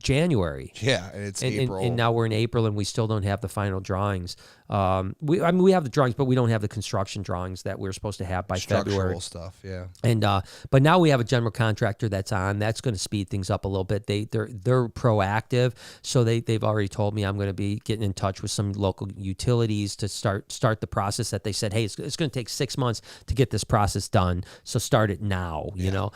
January. Yeah, and it's April. And now we're in April, and we still don't have the final drawings. We have the drawings, but we don't have the construction drawings that we're supposed to have by February. Structural stuff, yeah. And but now we have a general contractor that's on. That's going to speed things up a little bit. They're proactive, so they've already told me I'm going to be getting in touch with some local utilities to start the process. That they said, hey, it's going to take 6 months to get this process done, so start it now. You know,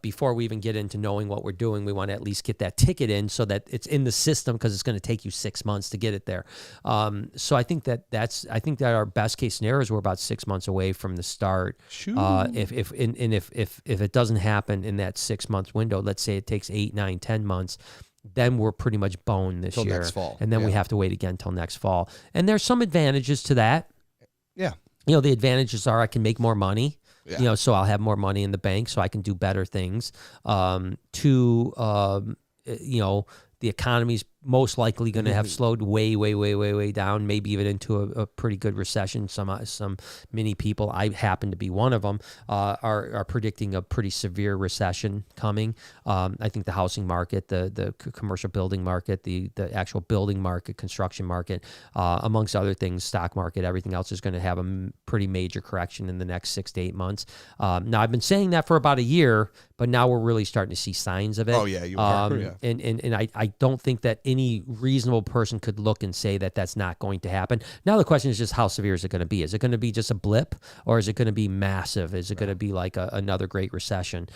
before we even get into knowing what we're doing, we want to at least get that ticket in so that it's in the system, because it's going to take you 6 months to get it there. So I think that our best case scenario is we're about 6 months away from the start. If it doesn't happen in that 6 month window, let's say it takes 8, 9, 10 months, then we're pretty much boned this year. Next fall. And then we have to wait again till next fall. And there's some advantages to that. Yeah. You know, the advantages are I can make more money. Yeah. You know, so I'll have more money in the bank, so I can do better things. You know, the economy's most likely going to have slowed way down, maybe even into a pretty good recession. Some many people, I happen to be one of them, are predicting a pretty severe recession coming. I think the housing market, the commercial building market, the actual building market, construction market, amongst other things, stock market, everything else is going to have a pretty major correction in the next 6 to 8 months. Now, I've been saying that for about a year, but now we're really starting to see signs of it. Oh, yeah, you are. And I don't think that any reasonable person could look and say that that's not going to happen. Now the question is just how severe is it going to be? Is it going to be just a blip, or is it going to be massive? Is it going to be like another great recession?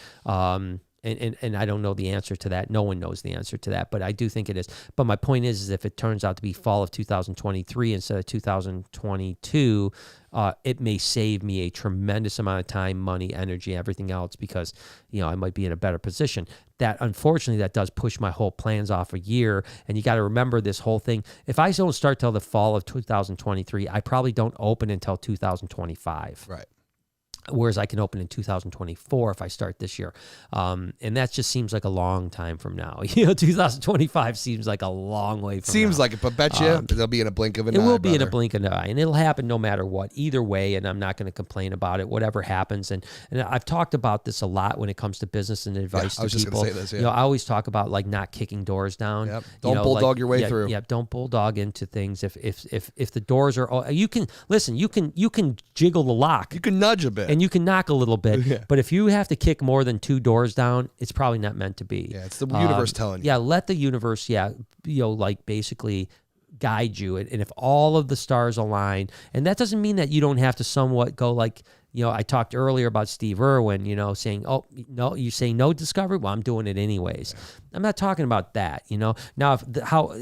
And I don't know the answer to that. No one knows the answer to that, but I do think it is. But my point is if it turns out to be fall of 2023 instead of 2022, it may save me a tremendous amount of time, money, energy, everything else, because, you know, I might be in a better position. That, unfortunately, that does push my whole plans off a year. And you got to remember this whole thing. If I don't start till the fall of 2023, I probably don't open until 2025. Right. Whereas I can open in 2024 if I start this year. And that just seems like a long time from now. You know, 2025 seems like a long way from now. Seems like it, but bet you it'll be in a blink of an eye. It will be in a blink of an eye, and it'll happen no matter what. Either way, and I'm not going to complain about it, whatever happens. And I've talked about this a lot when it comes to business and advice to people. I was just going to say this, You know, I always talk about, like, not kicking doors down. Yep. Don't bulldog your way through. Yeah, don't bulldog into things. If the doors are, you can jiggle the lock. You can nudge a bit. And you can knock a little bit, but if you have to kick more than 2 doors down, it's probably not meant to be. Yeah, it's the universe telling you. Yeah, let the universe, like basically guide you. And if all of the stars align, and that doesn't mean that you don't have to somewhat go like, you know, I talked earlier about Steve Irwin, you know, saying, oh, no, you say no discovery? Well, I'm doing it anyways. Yeah. I'm not talking about that, you know. Now,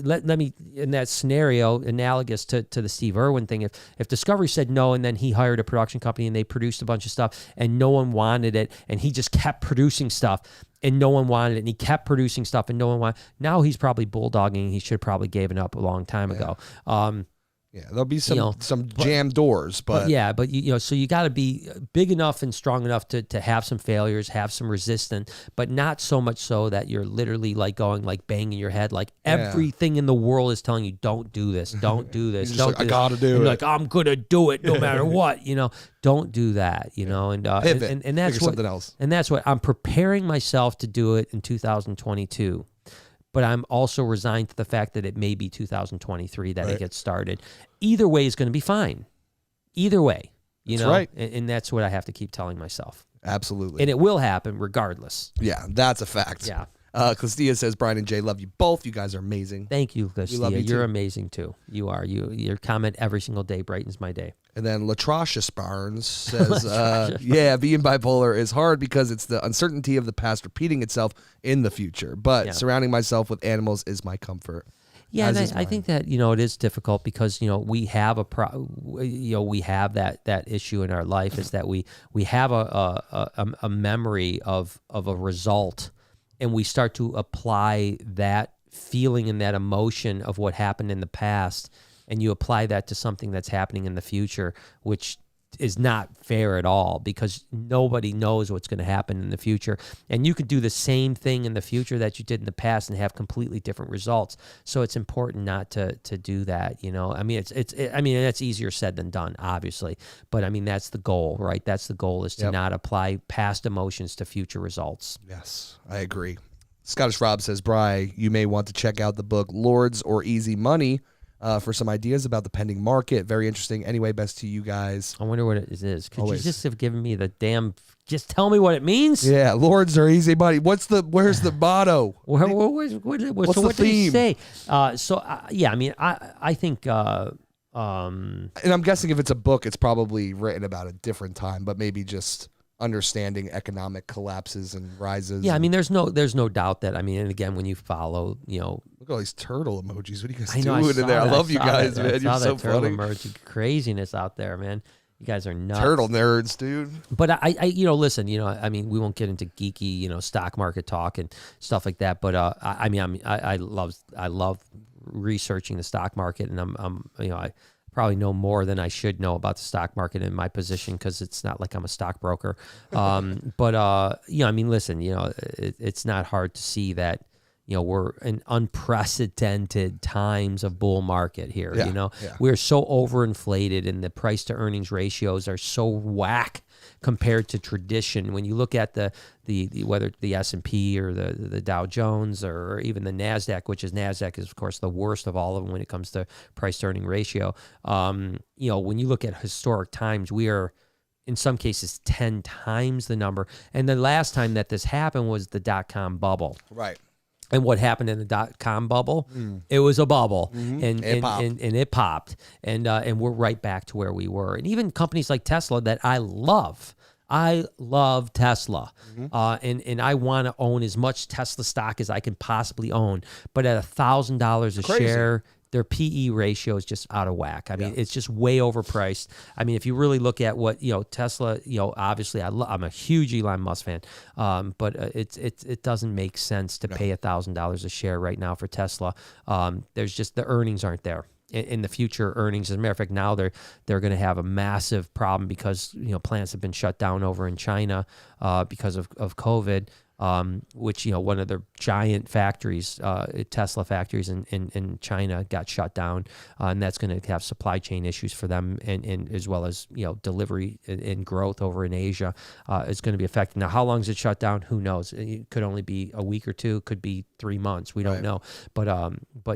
let me, in that scenario, analogous to the Steve Irwin thing, if Discovery said no and then he hired a production company and they produced a bunch of stuff and no one wanted it and he just kept producing stuff and no one wanted it and he kept producing stuff and no one wanted it, now he's probably bulldogging. He should probably given up a long time ago. Yeah, there'll be some jammed doors, but so you got to be big enough and strong enough to have some failures, have some resistance, but not so much so that you're literally like going like banging your head, like everything in the world is telling you don't do this, don't do this, don't. I gotta do it. Like I'm gonna do it no matter what, Don't do that, and pivot, and that's something else. And that's what I'm preparing myself to do it in 2022. But I'm also resigned to the fact that it may be 2023 that it gets started. Either way is going to be fine. Either way, That's right. And that's what I have to keep telling myself. Absolutely. And it will happen regardless. Yeah, that's a fact. Yeah. Castilla says, Brian and Jay, love you both. You guys are amazing. Thank you, Castilla. You're amazing too. You are. Your comment every single day brightens my day. And then Latrocious Barnes says, being bipolar is hard because it's the uncertainty of the past repeating itself in the future. But surrounding myself with animals is my comfort. Yeah, and I think that it is difficult because we have we have that issue in our life is that we have a memory of a result, and we start to apply that feeling and that emotion of what happened in the past, and you apply that to something that's happening in the future, which is not fair at all because nobody knows what's going to happen in the future. And you could do the same thing in the future that you did in the past and have completely different results. So it's important not to do that. I mean, that's easier said than done, obviously. But I mean, that's the goal, right? That's the goal is to not apply past emotions to future results. Yes, I agree. Scottish Rob says, Bri, you may want to check out the book Lords or Easy Money for some ideas about the pending market. Very interesting. Anyway, best to you guys. I wonder what it is. Could you just have given me the damn... Just tell me what it means? Yeah, Lords or Easy Money. Where's the motto? What's the theme? Say? I mean, I think... and I'm guessing if it's a book, it's probably written about a different time, but maybe just... understanding economic collapses and rises. Yeah, I mean, there's no doubt that, I mean, and again, when you follow, Look at all these turtle emojis. What are you guys doing in there? I love you guys, man. You're so funny. Emoji craziness out there, man. You guys are nuts. Turtle nerds, dude. But I listen, I mean, we won't get into geeky, stock market talk and stuff like that. But I love researching the stock market, and I probably know more than I should know about the stock market in my position because it's not like I'm a stockbroker. I mean, listen, it's not hard to see that, we're in unprecedented times of bull market here. We're so overinflated and the price to earnings ratios are so whack compared to tradition. When you look at the whether the S&P or the Dow Jones or even the NASDAQ, which is of course the worst of all of them when it comes to price to earning ratio. When you look at historic times, we are in some cases 10 times the number. And the last time that this happened was the dot-com bubble. Right. And what happened in the dot-com bubble? It was a bubble, and it popped, and we're right back to where we were. And even companies like Tesla that I love Tesla, and I want to own as much Tesla stock as I can possibly own. But at $1,000 a share, their PE ratio is just out of whack. I mean, it's just way overpriced. I mean, if you really look at what Tesla, obviously I'm a huge Elon Musk fan, but it doesn't make sense to pay $1,000 a share right now for Tesla. There's just the earnings aren't there. In the future earnings, as a matter of fact, now they're going to have a massive problem because plants have been shut down over in China because of COVID. Which one of their giant factories, Tesla factories in China, got shut down, and that's going to have supply chain issues for them, and as well as delivery and growth over in Asia is going to be affected. Now, how long is it shut down? Who knows? It could only be a week or two, could be 3 months. We don't know. But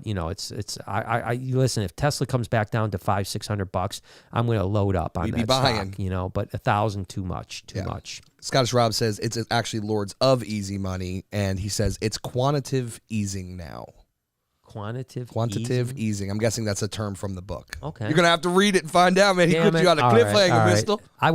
it's I listen. If Tesla comes back down to $500-$600, I'm going to load up on that stock. But $1,000 too much. Scottish Rob says it's actually Lords of Easy Money, and he says it's quantitative easing now. Quantitative easing. I'm guessing that's a term from the book. Okay. You're going to have to read it and find out, man. He put you on a cliffhanger, Bristol. I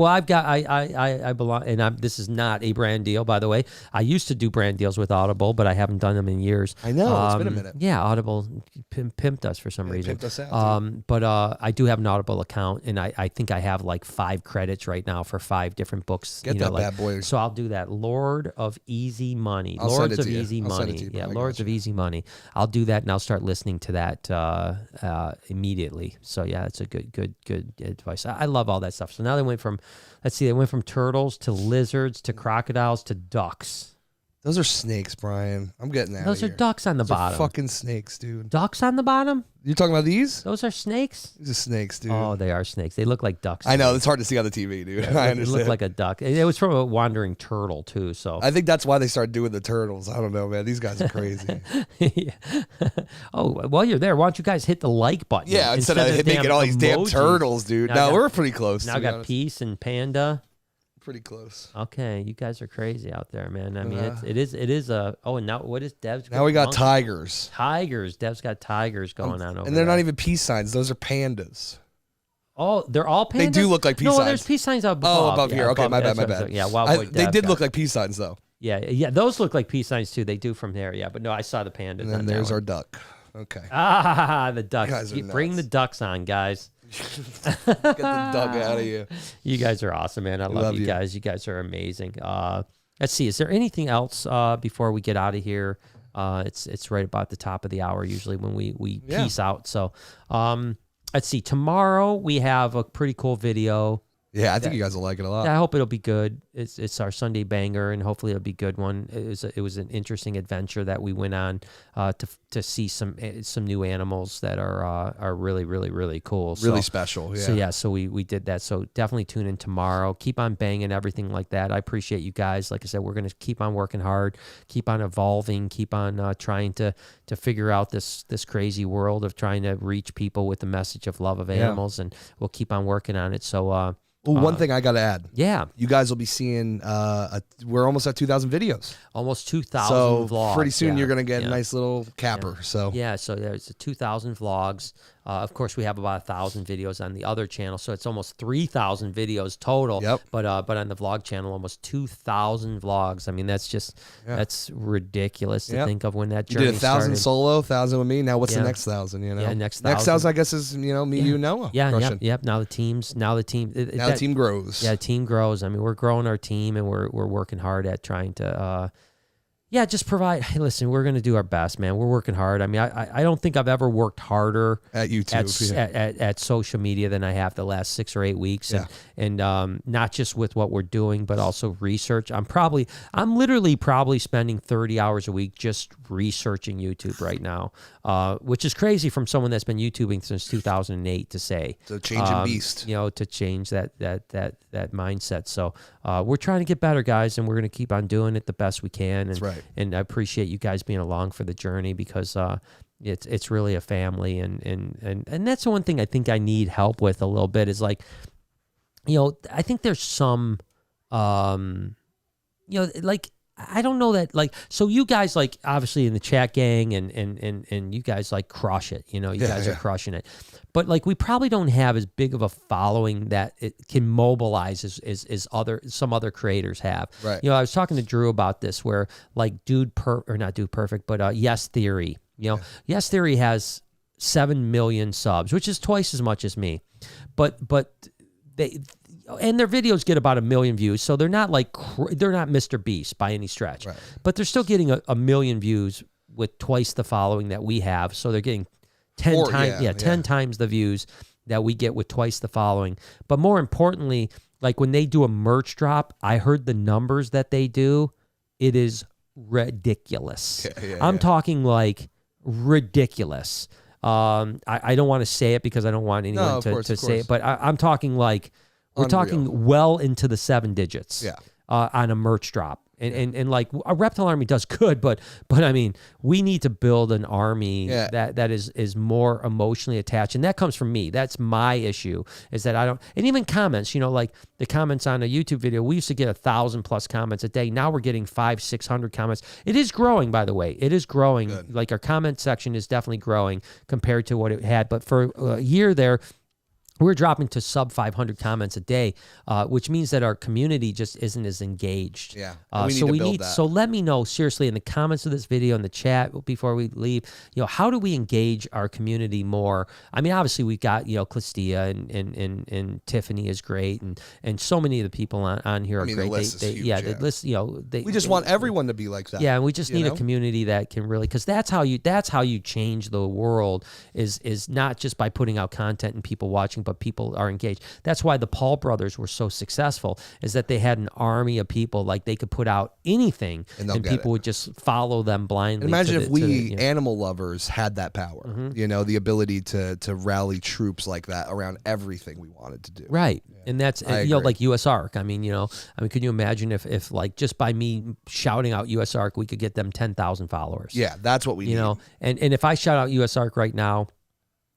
belong, and this is not a brand deal, by the way. I used to do brand deals with Audible, but I haven't done them in years. I know. It's been a minute. Yeah, Audible pimped us for some reason. Pimped us out, but I do have an Audible account, and I think I have like 5 credits right now for 5 different books. Get that bad boy. So I'll do that. Lord of Easy Money. Lords of Easy Money. Yeah, Lords of Easy Money. I'll do that, and I'll start listening to that immediately. So yeah, it's a good advice. I love all that stuff. So now they went from turtles to lizards to crocodiles to ducks. Those are snakes, Brian. I'm getting that. Those are ducks on the bottom. Fucking snakes, dude. Ducks on the bottom? You're talking about these? Those are snakes? These are snakes, dude. Oh, they are snakes. They look like ducks. I know. It's hard to see on the TV, dude. Yeah, I understand. It looked like a duck. It was from a wandering turtle, too. So I think that's why they started doing the turtles. I don't know, man. These guys are crazy. Yeah. Oh, while you're there, why don't you guys hit the like button? Yeah, instead of making all these damn turtles, dude. No, we're pretty close. Now I got Peace and Panda. Pretty close. Okay, you guys are crazy out there, man. I mean, it is a. Oh, and now what is Dev's? Now we got tigers. Tigers. Dev's got tigers going on over and they're there. not even peace signs. Those are pandas. Oh, they're all pandas. They do look like peace signs. No, there's peace signs up above. Oh, above here. Okay, my bad. Yeah, Wild Boy they did look like peace signs though. Yeah. Those look like peace signs too. They do from there. Yeah, but no, I saw the pandas. And then there's our duck. Okay. The ducks. Bring the ducks on, guys. Get the duck out of you. You guys are awesome, man. I love you guys. You guys are amazing. Let's see. Is there anything else before we get out of here? It's right about the top of the hour usually when we peace out. So let's see. Tomorrow we have a pretty cool video. Yeah, I think you guys will like it a lot. I hope it'll be good. It's our Sunday banger, and hopefully it'll be a good one. It was an interesting adventure that we went on to see some new animals that are really, really, really cool. Really special. Yeah. So we did that. So definitely tune in tomorrow. Keep on banging, everything like that. I appreciate you guys. Like I said, we're gonna keep on working hard, keep on evolving, keep on trying to figure out this crazy world of trying to reach people with the message of love of animals, and we'll keep on working on it. So. One thing I got to add. Yeah. You guys will be seeing, we're almost at 2,000 videos. Almost 2,000 vlogs. Pretty soon you're going to get a nice little capper. So so there's 2,000 vlogs. Of course, we have about 1,000 videos on the other channel, so it's almost 3,000 videos total. Yep. But on the vlog channel, almost 2,000 vlogs. I mean, that's ridiculous to think of when that journey started. You did 1,000 solo, 1,000 with me. Now what's the next 1,000? You know. Yeah, next 1,000 I guess is me, you, Noah. Yeah. Yep. Now the team. The team grows. Yeah, the team grows. I mean, we're growing our team, and we're working hard at trying to. Just provide. Hey, listen, we're going to do our best, man. We're working hard. I mean, I don't think I've ever worked harder at YouTube, at social media than I have the last 6 or 8 weeks. Yeah. And not just with what we're doing, but also research. I'm literally probably spending 30 hours a week just researching YouTube right now, which is crazy from someone that's been YouTubing since 2008 to say. So changing beast. To change that mindset. So we're trying to get better, guys, and we're going to keep on doing it the best we can. And, that's right. And I appreciate you guys being along for the journey because it's really a family, and that's the one thing I think I need help with a little bit is like, I think there's some, like, I don't know that, like, so you guys, like, obviously in the chat gang and you guys, like, crush it, you guys are crushing it. But, like, we probably don't have as big of a following that it can mobilize as some other creators have. Right. I was talking to Drew about this where, like, not Dude Perfect, but Yes Theory. Yes Theory has 7 million subs, which is twice as much as me. But their videos get about 1 million views, so they're not they're not Mr. Beast by any stretch. Right. But they're still getting a million views with twice the following that we have. So they're getting 10 times the views that we get with twice the following. But more importantly, like when they do a merch drop, I heard the numbers that they do. It is ridiculous. I'm talking like ridiculous. I don't want to say it because I don't want anyone to say it, but I'm talking like we're talking well into the 7 digits on a merch drop. And like a Reptile Army does good, but I mean, we need to build an army that is more emotionally attached. And that comes from me. That's my issue is that I don't, and even comments, like the comments on a YouTube video, we used to get 1,000+ comments a day. Now we're getting 500-600 comments. It is growing, by the way. It is growing. Good. Like our comment section is definitely growing compared to what it had. But for a year there, we're dropping to sub 500 comments a day, which means that our community just isn't as engaged. Yeah. So let me know seriously in the comments of this video, in the chat before we leave, how do we engage our community more? I mean, obviously we've got, Clistia and Tiffany is great. And so many of the people on here are great. The list is huge, the list, we just want everyone to be like that. Yeah. And we just need a community that can really, because that's how you change the world is not just by putting out content and people watching, but people are engaged. That's why the Paul brothers were so successful, is that they had an army of people. Like, they could put out anything and people would just follow them blindly. And imagine if we animal lovers had that power, the ability to rally troops like that around everything we wanted to do. Right. Yeah. And that's, like US Arc. I mean, can you imagine if like just by me shouting out US Arc, we could get them 10,000 followers? Yeah, that's what we need. And if I shout out US Arc right now,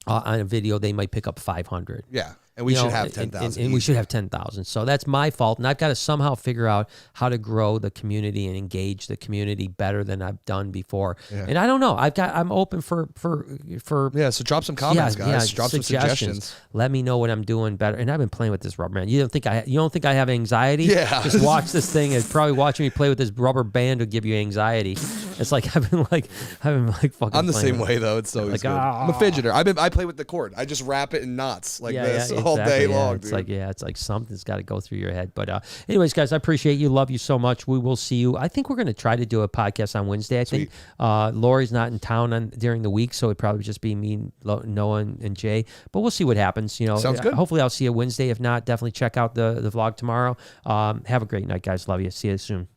on a video, they might pick up 500. Yeah, and we should have 10,000. And we should have 10,000. So that's my fault, and I've got to somehow figure out how to grow the community and engage the community better than I've done before. Yeah. And I don't know. I'm open for So drop some comments, guys. Drop some suggestions. Let me know what I'm doing better. And I've been playing with this rubber band. You don't think I have anxiety? Yeah. Just watch this thing, and probably watching me play with this rubber band will give you anxiety. It's like I've been fucking. I'm the same way though. It's always good. I'm a fidgeter. I play with the cord. I just wrap it in knots like this all day long. It's like something's got to go through your head. But anyways, guys, I appreciate you. Love you so much. We will see you. I think we're going to try to do a podcast on Wednesday. I think Lori's not in town during the week, so it'd probably just be me, Noah, and Jay. But we'll see what happens. Sounds good. Hopefully, I'll see you Wednesday. If not, definitely check out the vlog tomorrow. Have a great night, guys. Love you. See you soon.